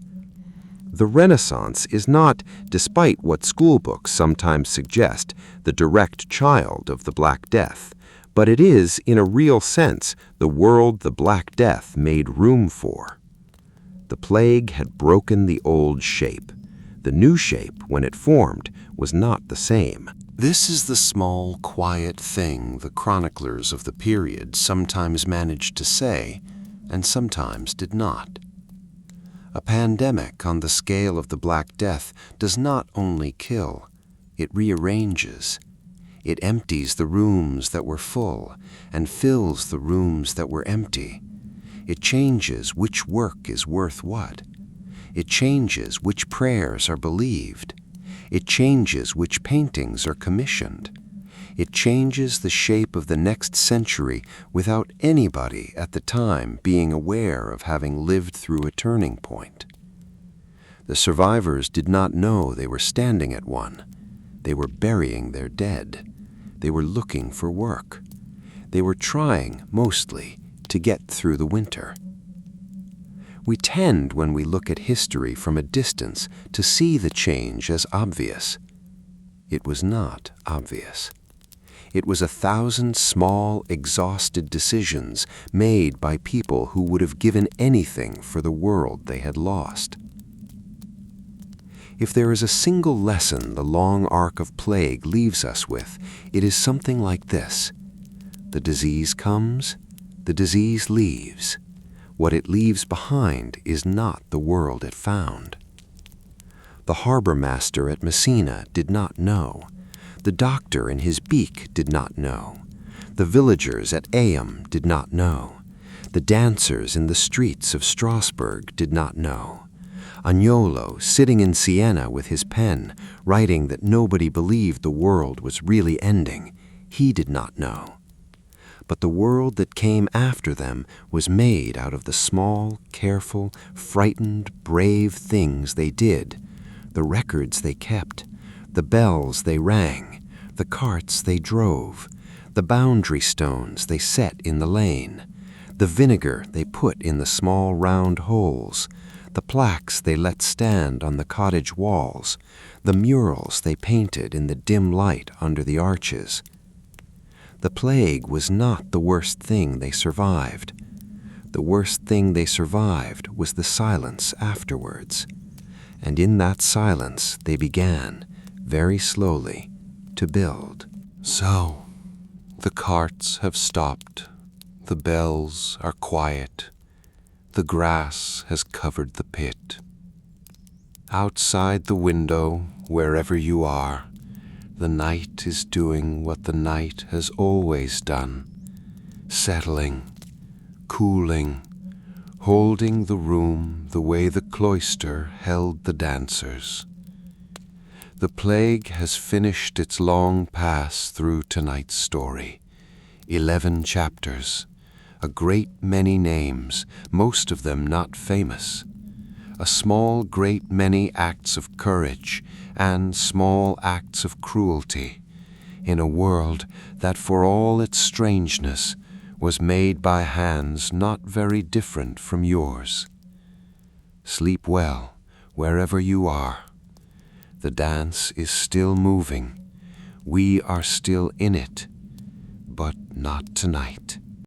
The Renaissance is not, despite what schoolbooks sometimes suggest, the direct child of the Black Death, but it is, in a real sense, the world the Black Death made room for. The plague had broken the old shape. The new shape, when it formed, was not the same. This is the small, quiet thing the chroniclers of the period sometimes managed to say, and sometimes did not. A pandemic on the scale of the Black Death does not only kill, it rearranges. It empties the rooms that were full and fills the rooms that were empty. It changes which work is worth what. It changes which prayers are believed. It changes which paintings are commissioned. It changes the shape of the next century without anybody at the time being aware of having lived through a turning point. The survivors did not know they were standing at one. They were burying their dead. They were looking for work. They were trying, mostly, to get through the winter. We tend, when we look at history from a distance, to see the change as obvious. It was not obvious. It was 1,000 small, exhausted decisions made by people who would have given anything for the world they had lost. If there is a single lesson the long arc of plague leaves us with, it is something like this. The disease comes, the disease leaves. What it leaves behind is not the world it found. The harbor master at Messina did not know. The doctor in his Beak did not know. The villagers at Eyam did not know. The dancers in the streets of Strasbourg did not know. Agnolo, sitting in Siena with his pen, writing that nobody believed the world was really ending, he did not know. But the world that came after them was made out of the small, careful, frightened, brave things they did, the records they kept, the bells they rang, the carts they drove, the boundary stones they set in the lane, the vinegar they put in the small round holes, the plaques they let stand on the cottage walls, the murals they painted in the dim light under the arches. The plague was not the worst thing they survived. The worst thing they survived was the silence afterwards. And in that silence they began, very slowly, to build. So, the carts have stopped, the bells are quiet, the grass has covered the pit. Outside the window, wherever you are, the night is doing what the night has always done, settling, cooling, holding the room the way the cloister held the dancers. The plague has finished its long pass through tonight's story. 11 chapters, a great many names, most of them not famous. A small great many acts of courage and small acts of cruelty, in a world that for all its strangeness was made by hands not very different from yours. Sleep well, wherever you are. The dance is still moving. We are still in it, but not tonight.